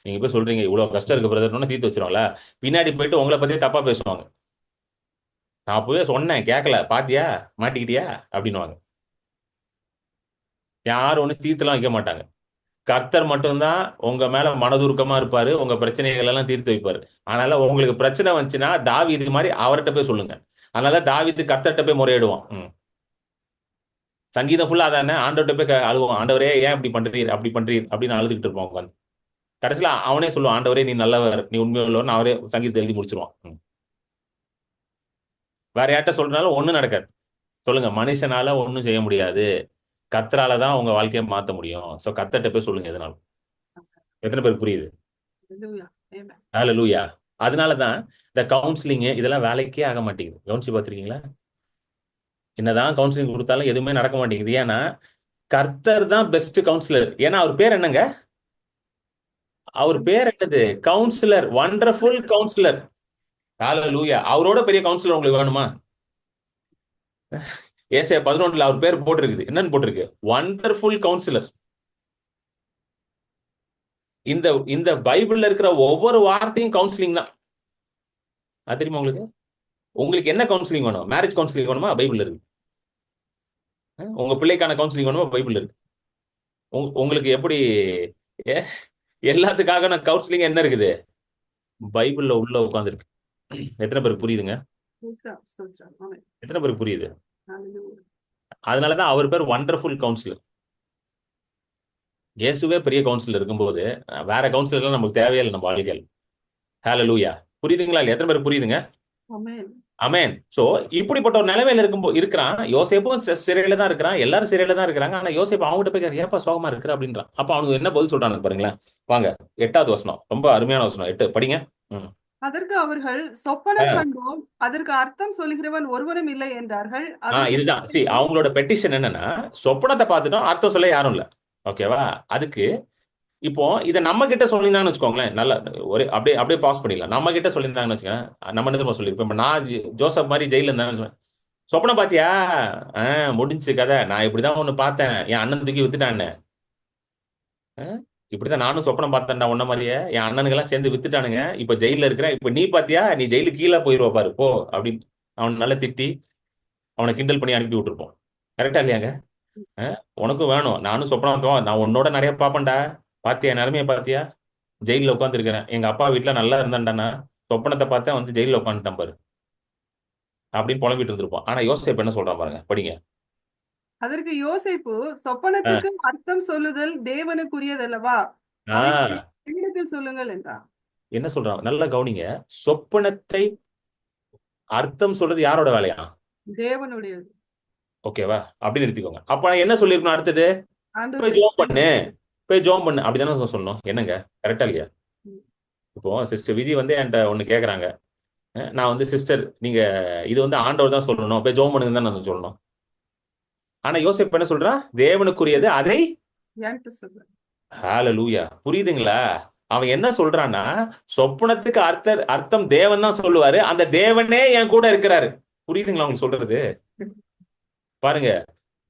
நீங்க போய் சொல்றீங்க இவ்வளவு கஷ்டம் இருக்கு பிரதர்னு தீர்த்து வச்சிருவாங்களா? பின்னாடி போயிட்டு உங்களை பத்தி தப்பா பேசுவாங்க. நான் போய் சொன்னேன் கேட்கல, பாத்தியா மாட்டிக்கிட்டியா அப்படின்னுவாங்க. யாரும் ஒண்ணு தீர்த்துலாம் வைக்க மாட்டாங்க. கர்த்தர் மட்டும்தான் உங்க மேல மனதுருக்கமா இருப்பாரு, உங்க பிரச்சனைகள் எல்லாம் தீர்த்து வைப்பாரு. அதனால உங்களுக்கு பிரச்சனை வந்துச்சுன்னா தாவீது மாதிரி அவர்கிட்ட போய் சொல்லுங்க. அதனால தாவீது கர்த்தர்ட்ட போய் முறையிடுவான். சங்கீதம் ஃபுல்லா அதானே, ஆண்டவர்கிட்ட போய் அழுவான், ஆண்டவரே ஏன் இப்படி பண்றீர் அப்படி பண்றீர் அப்படின்னு அழுதுகிட்டு இருப்பான் உட்காந்து. கடைசியில அவனே சொல்லுவான், ஆண்டவரே நீ நல்லவர், நீ உண்மையுள்ளவர்னு அவரே சங்கீதத்தை எழுதி முடிச்சிருவான். வேற யார்கிட்ட சொல்றதுனால ஒண்ணும் நடக்காது. சொல்லுங்க, மனுஷனால ஒண்ணும் செய்ய முடியாது, கர்த்தரால தான் உங்க வாழ்க்கையை மாத்த முடியும். சோ கர்த்தர்ட்ட போய் சொல்லுங்க எதனாலும். எத்தனை பேருக்கு புரியுது? Hallelujah. Amen. ஹalleluya. அதனாலதான் இந்த கவுன்சிலிங் இதெல்லாம் வேலைக்கே ஆக மாட்டேங்குது. கவனிச்சு பார்த்திருக்கீங்களா? என்னதான் கவுன்சிலிங் கொடுத்தாலும் எதுவுமே நடக்க மாட்டேங்குது. ஏன்னா கர்த்தர் தான் பெஸ்ட் கவுன்சிலர். ஏன்னா அவர் பேர் என்னங்க? அவர் பேர் என்னது? Counsellor, wonderful counsellor. ஹalleluya. அவரோட பெரிய கவுன்சிலர் உங்களுக்கு வேணுமா? ஏசாயா 11 அவர் பேர் போட்டிருக்குது. என்னன்னு போட்டிருக்கு? Wonderful councillor. இந்த இந்த பைபிள்ல இருக்கிற ஒவ்வொரு வார்த்தையும் கவுன்சிலிங் தான். அது தெரியுமா உங்களுக்கு? உங்களுக்கு என்ன கவுன்சிலிங் வேணும்? மேரேஜ் கவுன்சிலிங் வேணுமா? பைபிள்ல இருக்கு. உங்க பிள்ளைக்கான கவுன்சிலிங் வேணுமா? பைபிள்ல இருக்கு. உங்களுக்கு எப்படி எல்லாத்துக்காக நான் கவுன்சிலிங் என்ன இருக்குது? பைபிள்ல உள்ள உட்கார்ந்துருக்கு. எத்தனை பேருக்கு புரியுதுங்க? ஸ்தோத்திரம், ஸ்தோத்திரம். Amen. எத்தனை பேருக்கு புரியுது? Hallelujah. அதனாலதான் அவர் பேர் வண்டர்ஃபுல் கவுன்சிலர். இயேசுவே பெரிய கவுன்சிலர் இருக்கும்போது வேற கவுன்சிலர்லாம் நமக்கு தேவையில்லை நம்ம வாழ்க்கையில். ஹalleluya. புரியுதுங்களா? எத்தனை பேருக்கு புரியுதுங்க? Amen. அமேன். சோ இப்படிப்பட்ட ஒரு நிலைமையில இருக்கிறான் யோசேப்பும். சிறையில தான் இருக்கிறான், எல்லாரும் சிறையில தான் இருக்கிறாங்க. ஆனா யோசேப்பு அவங்ககிட்ட போய் ஏப்பா சோகமா இருக்கிற அப்படின்றான். அப்ப அவனுக்கு என்ன பதில் சொல்றாங்க பாருங்களேன். வாங்க 8வது வசனம், ரொம்ப அருமையான வசனம். 8 படிங்க. அதற்கு அவர்கள், சொப்பனம் கண்டோம், அதற்கு அர்த்தம் சொல்லுகிறவன் ஒருவரும் இல்லை என்றார்கள். இதுதான் அவங்களோட பெட்டிஷன் என்னன்னா, சொப்பனத்தை பார்த்துட்டோம், அர்த்தம் சொல்ல யாரும் இல்ல. ஓகேவா? அதுக்கு இப்போ இதை நம்ம கிட்ட சொல்லியிருந்தாங்கன்னு வச்சுக்கோங்களேன், நல்லா ஒரு அப்படியே பாஸ் பண்ணிடலாம். நம்ம கிட்ட சொல்லியிருந்தாங்கன்னு வச்சுக்கோங்க, நம்ம என்ன சொல்லியிருப்போம்? இப்போ நான் ஜோசப் மாதிரி ஜெயில இருந்தாங்கன்னு சொப்பனம் பாத்தியா? முடிஞ்சு கதை. நான் இப்படிதான் ஒண்ணு பார்த்தேன், என் அண்ணன் தூக்கி வித்துட்டான்னு. இப்படிதான் நானும் சொப்பனம் பார்த்தேன்டா உன்ன மாதிரியே, என் அண்ணனுக்கெல்லாம் சேர்ந்து வித்துட்டானுங்க, இப்ப ஜெயில இருக்கிறேன். இப்ப நீ பாத்தியா? நீ ஜெயிலுக்கு கீழே போயிருவா பாரு போ அப்படின்னு அவன் நல்லா திட்டி அவனை கிண்டல் பண்ணி அனுப்பி விட்டுருப்போம். கரெக்டா இல்லையாங்க? உனக்கும் வேணும், நானும் சொப்பனம் நான் உன்னோட நிறைய பாப்பேன்டா, பாத்தியா நிலைமைய பாத்தியா? ஜெயில உட்காந்துருக்கிறேன், எங்க அப்பா வீட்டுல நல்லா இருந்தான்டானா, சொப்பனத்தை பார்த்தா வந்து ஜெயில உட்காந்துட்டான் பாரு அப்படின்னு புலம்பிட்டு இருந்திருப்போம். ஆனா யோசேப்பு என்ன சொல்றான் பாருங்க, படிங்க. அதற்கு யோசேப்பு, சொப்பனத்துக்கு அர்த்தம் சொல்லுதல் தேவனுக்குரியதல்லவா, என்னிடத்தில் சொல்லுங்கள் என்றான். என்ன சொல்றாங்க நல்லா கவனிங்க. சொப்பனத்தை அர்த்தம் சொல்றது யாரோட வேலையா? தேவனுடையது. ஓகேவா? அப்படின்னு எடுத்துக்கோங்க. அப்ப என்ன சொல்லிருக்கணும் அடுத்தது? போய் ஆண்டவருடைய ஜோம் பண்ணு, போய் ஜோம் பண்ணு அப்படிதானே சொல்லணும். என்னங்க கரெக்டா இல்லையா? ம். இப்போ சிஸ்டர் விஜய் வந்து என்கிட்ட ஒண்ணு கேக்குறாங்க. நான் வந்து சிஸ்டர் நீங்க இது வந்து ஆண்டவர் தான் சொல்லணும், போய் ஜோம் பண்ணுங்க தான் நான் சொல்லணும். ஆனா யோசேப்பு என்ன சொல்றான்? தேவனுக்குரியது அதை என்கிட்ட சொல்றேன். ஹalleluya. புரியுதுங்களா? அவன் என்ன சொல்றான்னா, சொப்பனத்துக்கு அர்த்தம் தேவன் தான் சொல்லுவாரு. அந்த தேவனே என் கூட இருக்கிறாரு. புரியுதுங்களா உங்களுக்கு சொல்றது? பாருங்க,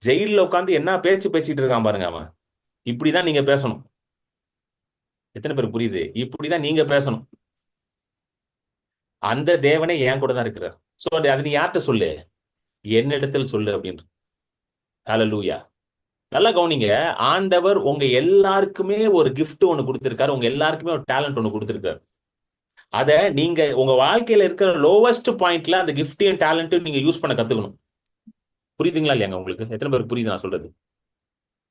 ஜெயில்ல உட்கார்ந்து என்ன பேச்சு பேசிட்டு இருக்கான் பாருங்க அவன். இப்படிதான் நீங்க பேசணும். எத்தனை பேருக்கு புரியுது? இப்படிதான் நீங்க பேசணும். அந்த தேவனே என் கூட தான் இருக்கிறார். சோ அது நீ யார்கிட்ட சொல்லு? என்னிடத்தில் சொல்லு அப்படின்னு. ஹalleluya. நல்லா கவனிங்க. ஆண்டவர் உங்க எல்லாருக்குமே ஒரு gift ஒண்ணு கொடுத்திருக்காரு. உங்க எல்லாருக்குமே ஒரு டேலண்ட் ஒண்ணு கொடுத்திருக்காரு. அத நீங்க உங்க வாழ்க்கையில இருக்கிற லோவஸ்ட் பாயிண்ட்ல அந்த கிஃப்டையும் டேலண்ட்டையும் நீங்க யூஸ் பண்ண கத்துக்கணும். புரியுதுங்களா இல்லையாங்க உங்களுக்கு? எத்தனை பேருக்கு புரியுது நான் சொல்றது?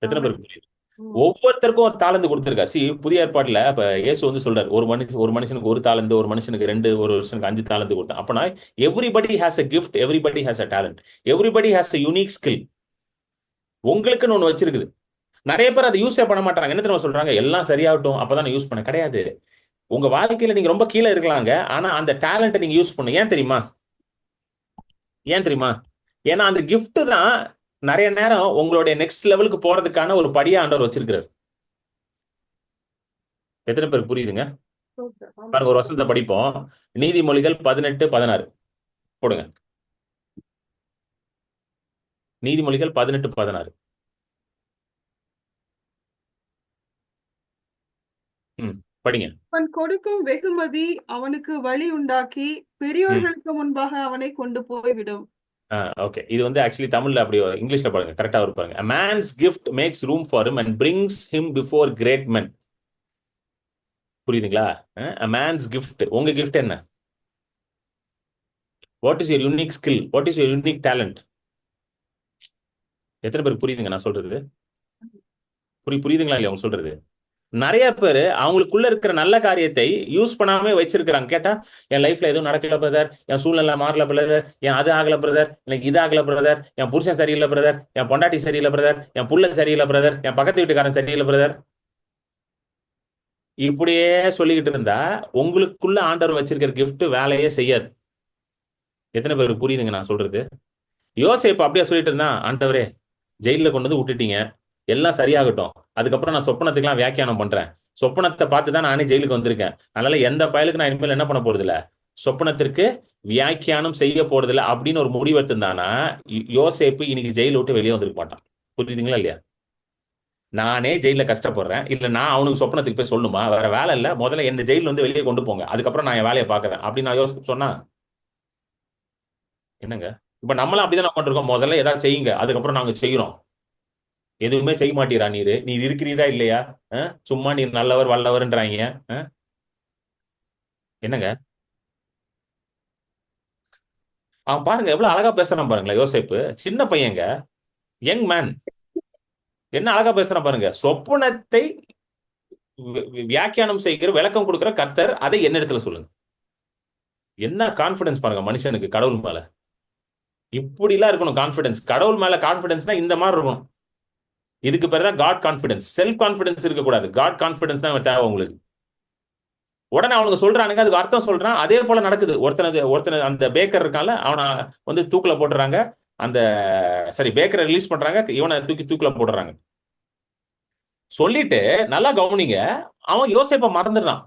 எத்தனை ஆமென். பேருக்கு புரியுது? ம். ஒவ்வொருத்தருக்கும் ஒரு தாளந்து கொடுத்திருக்காரு. புதிய ஏற்பாட்டுல இப்ப இயேசு வந்து சொல்றாரு, ஒரு மனுஷனுக்கு ஒரு தாளந்து, ஒரு மனுஷனுக்கு 2, ஒரு மனுஷனுக்கு 5 தாளந்து கொடுத்தான். அப்பனா everybody has a gift, everybody has a talent, everybody has a unique skill. உங்களுக்குன்னு ஒண்ணு வச்சிருக்குது. நிறைய பேர் அதை யூஸே பண்ண மாட்டாங்க. என்ன தெரியுமா சொல்றாங்க? எல்லாம் சரியாகட்டும் அப்பதான் யூஸ் பண்ண கிடையாது. உங்க வாழ்க்கையில நீங்க ரொம்ப கீழே இருக்கலாங்க. ஆனா அந்த டேலண்ட்டை நீங்க யூஸ் பண்ணு. ஏன் தெரியுமா? ஏன் தெரியுமா? ஏன்னா அந்த gift தான் நிறைய நேரம் உங்களுடைய நெக்ஸ்ட் லெவலுக்கு போறதுக்கான ஒரு படியா ஆண்டவர் வச்சிருக்கிறார். எத்தனை பேருக்கு புரியுதுங்க? சூப்பர். ஆமென். பாருங்க ஒரு வசனத்தை படிப்போம். நீதிமொழிகள் 18:16 போடுங்க. நீதிமொழிகள் 18:16. படிங்க. அவன் கொடுக்கும் வெகுமதி அவனுக்கு வழி உண்டாக்கி பெரியோர்களுக்கு முன்பாக அவனை கொண்டு போய்விடும். ஓகே. இது வந்து ஆக்சுவலி தமிழ்ல அப்படி இங்கிலீஷ்ல பாருங்க. கரெக்டா வரும் பாருங்க. A man's gift makes room for him and brings him before great men. புரியுதுங்களா? A man's gift. உங்க gift என்ன? What is your unique skill? What is your unique talent? எத்தனை பேருக்கு புரியுதுங்க நான் சொல்றது? புரியுதுங்களா இல்லையா அவங்க சொல்றது? நிறைய பேர் அவங்களுக்குள்ள இருக்கிற நல்ல காரியத்தை யூஸ் பண்ணாம வச்சிருக்கிறாங்க. கேட்டா என் லைஃப்ல எதுவும் நடக்கல பிரதர், என் சூழ்நிலை மாறல பிரதர், என் அது ஆகல பிரதர், எனக்கு இது ஆகல பிரதர், என் புருஷன் சரியில்லை பிரதர், என் பொண்டாட்டி சரியில்லை பிரதர், என் புள்ள சரியில்லை பிரதர், என் பக்கத்து வீட்டுக்காரன் சரியில்லை பிரதர். இப்படியே சொல்லிக்கிட்டு இருந்தா உங்களுக்குள்ள ஆண்டவர் வச்சிருக்கிற gift வேலையே செய்யாது. எத்தனை பேருக்கு புரியுதுங்க நான் சொல்றது? யோசேப்பு அப்படியே சொல்லிட்டு இருந்தான், ஆண்டவரே ஜெயில கொண்டு வந்து விட்டுட்டீங்க, எல்லாம் சரியாகட்டும், அதுக்கப்புறம் நான் சொப்பனத்துக்குலாம் வியாக்கியானம் பண்றேன், சொப்பனத்தை பார்த்து தான் நானே ஜெயிலுக்கு வந்திருக்கேன், அதனால எந்த பயலுக்கு நான் இனிமேல் என்ன பண்ண போறது இல்ல, சொப்பனத்திற்கு வியாக்கியானம் செய்ய போறது இல்ல அப்படின்னு ஒரு முடிவு எடுத்திருந்தானா யோசேப்பு இன்னைக்கு ஜெயில விட்டு வெளியே வந்திருக்க மாட்டான். புரியுதுங்களா இல்லையா? நானே ஜெயில கஷ்டப்படுறேன், இல்ல நான் அவனுக்கு சொப்பனத்துக்கு போய் சொல்லணுமா? வேற வேலை இல்ல, முதல்ல என்ன ஜெயில வந்து வெளியே கொண்டு போங்க, அதுக்கப்புறம் நான் என் வேலையை பாக்குறேன் அப்படின்னு நான் யோசிப்பு சொன்னா என்னங்க? இப்ப நம்மளும் அப்படிதான் பண்ணிருக்கோம். முதல்ல ஏதாவது செய்யுங்க, அதுக்கப்புறம் நாங்க செய்யறோம். எதுவுமே செய்ய மாட்டீரா? நீர் இருக்கிறீரா இல்லையா? சும்மா நீர் நல்லவர் வல்லவர்ன்றாங்க. என்னங்க? அவன் பாருங்க எவ்வளவு அழகா பேசுறான் பாருங்களேன். யோசேப்பு சின்ன பையங்க, யங் மேன், என்ன அழகா பேசுறான் பாருங்க. சொப்பனத்தை வியாக்கியானம் செய்கிற விளக்கம் கொடுக்கிற கர்த்தர் அதை என்னிடத்துல சொல்லுங்க. என்ன கான்பிடன்ஸ் பாருங்க மனுஷனுக்கு கடவுள் மேல. இப்படி எல்லாம் இருக்கணும் கான்பிடன்ஸ். கடவுள் மேல கான்பிடன்ஸ்னா இந்த மாதிரி இருக்கணும். இதுக்கு பேர் தான் காட் கான்பிடன்ஸ். செல்ஃப் கான்பிடன்ஸ் இருக்கக்கூடாது. காட் கான்பிடன்ஸ் தான் தேவை உங்களுக்கு. உடனே அவனுக்கு சொல்றானுங்க, அதுக்கு அர்த்தம் சொல்றான். அதே போல நடக்குது. ஒருத்தனை அந்த பேக்கர் இருக்கான்ல, அவனை வந்து தூக்குல போட்டுறாங்க. அந்த சரி பேக்கரை ரிலீஸ் பண்றாங்க, இவனை தூக்குல போடுறாங்க. சொல்லிட்டு நல்லா கவனிங்க, அவன் யோசேப்பை மறந்துடுறான்.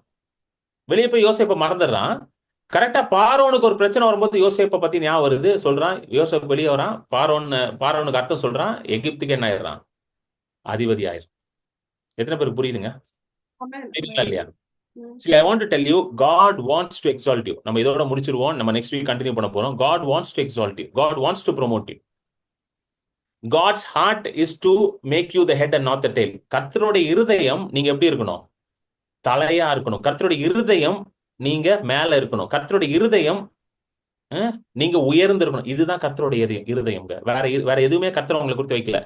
வெளியே போய் யோசேப்பை மறந்துடுறான். கரெக்டா பார்வோனுக்கு ஒரு பிரச்சனை வரும்போது யோசேப்பை பத்தி ஞாபகம் வருது. சொல்றான், யோசேப்பு வெளியே வரான். பார்வோனுக்கு அர்த்தம் சொல்றான். எகிப்துக்கு என்ன ஆயிடுறான்? அதிபதி ஆயிரும். எத்தனை பேருக்கு புரியுதுங்க? ஆமென். புரியுதுங்களா இல்லையா? ம். See, I want to tell you, God wants to exalt you. நம்ம இதோட முடிச்சிருவோம். நம்ம next week கண்டினியூ பண்ண போறோம். God wants to exalt you. God wants to promote you. God's heart is to make you the head and not the tail. கர்த்தருடைய இருதயம் நீங்க எப்படி இருக்கணும்? தலையா இருக்கணும். கர்த்தருடைய இருதயம் நீங்க மேல இருக்கணும். கர்த்தருடைய இருதயம் நீங்க உயர்ந்து இருக்கணும். இதுதான் கர்த்தருடைய இருதயம்ங்க. வேற எதுவுமே கர்த்தர் உங்களை கொடுத்து வைக்கல.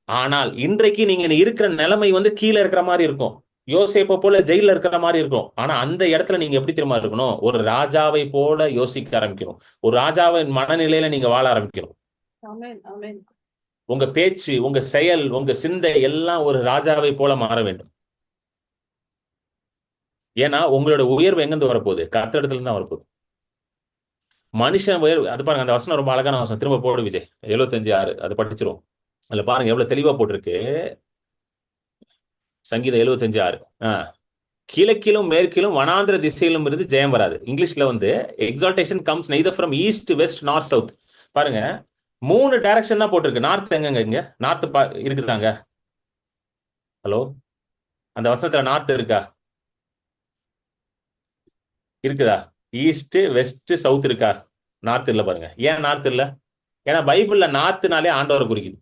ஆனால் இன்றைக்கு நீங்க இருக்கிற நிலைமை வந்து கீழே இருக்கிற மாதிரி இருக்கும். யோசேப்பை போல ஜெயில இருக்கிற மாதிரி இருக்கும். ஆனா அந்த இடத்துல நீங்க எப்படி தெரியுமா இருக்கணும்? ஒரு ராஜாவை போல யோசிக்க ஆரம்பிக்கணும். ஒரு ராஜாவின் மனநிலையில நீங்க வாழ ஆரம்பிக்கணும். ஆமென் ஆமென் உங்க பேச்சு, உங்க செயல், உங்க சிந்தை எல்லாம் ஒரு ராஜாவை போல மாற வேண்டும். ஏன்னா உங்களோட உயர்வு எங்கிருந்து வரப்போகுது? கர்த்தரிடத்துல இருந்து தான் வரப்போகுது. மனுஷன் உயர்வு, அது பாருங்க, அந்த வசனம் ரொம்ப அழகான வசனம். திரும்ப போடு விஜய், 75:6 அது படிச்சிரும். அதுல பாருங்க எவ்வளவு தெளிவா போட்டிருக்கு. சங்கீதம் 75:6. கிழக்கிலும் மேற்கிலும் வனாந்திர திசையிலும் இருந்து ஜெயம் வராது. இங்கிலீஷ்ல வந்து exaltation comes neither from east west north south. பாருங்க 3 டைரக்ஷன் தான் போட்டிருக்கு. நார்த் எங்கங்க? இங்க நார்த் இருக்குதாங்க? ஹலோ, அந்த வசனத்துல நார்த் இருக்கா? இருக்குதா? ஈஸ்ட் வெஸ்ட் சவுத் இருக்கா? நார்த் இல்ல. பாருங்க, ஏன் நார்த் இல்ல? ஏன்னா பைபிள்ல நார்த்னாலே ஆண்டவரை குறிக்குது.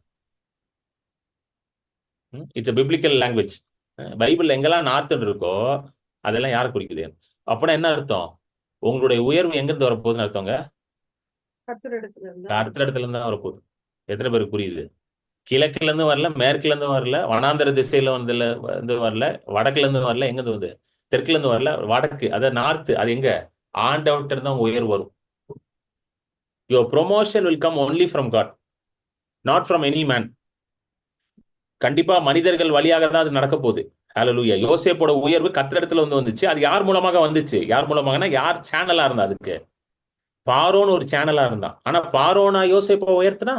It's biblical language. பைபிள்ல எங்கெல்லாம் நார்த் இருக்கோ அதெல்லாம் யாரை குறிக்குது? அப்படின்னா என்ன அர்த்தம்? உங்களுடைய உயர்வு எங்கிருந்து வரப்போகுதுன்னு அர்த்தங்க? கர்த்தரிடத்துல இருந்தா. அடுத்த இடத்துல இருந்து தான் வரப்போகுது. எத்தனை பேருக்கு புரியுது? கிழக்குல இருந்து வரல, மேற்குல இருந்து வரல, வனாந்தர திசையில வந்து வரல, வடக்குல இருந்து வரல, எங்க இருந்து வந்து? தெற்குல இருந்து வரல, வடக்கு, அதாவது நார்த். அது எங்க? ஆண்டவர்கிட்ட இருந்து உங்க உயர்வு வரும். Your promotion will come only from God, not from any man. கண்டிப்பா மனிதர்கள் வழியாக தான் அது நடக்க போகுது. ஹalleluya. யோசேப்போட உயர்வு கர்த்தரிடத்துல வந்துச்சு. அது யார் மூலமாக வந்துச்சு? யார் மூலமாகனா, யார் சேனலா இருந்தா அதுக்கு? பார்வோன் ஒரு சேனலா இருந்தான். ஆனா பார்வோனா யோசேப்பை உயர்த்தினா?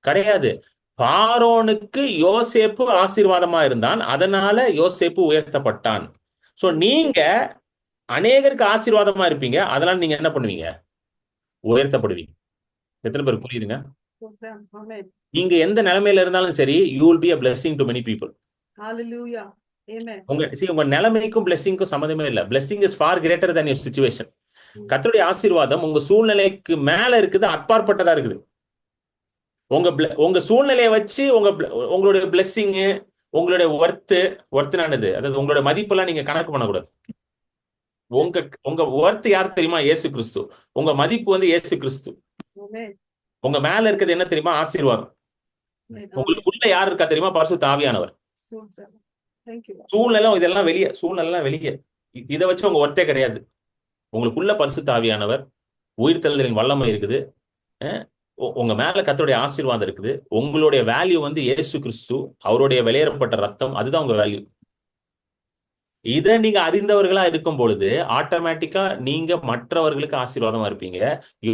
கிடையாது. பார்வோனுக்கு யோசேப்பு ஆசீர்வாதமா இருந்தான், அதனால யோசேப்பு உயர்த்தப்பட்டான். சோ நீங்க அநேகருக்கு ஆசீர்வாதமா இருப்பீங்க, அதனால நீங்க என்ன பண்ணுவீங்க? உயர்த்தப்படுவீங்க. எத்தனை பேர் புரியுதுங்க? ஆமென் நீங்க எந்த நிலைமையில இருந்தாலும் சரி, you will be a blessing to many people. ஹalleluya ஆமென் உங்க நிலைமைக்கும் பிளெஸிங்க்கும் சம்மந்தமே இல்ல. Blessing is for greater than your situation. கர்த்தருடைய ஆசீர்வாதம் உங்க சூழ்நிலைக்கு மேல இருக்குது, அப்பாற்பட்டதா இருக்குது. உங்க சூழ்நிலையை வச்சு உங்களுடைய பிளெஸிங், உங்களுடைய ஒர்த்துனானது, அதாவது உங்களுடைய மதிப்பெல்லாம் நீங்க கணக்கு பண்ணக்கூடாது. உங்க உங்க ஒர்த் யார் தெரியுமா? இயேசு கிறிஸ்து. உங்க மதிப்பு வந்து இயேசு கிறிஸ்து. ஆமென் உங்க மேல இருக்கிறது என்ன தெரியுமா? ஆசீர்வாதம். ஆமென் உங்களுக்குள்ள யார் இருக்கா தெரியுமா? பரிசுத்த ஆவியானவர். ஸ்தோத்திரம் thank you சூழ்நிலை இதெல்லாம் வெளியே, சூழ்நிலை வெளியே. இதை வச்சு உங்க ஒர்த்தே கிடையாது. உங்களுக்குள்ள பரிசுத்த ஆவியானவர், உயிர்த்தெழுதலின் வல்லமை இருக்குது. உங்க மேல கர்த்தருடைய ஆசீர்வாதம் இருக்குது. உங்களுடைய வேல்யூ வந்து இயேசு கிறிஸ்து, அவருடைய வெளியேறப்பட்ட ரத்தம், அதுதான் உங்க வேல்யூ. இதை நீங்க அறிந்தவர்களா இருக்கும் பொழுது ஆட்டோமேட்டிக்கா நீங்க மற்றவர்களுக்கு ஆசீர்வாதமா இருப்பீங்க.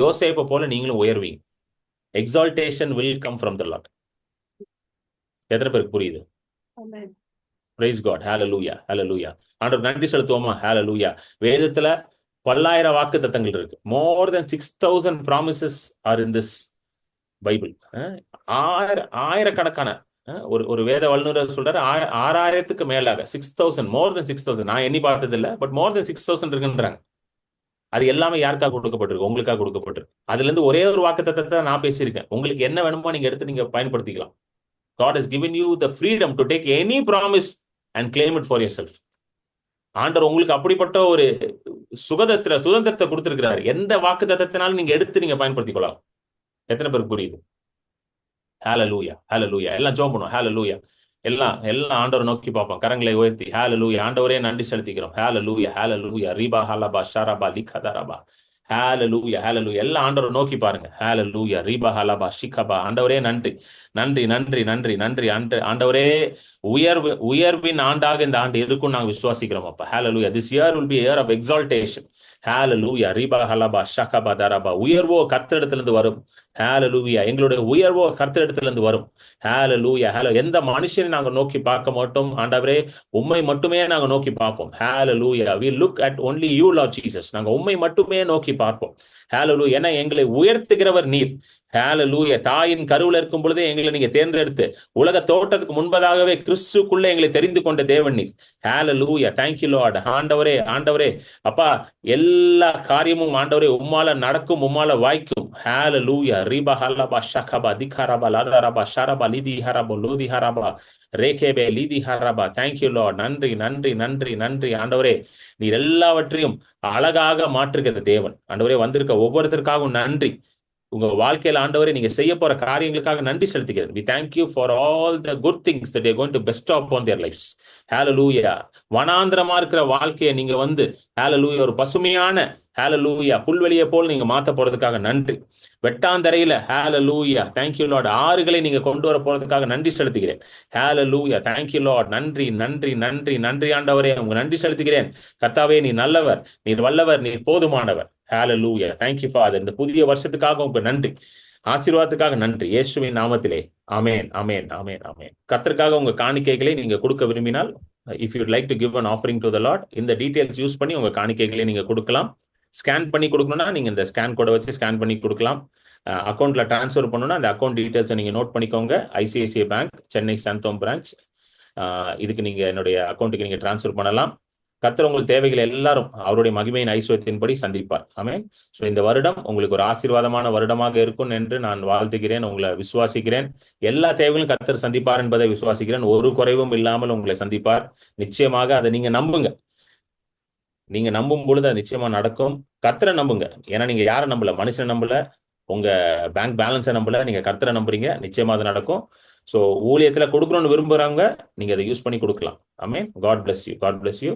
யோசேப்பை போல நீங்களும் உயர்வீங்க. Exaltation will come from the Lord. எத்தனை பேருக்கு புரியுது? Amen praise God. ஹalleluya, ஹalleluya. ஆண்டவர் நன்றி செலுத்துவோமா? ஹalleluya. வேதத்துல பல்லாயிரம் வாக்குத்தத்தங்கள் இருக்கு. More than 6000 promises are in this Bible. ஆயிரக்கணக்கான ஒரு வேத வல்லுநர் சொல்றாரு, 6000க்கு மேலாக 6000, மோர் தென் 6000. நான் எண்ணி பார்த்தது இல்ல, பட் மோர் தென் 6000 இருக்குன்றாங்க. அது எல்லாமே யாருக்காக கொடுக்கப்பட்டிருக்கு? உங்களுக்காக கொடுக்கப்பட்டிருக்கு. அதுல இருந்து ஒரே ஒரு வாக்குத்தத்தத்தை நான் பேசியிருக்கேன். உங்களுக்கு என்ன வேணுமோ நீங்க எடுத்து நீங்க பயன்படுத்திக்கலாம். God has given you the freedom to take any promise and claim it for yourself. ஆண்டவர் உங்களுக்கு அப்படிப்பட்ட ஒரு சுதந்திரத்தை கொடுத்திருக்கிறார். எந்த வாக்குத்தத்தத்தினாலும் நீங்க எடுத்து நீங்க பயன்படுத்திக் கொள்ளலாம். எத்தனை பேருக்கு புரியுது? ஹalleluya, ஹalleluya. எல்லாம் ஜெபம் பண்ணுவோம். ஹalleluya. எல்லாம் ஆண்டவரை நோக்கி பார்ப்போம். கரங்களை உயர்த்தி ஹalleluya. ஆண்டவரே நன்றி செலுத்திக்கிறோம். ஹalleluya, ஹalleluya. ரீபா ஹலபா ஷரபா லிகதரபா. ஹalleluya, ஹalleluya. எல்லாம் ஆண்டவரை நோக்கி பாருங்க. ஹalleluya. ரீபா ஹலபா ஷிகபா. ஆண்டவரே நன்றி, நன்றி, நன்றி, நன்றி, நன்றி. ஆண்டவரே உயர்வின் ஆண்டாக இந்த ஆண்டு இருக்கும் நாங்க விசுவாசிக்கிறோம் அப்பா. ஹalleluya. This year will be a year of exaltation. ஹalleluya. ரீபா ஹலபா ஷகபா தரபா. உயர்வோ கர்த்தரிடத்திலிருந்து வரும். ஹalleluya. எங்களுடைய உயர்வோ கர்த்தரிடத்திலிருந்து வரும். ஹalleluya. எந்த மனுஷனை நாங்க நோக்கி பார்க்க மாட்டோம் ஆண்டவரே, உம்மை மட்டுமே நாங்க நோக்கி பார்ப்போம். ஹalleluya. We look at only you, Lord Jesus. நாங்க உம்மை மட்டுமே நோக்கி பார்ப்போம். ஹalleluya. ஏன்னா எங்களை உயர்த்துகிறவர் நீர். ஹalleluya. தாயின் கருவில் இருக்கும் பொழுதே எங்களை நீங்க தேர்ந்தெடுத்து உலக தோட்டத்துக்கு முன்பதாகவே கிறிஸ்துக்குள்ள எங்களை தெரிந்து கொண்ட தேவன் நீர். ஹalleluya. Thank you Lord. ஆண்டவரே அப்பா, எல்லா காரியமும் ஆண்டவரே உம்மால நடக்கும், உம்மால வாய்க்கும். ஹalleluya. ரீபா ஹலபா ஷகபா திகரபா லதரபா ஷரபா லிதி Harappa Lodhi Harappa ரேகேபே லிதி Harappa. Thank you Lord. நன்றி, நன்றி, நன்றி, நன்றி. ஆண்டவரே நீர் எல்லாவற்றையும் அழகாக மாற்றுகிற தேவன். ஆண்டவரே வந்திருக்க ஒவ்வொருத்தருக்காகவும் நன்றி. உங்க வாழ்க்கையில ஆண்டவரே நீங்க செய்ய போற காரியங்களுக்காக நன்றி செலுத்துகிறேன். we thank you for all the good things that you're going to bestow upon their lives. hallelujah. வனாந்திரமா இருக்கிற வாழ்க்கையை நீங்க வந்து hallelujah ஒரு பசுமையான hallelujah புல்வெளியை போல் நீங்க மாத்த போறதுக்காக நன்றி. வெட்டாந்தரையில hallelujah thank you Lord ஆறுகளை நீங்க கொண்டு வர போறதுக்காக நன்றி செலுத்துகிறேன். hallelujah thank you Lord நன்றி நன்றி நன்றி நன்றி ஆண்டவரே, உங்க நன்றி செலுத்துகிறேன். கர்த்தாவே நீ நல்லவர், நீர் வல்லவர், நீர் போதுமானவர். hallelujah thank you Father. இந்த புதிய வருஷத்துக்காக உங்களுக்கு நன்றி, ஆசீர்வாதத்துக்காக நன்றி, இயேசுவின் நாமத்திலே ஆமென் ஆமென் ஆமென் ஆமென். கர்த்தருக்காக உங்க காணிக்கைகளை நீங்க கொடுக்க விரும்பினால், if you'd like to give an offering to the Lord, இந்த டீடைல்ஸ் யூஸ் பண்ணி உங்க காணிக்கைகளை நீங்க கொடுக்கலாம். ஸ்கேன் பண்ணி கொடுக்கணும்னா நீங்க இந்த ஸ்கேன் கோடை வச்சு ஸ்கேன் பண்ணி கொடுக்கலாம். அக்கௌண்ட்ல டிரான்ஸ்ஃபர் பண்ணணும்னா அந்த அக்கௌண்ட் டீடைல்ஸை நீங்க நோட் பண்ணிக்கோங்க. ICICI bank Chennai Santhome branch, இதுக்கு நீங்க என்னுடைய அக்கௌண்ட்டுக்கு நீங்க டிரான்ஸ்ஃபர் பண்ணலாம். கர்த்தர் உங்கள் தேவைகள் எல்லாரும் அவருடைய மகிமையின் ஐஸ்வர்யத்தின்படி சந்திப்பார். ஆமென். ஸோ இந்த வருடம் உங்களுக்கு ஒரு ஆசீர்வாதமான வருடமாக இருக்கும் என்று நான் வாழ்த்துகிறேன், உங்களை விசுவாசிக்கிறேன். எல்லா தேவைகளும் கர்த்தர் சந்திப்பார் என்பதை விசுவாசிக்கிறேன். ஒரு குறைவும் இல்லாமல் உங்களை சந்திப்பார். நிச்சயமாக அதை நீங்க நம்புங்க. நீங்க நம்பும் பொழுது அது நிச்சயமா நடக்கும். கர்த்தரை நம்புங்க. ஏன்னா நீங்க யாரை நம்பல, மனுஷனை நம்பல, உங்க பேங்க் பேலன்ஸை நம்பல, நீங்க கர்த்தரை நம்புறீங்க. நிச்சயமா அது நடக்கும். ஸோ ஊழியத்துல கொடுக்கணும்னு விரும்புறவங்க நீங்க அதை யூஸ் பண்ணி கொடுக்கலாம். Amen. God bless you. God bless you.